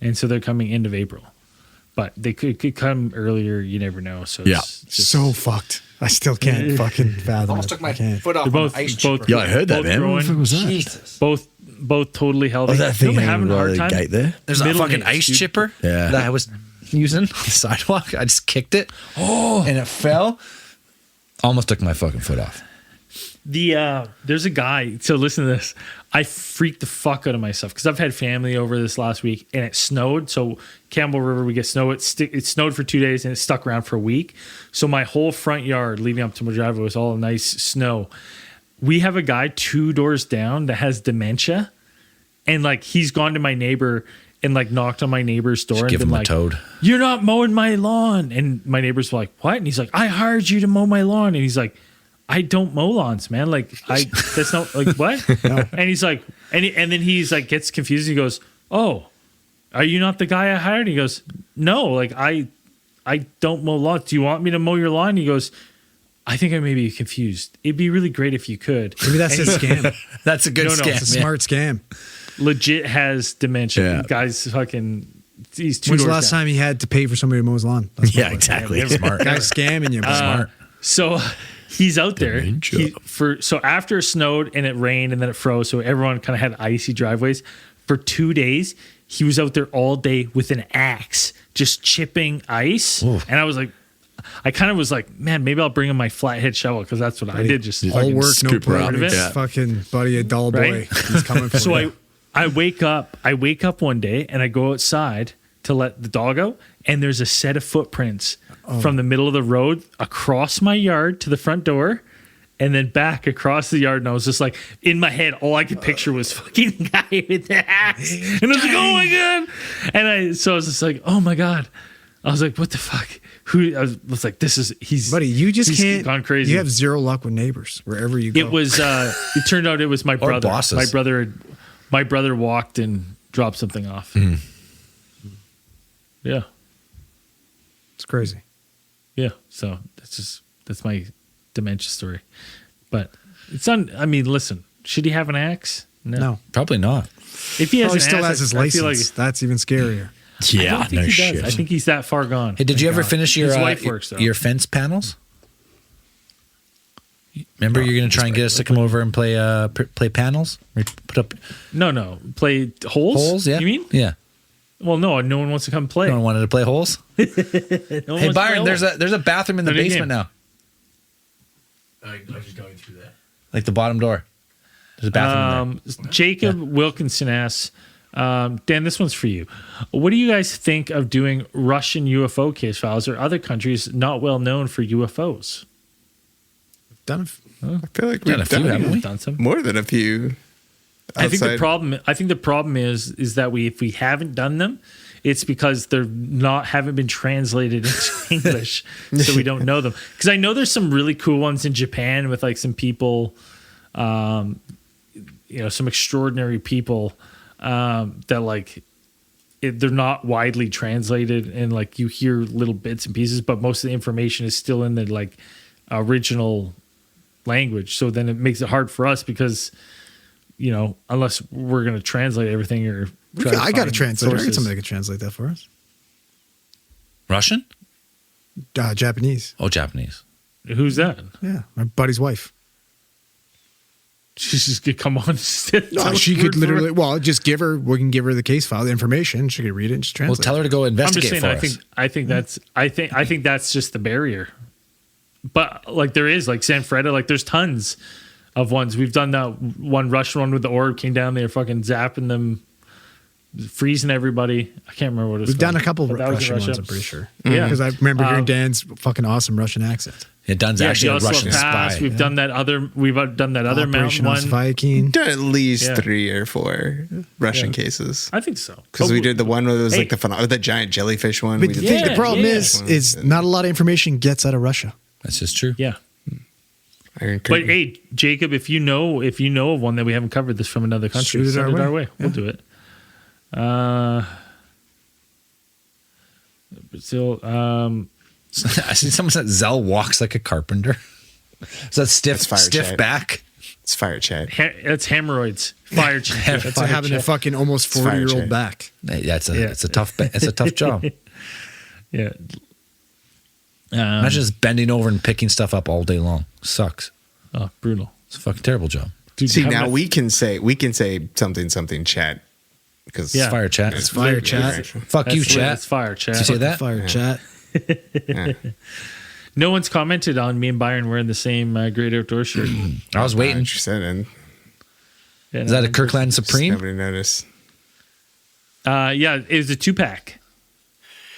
and so they're coming end of April. But they could come earlier. You never know. So Yeah. it's just, So fucked. I still can't fucking fathom it. I can't. foot off they're both. Yeah, I heard that, both man. What the fuck growing, was that? Jesus. both totally healthy. Oh, that thing You know, hanging having a by hard the time. gate there? There's a Middle fucking names, ice dude. chipper Yeah. that I was using on the sidewalk. I just kicked it. Oh, and it fell. Almost took my fucking foot off. There's a guy. So listen to this. I freaked the fuck out of myself because I've had family over this last week and it snowed. So Campbell River, we get snow. It snowed for 2 days and it stuck around for a week. So my whole front yard leading up to my driveway was all nice snow. We have a guy 2 doors down that has dementia, and like he's gone to my neighbor and like knocked on my neighbor's door and give been him a like, toad. "You're not mowing my lawn." And my neighbor's like, "What?" And he's like, "I hired you to mow my lawn." And he's like, "I don't mow lawns, man. Like that's not like what?" No. And he's like, and then he's like gets confused. He goes, "Oh, are you not the guy I hired?" And he goes, "No, like I don't mow lawns. Do you want me to mow your lawn?" And he goes, "I think I may be confused. It'd be really great if you could." Maybe that's a scam. That's a good scam. It's a smart scam. Legit has dementia. Yeah. Guy's fucking. He's 2 When's the doors last down. time he had to pay for somebody to mow his lawn? That's Yeah, what- exactly. Yeah, Smart. Guy's scamming you. bro. Smart. So he's out there. Dementia. So after it snowed and it rained and then it froze, so everyone kind of had icy driveways. For 2 days, he was out there all day with an axe, just chipping ice. Ooh. And I was like, I kind of was like, man, maybe I'll bring him my flathead shovel because that's what I did. Just All fucking work, no scoop her play. up. It's Yeah. fucking buddy, a dull boy. Right? He's coming for So you. I wake up one day and I go outside to let the dog out, and there's a set of footprints from the middle of the road across my yard to the front door, and then back across the yard. And I was just like, in my head, all I could picture was fucking guy with the axe, and I was like, oh my god! And I was just like, oh my god! I was like, what the fuck? Who? I was like, he's Buddy, you just he's can't. gone crazy. You have zero luck with neighbors wherever you go. It was. It turned out it was my brother. bosses. My brother walked and dropped something off. Yeah, It's crazy. yeah. So that's my dementia story. But it's on. I mean, listen. Should he have an axe? No. Probably not. If he has Probably an still axe, has his I feel license. That's even scarier. I Yeah, don't think no he shit. does. I think he's that far gone. Hey, did you ever God. finish your His wife works, though. your fence panels? Remember, you're going to try and get us to come over and play play panels. Put up No. Play holes. holes. Yeah, You mean? Yeah. Well, no. No one wants to come play. No one wanted to play holes. No one Hey, wants to Byron, play there's holes. a bathroom in the No, new basement game. now, I'm just going through that. like the bottom door. There's a bathroom in there. Jacob Wilkinson asks, Dan, this one's for you. What do you guys think of doing Russian UFO case files or other countries not well known for UFOs? Done. I feel like Done a we've few, done haven't we? Done some. more than a few. I think the outside- problem is that if we haven't done them, it's because they're haven't been translated into English, so we don't know them. Because I know there's some really cool ones in Japan with like some people, some extraordinary people that like they're not widely translated, and like you hear little bits and pieces, but most of the information is still in the like original language. So then it makes it hard for us because, unless we're going to translate everything or try to I got a find translator. I got sources. somebody that can translate that for us. Russian? Japanese. Oh, Japanese. Who's that? Yeah, my buddy's wife. She's just gonna come on. And No, she could literally. Well, just give her. We can give her the case file, the information. She could read it and just Well, translate. tell her to go I'm just investigate saying. for us. I think that's just the barrier. But like there is like Sanfreda, like there's tons of ones. We've done that one Russian one with the orb came down there, fucking zapping them, freezing everybody. I can't remember what it was. We've done a called, couple but that was in Russian ones. Russia. I'm pretty sure. Yeah. because I remember hearing Dan's fucking awesome Russian accent. Yeah, Dunn's Yeah, actually a Yaroslav Russian Pass. spy. We've done that other. We've done that other mountain Operation one. Viking. done at least Yeah. 3 or 4 Russian cases. I think so. Because we did the one where it was Hey. like the giant jellyfish one. But We the, did thing, the problem yeah. is not a lot of information gets out of Russia. That's just true. Yeah. Iron But Curtain. hey, Jacob, if you know of one that we haven't covered this from another country, Shoot it send our it our way. way. We'll do it. Brazil. I see someone said Zell walks like a carpenter. Is that That's fire stiff chat. back? It's fire chat. That's hemorrhoids. Fire check. That's like having a fucking almost It's fire 40-year-old check. back. Hey, it's Yeah. a tough it's a tough job. Yeah. Imagine just bending over and picking stuff up all day long. Sucks. Oh, brutal. It's a fucking terrible job. Dude, See, how now much- we can say something chat because Yeah. It's fire chat. It's Fire chat. Fuck you, that's- chat. That's fire chat. Did you say that? Fire chat. No one's commented on me and Byron wearing the same Great Outdoor shirt. I was waiting. Interested in. Is that a Kirkland Supreme? Nobody noticed. Yeah, it was a 2-pack.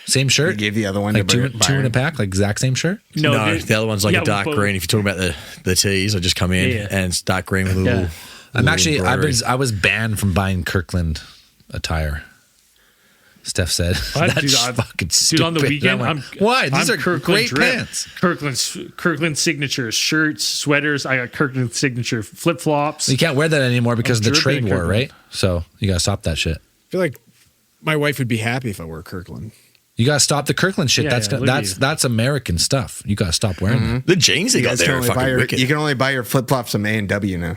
Same We shirt? gave the other one Like to two in a pack? Like exact same shirt? No, the other one's like yeah, a dark but- green. If you're talking about the tees, I just come in Yeah. and it's dark green with a little. Yeah. I was banned from buying Kirkland attire. Steph said. What? That's Dude, fucking stupid. Dude, on the weekend, I went, why? These I'm are Kirkland great drip. pants. Kirkland signature shirts, sweaters. I got Kirkland signature flip flops. You can't wear that anymore because of the dripping trade in war, Kirkland. right? So you got to stop that shit. I feel like my wife would be happy if I wore Kirkland. You got to stop the Kirkland shit. Yeah, that's yeah, look at you. that's American stuff. You got to stop wearing that. The jeans they You got guys there can are only buy fucking your, wicked. you can only buy your flip flops from A&W now.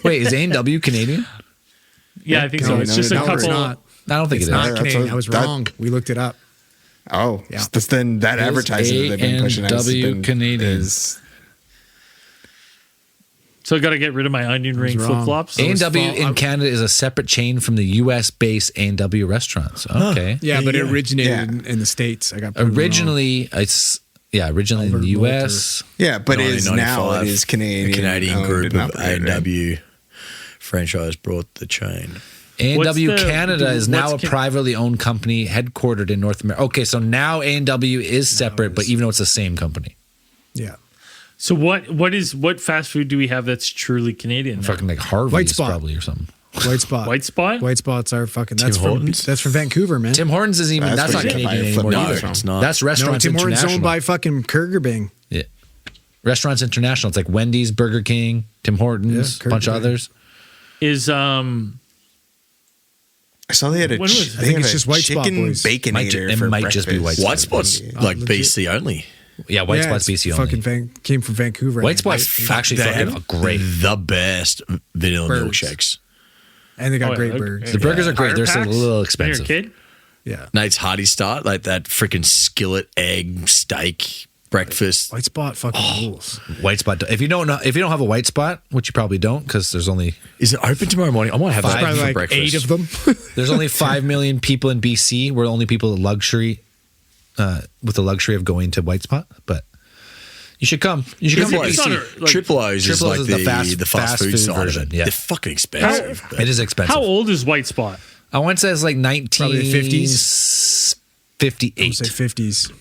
Wait, is A&W Canadian? Yeah, I think so. No, It's no, just a no, couple. it's not. I don't think It's it is. not That's Canadian. what- I was that- wrong. We looked it up. Oh, Yeah. then that Is advertising that they've been pushing has A&W been, Canadian. is So I got to get rid of my onion ring wrong. flip flops. A&W fall- in Canada is a separate chain from the U.S.-based A&W restaurants. Okay. Yeah, but it Yeah. originated in the States. I got proven wrong. Originally, originally in the Albert U.S. yeah, but it is now 1995, it is Canadian. A Canadian owned group and of operated, right? A&W franchise brought the chain. A&W What's the- Canada is now a what's Can- privately owned company headquartered in North America. Okay, so now A&W is separate, but even though it's the same company. Yeah. So what fast food do we have that's truly Canadian? now? Fucking like Harvey's White Spot. probably or something. White Spot. White Spot? White Spots are fucking. Tim Hortons? That's from Vancouver, man. Tim Hortons is even, that's That's not where you Canadian buy a anymore flip either. flop it's not. That's No, Restaurants Tim Hortons International. owned by fucking Kurgerbing. Yeah. Restaurants International. It's like Wendy's, Burger King, Tim Hortons, Yeah, a bunch of Kirkland. others. Is I saw they had a When was- I they think had it's a just White Spot, chicken boys. baconator It for might just be breakfast. White Spot's like legit. BC only. Yeah, White Yeah, Spot's it's BC only. fucking came from Vancouver. White Spot's actually They fucking have great. The best vanilla Burgers. milkshakes. and they got Oh, yeah, great okay. burgers. The burgers are great. They're still a Packs? little When expensive. you're a kid? Yeah. Nate's Hearty Start, like that freaking skillet egg steak breakfast. White Spot fucking rules. White Spot. If you don't have a White Spot, which you probably don't, because there's only Is it open tomorrow morning? I might have that Probably for like breakfast. 8 of them. only 5 million people in BC. We're the only people with luxury, with the luxury of going to White Spot. But you should come. You should come to Triple It's not BC. a- like- Triple O's is Triple O's like is the the fast food side version, of it. yeah. They're fucking expensive. but- It is expensive. How old is White Spot? I want to say it's like Probably 50s. 58. Say 50s.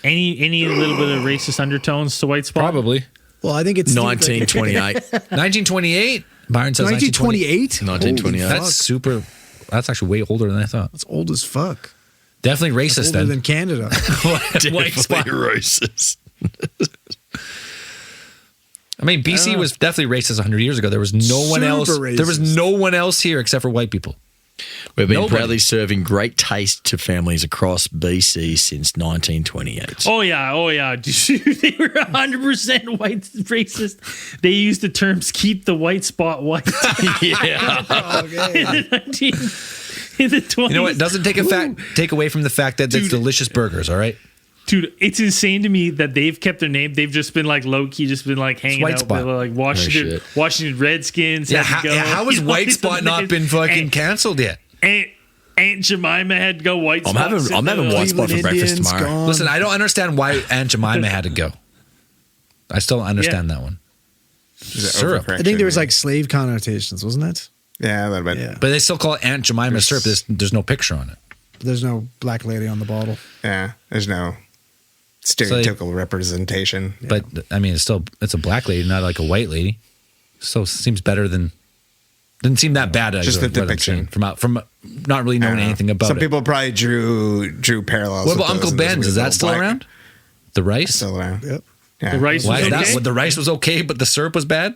Any little bit of racist undertones to White Spot? Probably. Well, I think it's 1928. 1928. Byron says 1928. 1928. 1928. That's super. That's actually way older than I thought. That's old as fuck. Definitely racist Older then. than Canada. Definitely Spot. racist. I mean, BC was definitely racist 100 years ago. There was no one Super else. There was racist. no one else here except for white people. We've been Nobody. proudly serving great taste to families across BC since 1928. Oh yeah. They were 100% white racist. They used the terms "keep the white spot white" Yeah. in the 20s. You know what? Doesn't take away from the fact that it's Dude. delicious burgers. All right. Dude, it's insane to me that they've kept their name. They've just been like low key, just been like hanging White out Spot. with like Washington Redskins. Yeah. had to go. How has You know, White it's Spot not been fucking canceled yet? Aunt Jemima had to go White I'm Spot. having White Spot for Cleveland breakfast Indians tomorrow. gone. Listen, I don't understand why Aunt Jemima had to go. I still don't understand that one. Syrup. I think there was like slave connotations, wasn't it? yeah, a little bit. Yeah. But they still call it Aunt Jemima syrup. There's no picture on it. There's no black lady on the bottle. Yeah, there's no stereotypical representation. But I mean, it's a black lady, not like a white lady. So it seems better than. Didn't seem that bad. Just the what I'm depiction. saying, from not really knowing anything about Some it. people probably drew parallels. What with about those Uncle and those Ben's? weird Is that little still black- around? The rice? Still around. Yep. Yeah. The rice Why was is okay. that? What, the rice was okay, but the syrup was bad?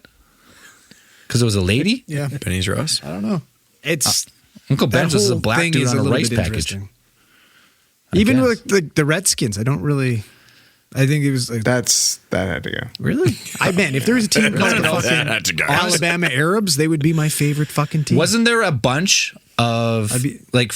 Because it was a lady? Yeah. Benny's rice. I don't know. It's Uncle that Ben's was a whole black thing dude is on a little rice bit package. interesting. Even guess. with the Redskins, I don't really. I think it was like that had to go. really. I meant if there was a team called the That fucking had to go. Alabama Arabs, they would be my favorite fucking team. Wasn't there a bunch of I'd be- like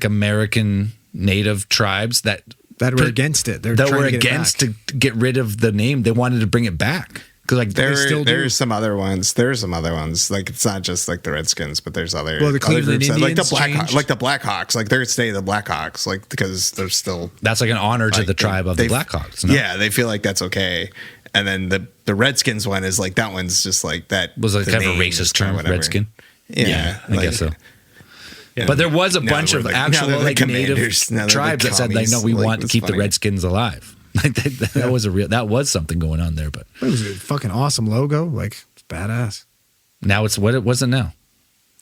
American native tribes that that were against it? They're that trying were to get it against back. to get rid of the name? They wanted to bring it back Because like they still do. There's some other ones. There's some other ones. Like it's not just like the Redskins, but there's other. Well, the other Cleveland groups, like the Indians changed. like the Blackhawks. Like they're stay the Blackhawks. Like because they're still. That's like an honor to like, the tribe of the Blackhawks. No? Yeah, they feel like that's okay. And then the Redskins one is like that one's just like that Was like the kind of a name racist is term, whatever. Redskin. Yeah, I guess so. But there was a Now bunch we're of like- now actual they're the like native Commanders. Now they're the tribes that said like, no, we commies. want to It's keep the funny. Redskins alive. Like that was something going on there. But It was a fucking awesome logo. Like, it's badass. now it's what it wasn't now.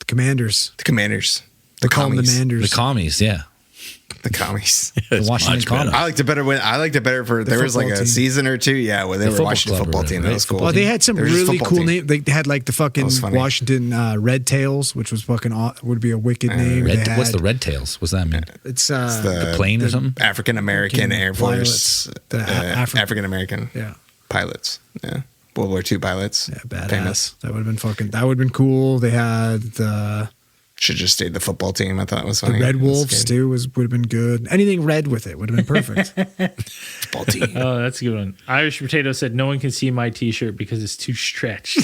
The Commanders. The Commanders. They call them the commies. Manders. The commies, yeah. The commies. The Washington much better. Commies. I liked it better when I liked it better for there was like football a team. season or two, yeah, where they The were football Washington club or football team. whatever, That was cool. Well, they had some They were just really football cool team. names. They had like the fucking was funny. Washington Red Tails, which was fucking would be a wicked name. They What's the had- Red Tails? What's that mean? It's The plane or something? African American Air Force, pilots. The African American Yeah. pilots. Yeah, World War II pilots. Yeah, badass. Famous. That would have been fucking. That would have been cool. They had the Should just stayed the football team. I thought it was funny. Red It was Wolves good. too. Would have been good. Anything red with it would have been perfect. Football team. Oh, that's a good one. Irish Potato said, "No one can see my T-shirt because it's too stretched."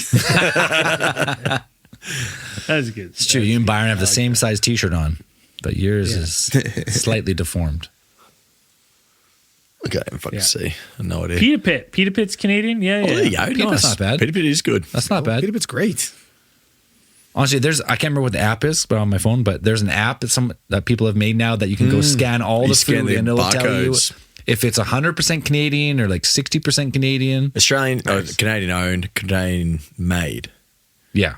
That's good. It's true. You and Byron have the same size T-shirt on, but yours is slightly deformed. Okay, I'm fucking Yeah. see. I have no idea. Peter Pitt. Peter Pitt's Canadian. Yeah, yeah. Oh, there you go. Peter Pitt's Nice. not bad. Peter Pitt is good. That's not bad. Peter Pitt's great. Honestly, I can't remember what the app is, but on my phone. But there's an app that people have made now that you can go scan all You the scan food the and it'll tell you barcodes. if it's 100% Canadian or like 60% Canadian. Australian, Canadian owned, Canadian made. Yeah.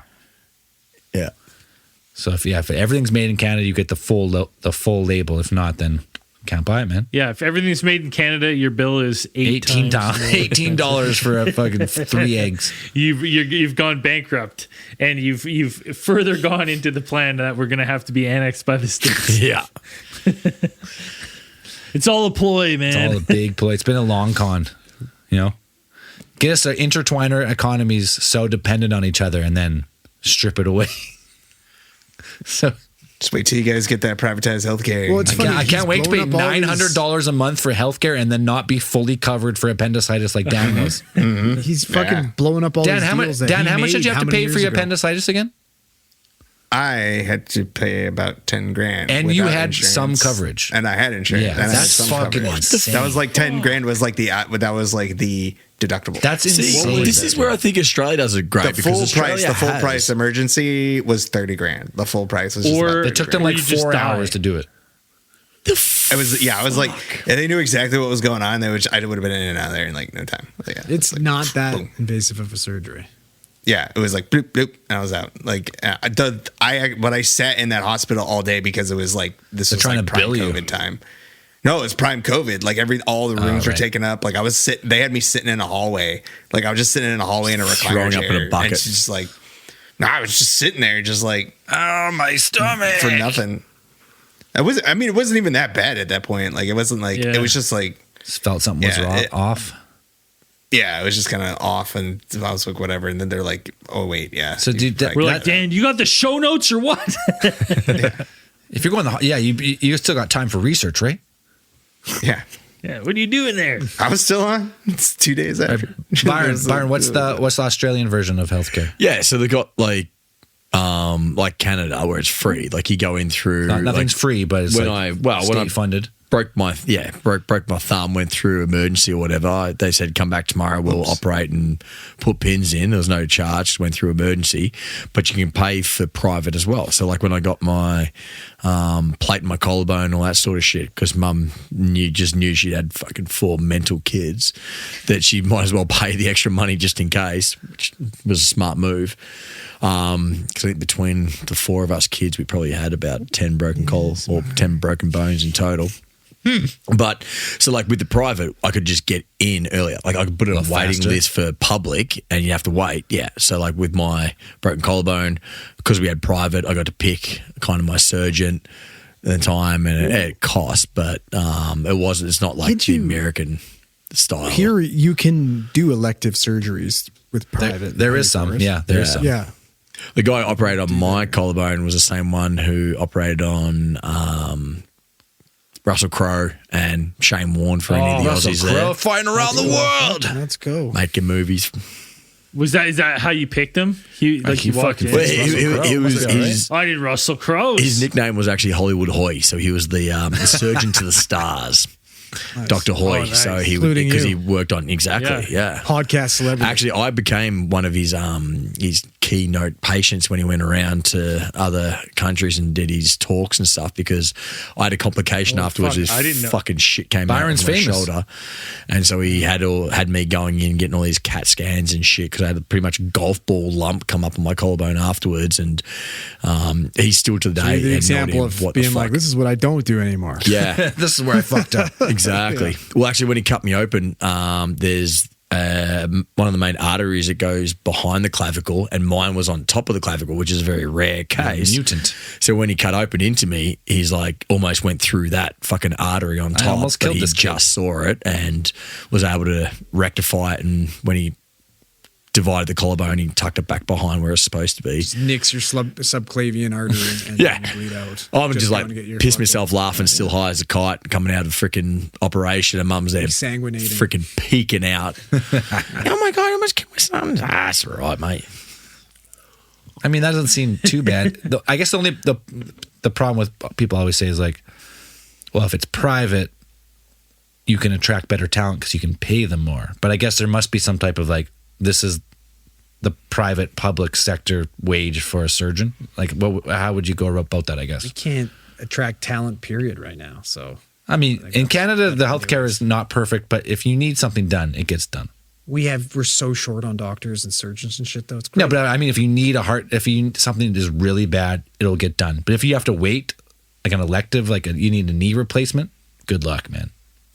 Yeah. So if everything's made in Canada, you get the full label. If not, then can't buy it, man. Yeah, if everything's made in Canada, your bill is $18 $18 for a fucking 3 eggs. You've gone bankrupt, and you've further gone into the plan that we're going to have to be annexed by the states. Yeah. It's all a ploy, man. It's all a big play. It's been a long con, you know. Get us to intertwine our economies so dependent on each other, and then strip it away. So Just wait till you guys get that privatized healthcare. Well, it's funny. I can't wait to pay He's blowing up all his- $900 a month for healthcare and then not be fully covered for appendicitis like Dan was. He's fucking blowing up all Dan, these how much? deals that Dan, he how much made did you have to many pay for years your ago. appendicitis again? I had to pay about 10 grand. And you without had insurance. some coverage. And I had insurance. Yeah, and I had that's some fucking coverage. insane. That was like 10 grand was like the deductible. That's See, insane. this is where I think Australia does it great. the full because price. Australia The full has- price emergency was 30 grand. The full price was just Or- about 30 It took them grand. like you just 4 die. hours to do it. It was I was like, and they knew exactly what was going on. I would have been in and out of there in like no time. Like, yeah, It's like, not that boom. invasive of a surgery. Yeah, it was like bloop bloop, and I was out. Like I sat in that hospital all day because it was like this They're was trying like to prime bill you. COVID time. No, it was prime COVID. Like all the rooms were right. taken up. Like I was they had me sitting in a hallway. Like I was just sitting in a hallway in a recliner Throwing up chair. in a bucket. And she's just like, no, I was just sitting there, just like Oh, my stomach. for nothing. It wasn't even that bad at that point. Like it wasn't like Yeah. it was just like. Just felt something was Yeah, wrong, it- off. Yeah, it was just kind of off, and I was like, whatever. And then they're like, oh wait, yeah. So dude, that- We're like, Dan, you got the show notes or what? If you're going you still got time for research, right? yeah. Yeah, what are you doing there? I was still on. It's 2 days after. Byron, what's the Australian version of healthcare? Yeah, so they got like Canada where it's free. Like you go in through. Nothing's like, free, but it's when state I funded. broke my thumb, went through emergency or whatever. They said come back tomorrow, we'll operate and put pins in. There was no charge, just went through emergency, but you can pay for private as well. So like when I got my plate in my collarbone, all that sort of shit, because mum knew she had fucking 4 mental kids, that she might as well pay the extra money just in case, which was a smart move. Because I think between the 4 of us kids, we probably had about 10 broken collar or 10 broken bones in total. But so like with the private, I could just get in earlier. Like I could put it on a waiting faster. list for public and you have to wait. Yeah. So like with my broken collarbone, because we had private, I got to pick kind of my surgeon at the time, and it cost, but it's not like Did the you- American style. Here you can do elective surgeries with private. There is some. Yeah, there is some. Yeah. The guy who operated on my collarbone was the same one who operated on Russell Crowe and Shane Warne for any of the Russell Aussies Crowe there. fighting around the world. Let's go. Making movies. Is that how you picked him? He walked in. Well, he was. I did Russell Crowe. His nickname was actually Hollywood Hoy, so he was the surgeon to the stars. Dr. Hoy, nice. so Including because he you. worked on yeah. Podcast celebrity. Actually, I became one of his keynote patients when he went around to other countries and did his talks and stuff because I had a complication afterwards. fuck. This I didn't know. fucking shit came Byron's out of my famous. shoulder, and so he had me going in getting all these CAT scans and shit because I had a pretty much golf ball lump come up on my collarbone afterwards, and he's still to the day the had no example idea of what the being fuck. like, this is what I don't do anymore. Yeah. This is where I fucked up. Exactly. Well, actually, when he cut me open, there's one of the main arteries that goes behind the clavicle, and mine was on top of the clavicle, which is a very rare case. Mutant. So when he cut open into me, he's like almost went through that fucking artery on top. almost but killed he this kid. just saw it and was able to rectify it. And when he divided the collarbone, he tucked it back behind where it's supposed to be. Just nicks your subclavian artery and Yeah. bleed out. I'm just like going to get your pissed fucking- myself laughing, still high as a kite, coming out of a freaking operation, and mum's there Exsanguinating. freaking peeking out. Oh my God, I almost killed my son. That's all right, mate. I mean, that doesn't seem too bad. I guess the problem with people always say is like, well, if it's private, you can attract better talent because you can pay them more. But I guess there must be some type of like, this is the private public sector wage for a surgeon. Like, how would you go about that? I guess. We can't attract talent, period, right now. So I mean, in Canada, the healthcare is not perfect, but if you need something done, it gets done. we're so short on doctors and surgeons and shit, though. It's great. No, but I mean, if you need something is really bad, it'll get done. But if you have to wait, like an elective, you need a knee replacement, good luck, man.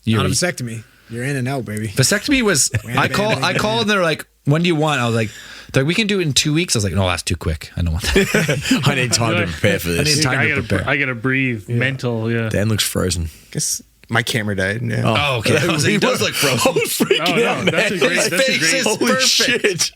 Not a vasectomy. You're in and out, baby. Vasectomy was, I called and they're like, when do you want? I was like, they're like, we can do it in 2 weeks. I was like, no, that's too quick. I don't want that. I need time to prepare for I this. need time to prepare. I gotta breathe. Mental. Yeah. Dan looks frozen. Guess my camera died. Yeah. Oh, okay. I was like, he does look frozen. I was freaking Oh, no, out, man. that's a great- His that's a face great- is Holy perfect. shit.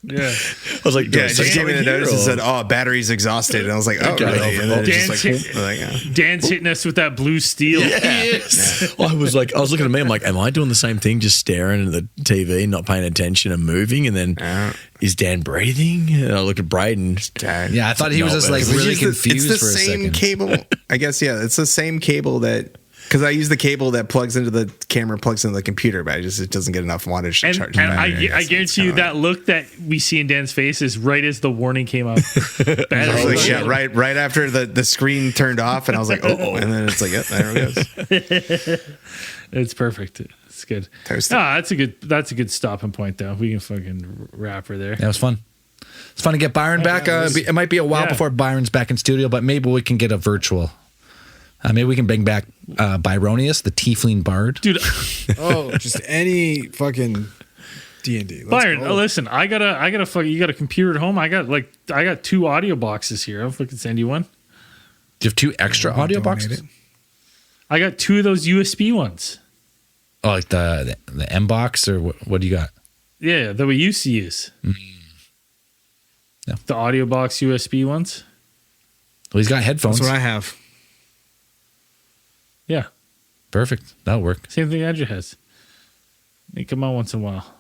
Yeah. I was like, Yeah, it just gave me the notice and said, "Oh, "Oh, battery's exhausted," and I was like, "Oh, Okay. really?" And then it Dan's just like, hit- like, yeah. Dan's hitting us with that blue steel. yes." I was looking at me. I'm like, am I doing the same thing? Just staring at the TV, not paying attention, and moving. And then, is Dan breathing? And I looked at Braden. Died. Yeah, I thought he was just like Which really is confused it's the for a same second. cable. I guess, yeah, it's the same cable that, because I use the cable that plugs into the camera, plugs into the computer, but it doesn't get enough wattage to And, charge. and the battery, I guess. guarantee you It's kinda that look that we see in Dan's face is right as the warning came up. like, yeah, right after the screen turned off, and I was like, oh, and then it's like, yep, there it goes. It's perfect. It's good. Toasted. That's a good stopping point though. We can fucking wrap her there. That was fun. It's fun to get Byron back. It might be a while Yeah. before Byron's back in studio, but maybe we can get a virtual. Maybe we can bring back Byronius, the Tiefling Bard. Dude, Oh, just any fucking D&D. Let's Byron, go. listen, I gotta fucking, you got a computer at home? I got 2 audio boxes here. I'll fucking send you one. Do you have 2 extra audio Donate boxes? it. I got 2 of those USB ones. Oh, like the M box, or what do you got? Yeah, that we used to use. Yeah. The audio box USB ones. Well, he's got headphones. That's what I have. Yeah. Perfect. That'll work. Same thing Andrew has. They come out once in a while.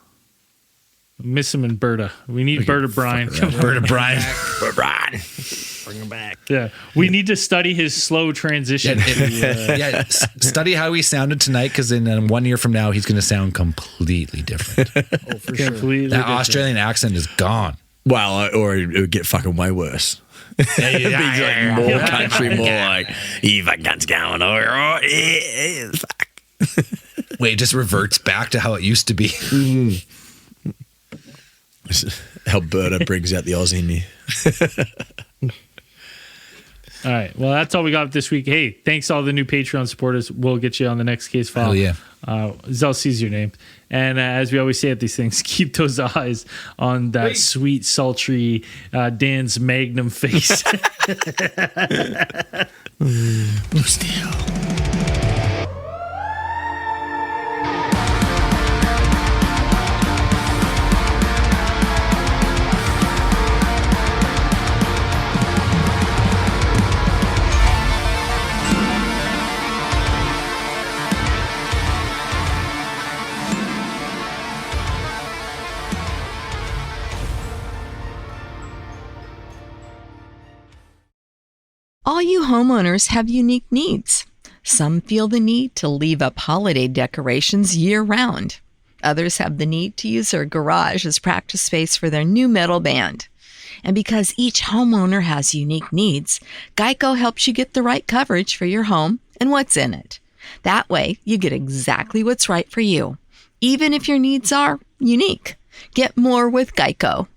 Miss him and Berta. We need Berta Bryan. Berta Bryan. Bring him back. Yeah. We need to study his slow transition. Study how he sounded tonight, because in 1 year from now, he's going to sound completely different. Oh, for sure. Completely That different. Australian accent is gone. Well, or it would get fucking way worse. It'd be like more country, more like, you fucking guns going over. Oh, yeah, fuck. Wait, it just reverts back to how it used to be. Alberta brings out the Aussie in you. All right. Well, that's all we got this week. Hey, thanks to all the new Patreon supporters. We'll get you on the next case file. Hell yeah. Zell sees your name. And as we always say at these things, keep those eyes on that sweet, sultry Dan's Magnum face. Blue Steel. All you homeowners have unique needs. Some feel the need to leave up holiday decorations year-round. Others have the need to use their garage as practice space for their new metal band. And because each homeowner has unique needs, Geico helps you get the right coverage for your home and what's in it. That way, you get exactly what's right for you, even if your needs are unique. Get more with Geico.